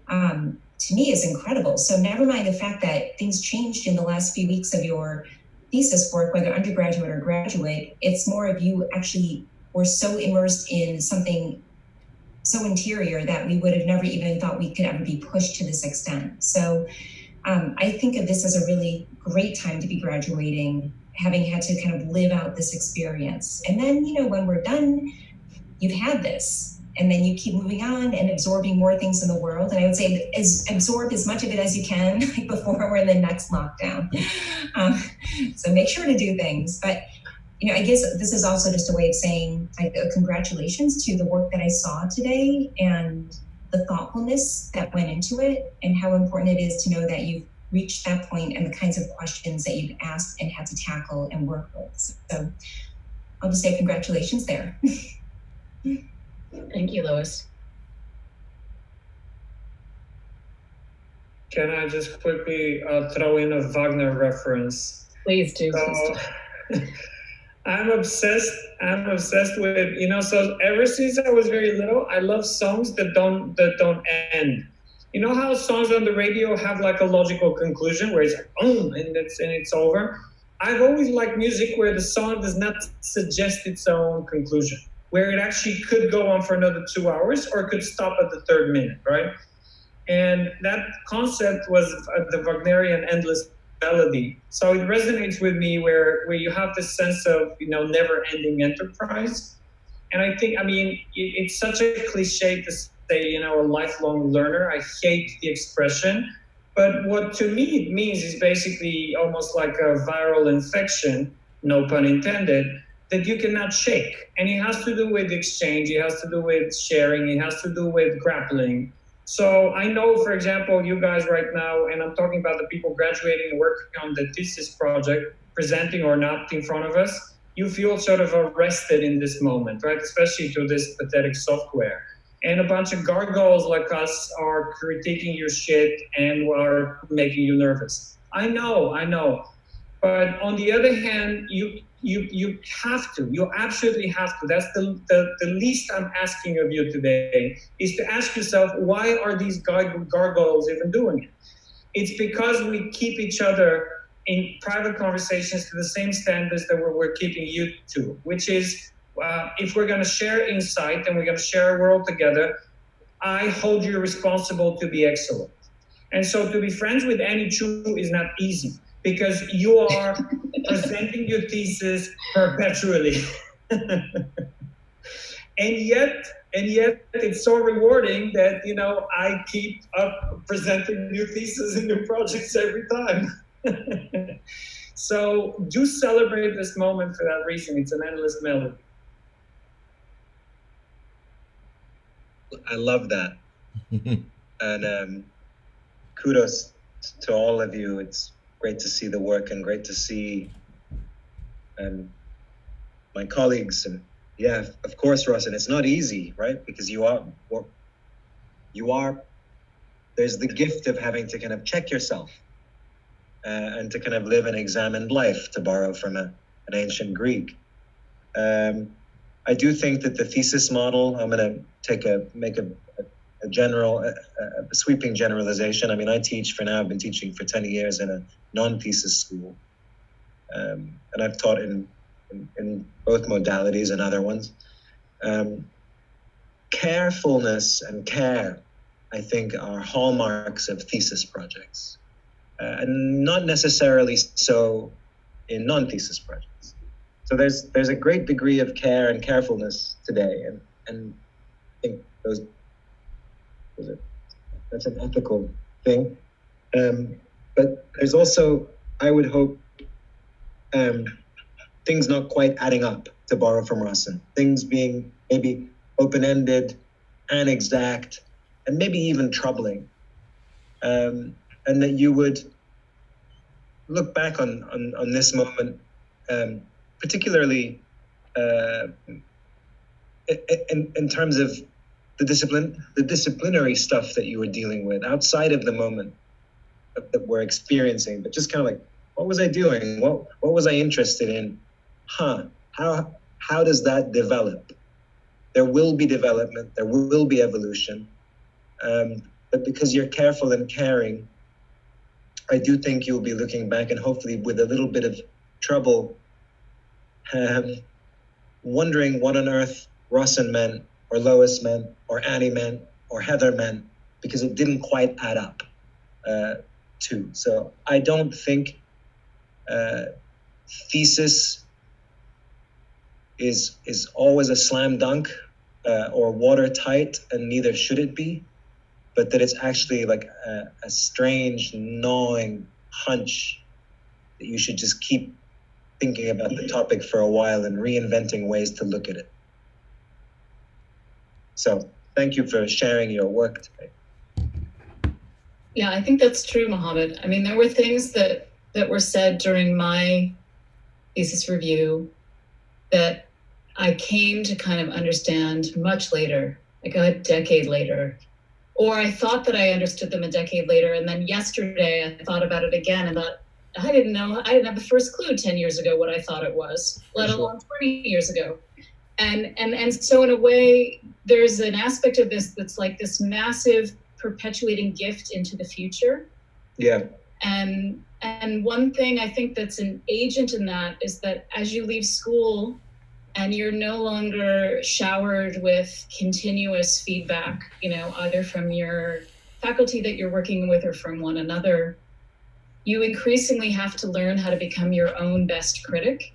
to me is incredible. So never mind the fact that things changed in the last few weeks of your thesis work, whether undergraduate or graduate, it's more of you actually were so immersed in something so interior that we would have never even thought we could ever be pushed to this extent. So I think of this as a really great time to be graduating, having had to kind of live out this experience. And then, when we're done, you've had this, and then you keep moving on and absorbing more things in the world. And I would say absorb as much of it as you can before we're in the next lockdown. So make sure to do things. But, I guess this is also just a way of saying congratulations to the work that I saw today and the thoughtfulness that went into it, and how important it is to know that you've reached that point and the kinds of questions that you've asked and had to tackle and work with. So I'll just say congratulations there. Thank you, Lois. Can I just quickly throw in a Wagner reference? Please do. I'm obsessed with, so ever since I was very little, I love songs that don't end. You know how songs on the radio have like a logical conclusion where it's like, and it's over? I've always liked music where the song does not suggest its own conclusion, where it actually could go on for another 2 hours or could stop at the 3rd minute, right? And that concept was the Wagnerian endless melody. So it resonates with me where you have this sense of, never-ending enterprise. And I think, it's such a cliche to say, a lifelong learner. I hate the expression. But what to me it means is basically almost like a viral infection, no pun intended, that you cannot shake. And it has to do with exchange, it has to do with sharing, it has to do with grappling. So I know, for example, you guys right now, and I'm talking about the people graduating and working on the thesis project, presenting or not in front of us, you feel sort of arrested in this moment, right? Especially through this pathetic software. And a bunch of gargoyles like us are critiquing your shit and are making you nervous. I know. But on the other hand, you have to, you absolutely have to. That's the least I'm asking of you today, is to ask yourself, why are these gargoyles even doing it? It's because we keep each other in private conversations to the same standards that we're keeping you to, which is, if we're going to share insight and we're going to share a world together, I hold you responsible to be excellent. And so to be friends with Annie Chu is not easy, because you are presenting your thesis perpetually. And yet it's so rewarding that, you know, I keep up presenting new theses and new projects every time. So do celebrate this moment for that reason. It's an endless melody. I love that. And kudos to all of you. It's great to see the work and great to see my colleagues. And yeah, of course, Russ, and it's not easy, right? Because you are, there's the gift of having to kind of check yourself and to kind of live an examined life, to borrow from an ancient Greek. I do think that the thesis model, I'm going to make a sweeping generalization. I mean, I've been teaching for 10 years in a non-thesis school. And I've taught in both modalities and other ones. Carefulness and care, I think, are hallmarks of thesis projects. And not necessarily so in non-thesis projects. So there's a great degree of care and carefulness today, and I think that's an ethical thing. But there's also, I would hope, things not quite adding up, to borrow from Russen. Things being maybe open-ended and exact, and maybe even troubling. And that you would look back on this moment, particularly in terms of the disciplinary stuff that you were dealing with outside of the moment that we're experiencing, but just kind of like, what was I doing? What was I interested in? How does that develop? There will be development, there will be evolution, but because you're careful and caring, I do think you'll be looking back and hopefully with a little bit of trouble, wondering what on earth Russen meant, or Lois meant, or Annie meant, or Heather meant, because it didn't quite add up too. So I don't think thesis is always a slam dunk or watertight, and neither should it be, but that it's actually like a strange gnawing hunch that you should just keep thinking about the topic for a while and reinventing ways to look at it. So thank you for sharing your work today. Yeah, I think that's true, Mohammed. I mean, there were things that were said during my thesis review that I came to kind of understand much later, like a decade later. Or I thought that I understood them a decade later, and then yesterday I thought about it again and thought, I didn't have the first clue 10 years ago what I thought it was, let alone 20 years ago. And so in a way, there's an aspect of this that's like this massive perpetuating gift into the future. Yeah. And one thing I think that's an agent in that is that as you leave school and you're no longer showered with continuous feedback, you know, either from your faculty that you're working with or from one another, you increasingly have to learn how to become your own best critic.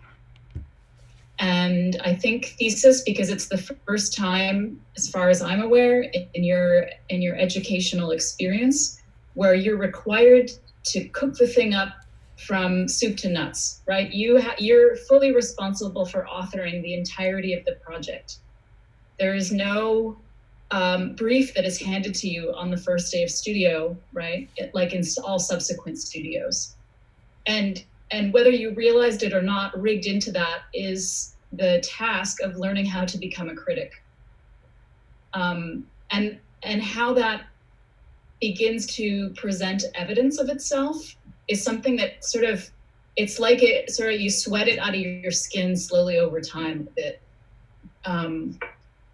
And I think thesis, because it's the first time, as far as I'm aware, in your educational experience, where you're required to cook the thing up from soup to nuts, right? You're fully responsible for authoring the entirety of the project. There is no brief that is handed to you on the first day of studio, right? Like in all subsequent studios. And and whether you realized it or not, rigged into that is the task of learning how to become a critic. And how that begins to present evidence of itself is something that sort of, it's like it sort of, you sweat it out of your skin slowly over time a bit.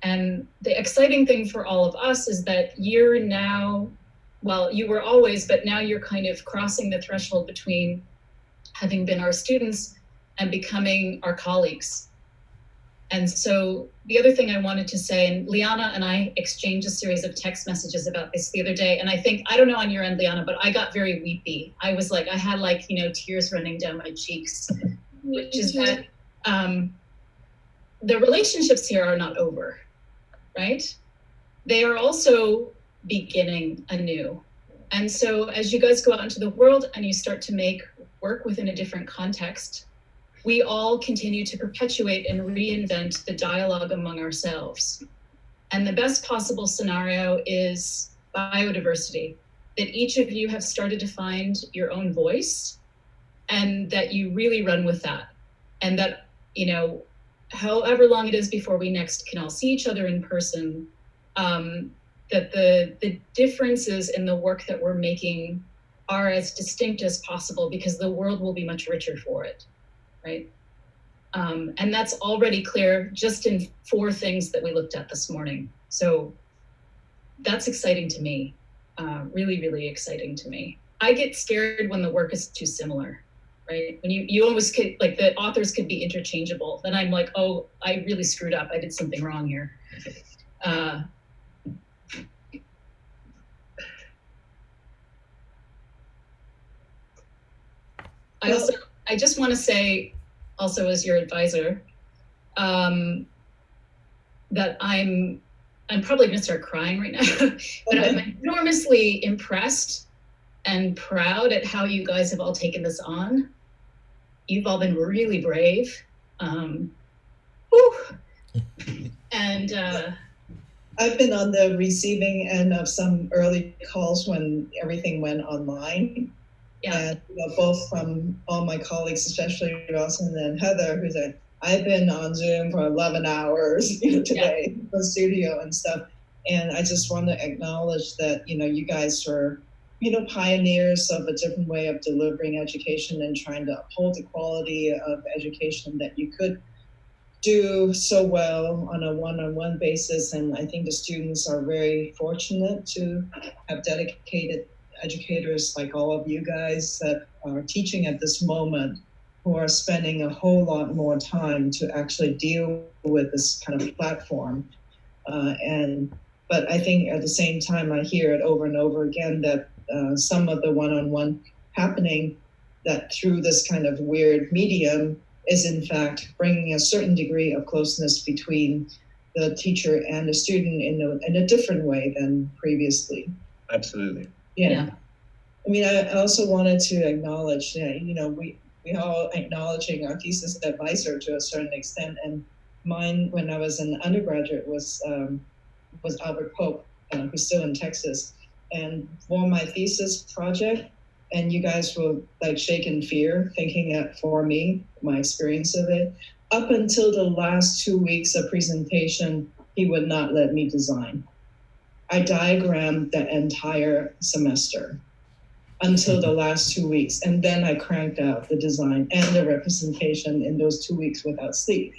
And the exciting thing for all of us is that you're now, well, you were always, but now you're kind of crossing the threshold between having been our students and becoming our colleagues. And so the other thing I wanted to say, and Liana and I exchanged a series of text messages about this the other day, and I think, I don't know on your end, Liana, but I got very weepy. I was like, I had like, you know, tears running down my cheeks, which is that the relationships here are not over, right? They are also beginning anew. And so as you guys go out into the world and you start to make work within a different context, we all continue to perpetuate and reinvent the dialogue among ourselves. And the best possible scenario is biodiversity, that each of you have started to find your own voice and that you really run with that. And that, you know, however long it is before we next can all see each other in person, that the differences in the work that we're making are as distinct as possible, because the world will be much richer for it. Right? And that's already clear just in 4 things that we looked at this morning. So that's exciting to me, really, really exciting to me. I get scared when the work is too similar, right? When you always could, like the authors could be interchangeable. Then I'm like, oh, I really screwed up. I did something wrong here. I just want to say, also as your advisor, that I'm probably going to start crying right now, but I'm enormously impressed and proud at how you guys have all taken this on. You've all been really brave. And I've been on the receiving end of some early calls when everything went online. Yeah. And both from all my colleagues, especially Ross and then Heather, who said, I've been on Zoom for 11 hours today in the studio and stuff. And I just want to acknowledge that, you guys are, pioneers of a different way of delivering education and trying to uphold the quality of education that you could do so well on a one-on-one basis. And I think the students are very fortunate to have dedicated educators like all of you guys that are teaching at this moment, who are spending a whole lot more time to actually deal with this kind of platform. But I think at the same time, I hear it over and over again that some of the one-on-one happening that through this kind of weird medium is in fact bringing a certain degree of closeness between the teacher and the student in a different way than previously. Absolutely. Yeah. I mean, I also wanted to acknowledge, we all acknowledging our thesis advisor to a certain extent, and mine when I was an undergraduate was Albert Pope, who's still in Texas. And for my thesis project, and you guys will like shake in fear thinking that for me, my experience of it, up until the last 2 weeks of presentation, he would not let me design. I diagrammed the entire semester until the last 2 weeks. And then I cranked out the design and the representation in those 2 weeks without sleep.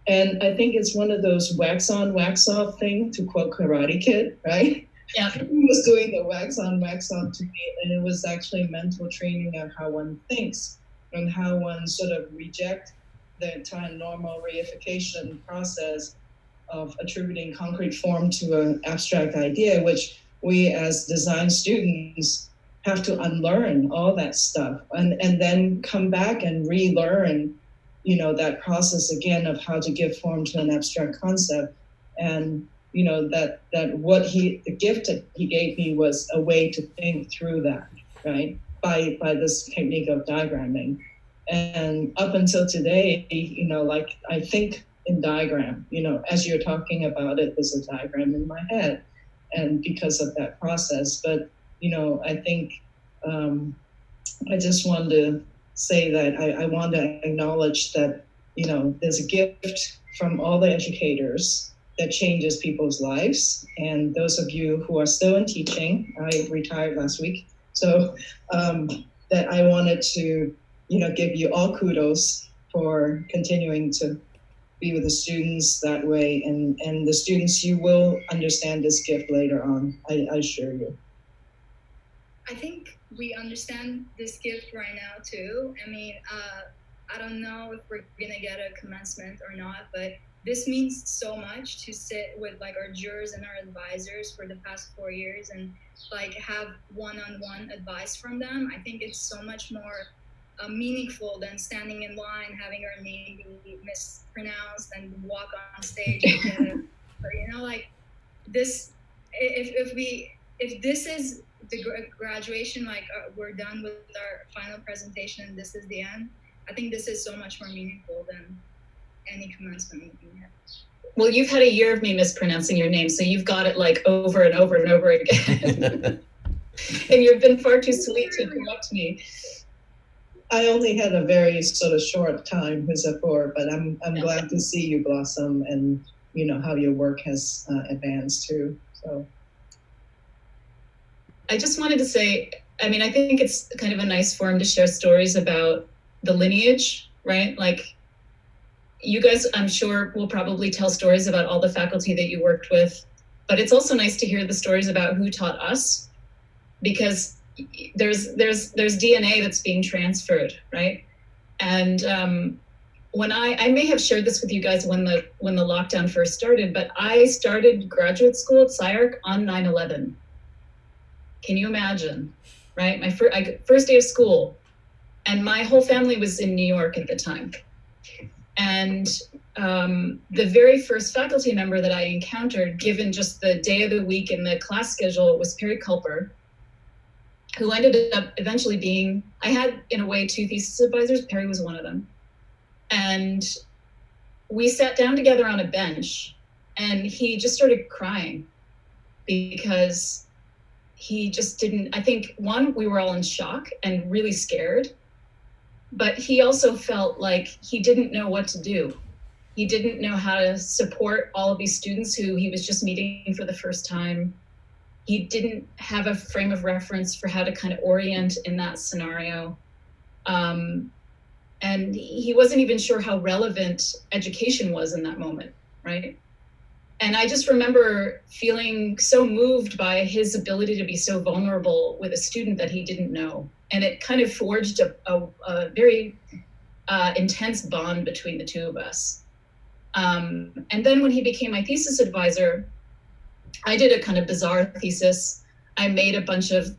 And I think it's one of those wax on, wax off thing, to quote Karate Kid, right? Yeah. He was doing the wax on, wax off to me. And it was actually mental training of how one thinks and how one sort of reject the entire normal reification process of attributing concrete form to an abstract idea, which we as design students have to unlearn all that stuff and then come back and relearn, that process again of how to give form to an abstract concept. And, that the gift that he gave me was a way to think through that, right? By this technique of diagramming. And up until today, like I think in diagram, as you're talking about it, there's a diagram in my head. And because of that process, but, I think I just wanted to say that I want to acknowledge that, you know, there's a gift from all the educators that changes people's lives. And those of you who are still in teaching, I retired last week, so that I wanted to, you know, give you all kudos for continuing to be with the students that way. And the students, you will understand this gift later on, I assure you. I think we understand this gift right now too. I mean, I don't know if we're gonna get a commencement or not, but this means so much to sit with like our jurors and our advisors for the past 4 years and like have one-on-one advice from them. I think it's so much more meaningful than standing in line, having our name be mispronounced and walk on stage and get a, or, you know, like this, if this is the graduation, like we're done with our final presentation and this is the end, I think this is so much more meaningful than any commencement meeting yet. Well, you've had a year of me mispronouncing your name, so you've got it like over and over and over again. And you've been far too sweet to correct me. I only had a very sort of short time with Zafur, but I'm glad to see you blossom and, you know, how your work has advanced too. So I just wanted to say, I mean, I think it's kind of a nice forum to share stories about the lineage, right? Like you guys, I'm sure, will probably tell stories about all the faculty that you worked with, but it's also nice to hear the stories about who taught us, because there's DNA that's being transferred, right? And when I may have shared this with you guys when the lockdown first started, but I started graduate school at SCIARC on 9/11. Can you imagine, right? My first day of school, and my whole family was in New York at the time. And the very first faculty member that I encountered, given just the day of the week in the class schedule, was Perry Culper, who ended up eventually being, I had in a way 2 thesis advisors, Perry was one of them. And we sat down together on a bench and he just started crying because he just didn't, I think one, we were all in shock and really scared, but he also felt like he didn't know what to do. He didn't know how to support all of these students who he was just meeting for the first time. He didn't have a frame of reference for how to kind of orient in that scenario. And he wasn't even sure how relevant education was in that moment, right? And I just remember feeling so moved by his ability to be so vulnerable with a student that he didn't know. And it kind of forged a very intense bond between the two of us. And then when he became my thesis advisor, I did a kind of bizarre thesis. I made a bunch of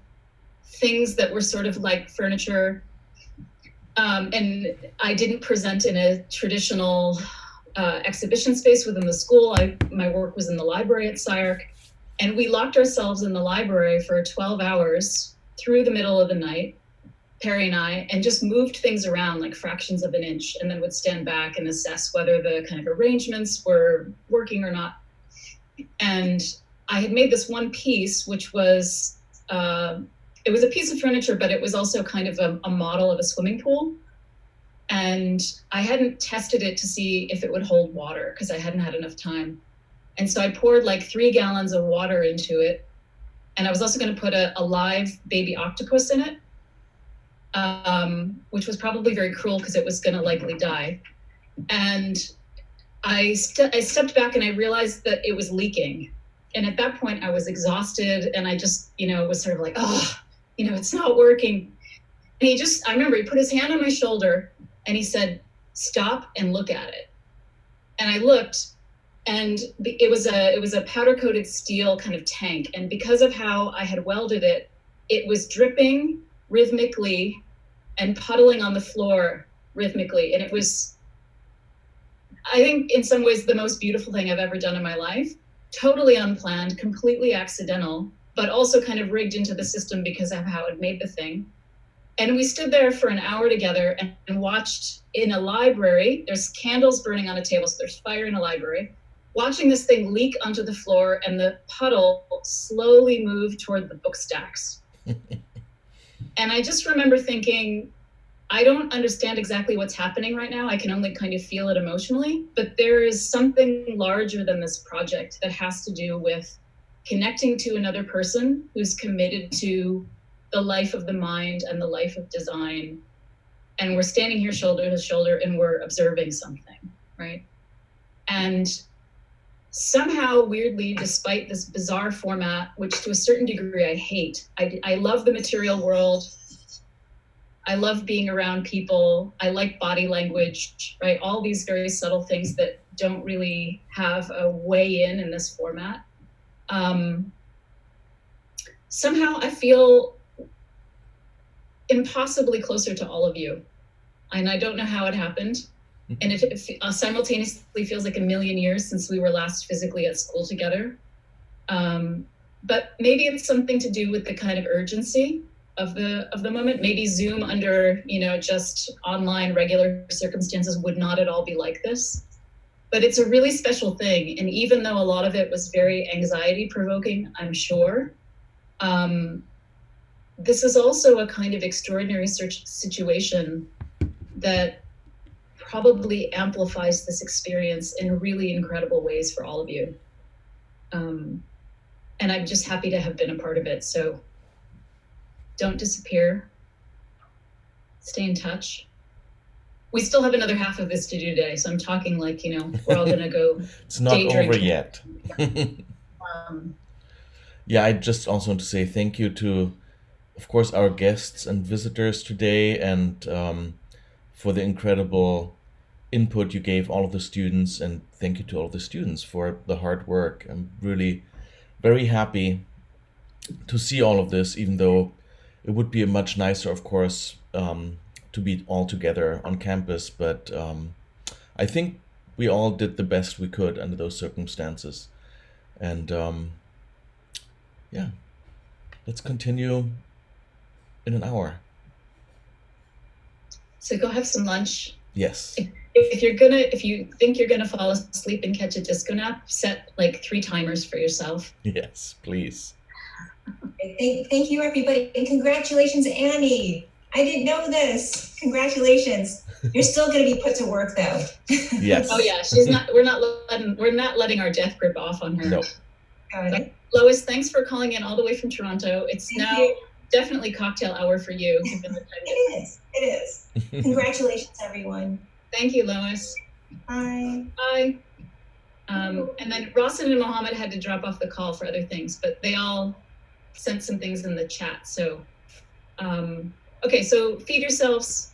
things that were sort of like furniture. And I didn't present in a traditional exhibition space within the school. My work was in the library at SCIARC. And we locked ourselves in the library for 12 hours through the middle of the night, Perry and I, and just moved things around like fractions of an inch, and then would stand back and assess whether the kind of arrangements were working or not. And I had made this one piece, which was, it was a piece of furniture, but it was also kind of a model of a swimming pool. And I hadn't tested it to see if it would hold water because I hadn't had enough time. And so I poured like 3 gallons of water into it. And I was also going to put a live baby octopus in it, which was probably very cruel because it was going to likely die. And I stepped back and I realized that it was leaking. And at that point I was exhausted and I just, was sort of like, oh, it's not working. And I remember he put his hand on my shoulder and he said, stop and look at it. And I looked, and it was a powder coated steel kind of tank. And because of how I had welded it, it was dripping rhythmically and puddling on the floor rhythmically. And it was, I think in some ways, the most beautiful thing I've ever done in my life. Totally unplanned, completely accidental, but also kind of rigged into the system because of how it made the thing. And we stood there for an hour together and watched in a library. There's candles burning on a table, so there's fire in a library. Watching this thing leak onto the floor and the puddle slowly move toward the book stacks. And I just remember thinking, I don't understand exactly what's happening right now. I can only kind of feel it emotionally, but there is something larger than this project that has to do with connecting to another person who's committed to the life of the mind and the life of design. And we're standing here shoulder to shoulder and we're observing something, right? And somehow, weirdly, despite this bizarre format, which to a certain degree I hate, I love the material world. I love being around people. I like body language, right? All these very subtle things that don't really have a way in this format. Somehow I feel impossibly closer to all of you. And I don't know how it happened. And it simultaneously feels like a million years since we were last physically at school together. But maybe it's something to do with the kind of urgency of the moment. Maybe Zoom under, just online regular circumstances would not at all be like this. But it's a really special thing. And even though a lot of it was very anxiety provoking, I'm sure, this is also a kind of extraordinary situation that probably amplifies this experience in really incredible ways for all of you. And I'm just happy to have been a part of it. So don't disappear. Stay in touch. We still have another half of this to do today. So I'm talking like, we're all going to go. It's not over yet. Yeah, I just also want to say thank you to, of course, our guests and visitors today, and for the incredible input you gave all of the students, and thank you to all of the students for the hard work. I'm really very happy to see all of this, even though it would be much nicer, of course, to be all together on campus. But I think we all did the best we could under those circumstances. And yeah, let's continue in an hour. So go have some lunch. Yes. If you think you're gonna fall asleep and catch a disco nap, set like 3 timers for yourself. Yes, please. Thank you, everybody, and congratulations, Annie. I didn't know this. Congratulations. You're still going to be put to work, though. Yes. Oh yeah, she's not. We're not letting our death grip off on her. No. Lois, thanks for calling in all the way from Toronto. It's definitely cocktail hour for you, given the time. It is. Congratulations, everyone. Thank you, Lois. Bye. Bye. And then Rawson and Mohammed had to drop off the call for other things, but they all sent some things in the chat. So, okay, so feed yourselves.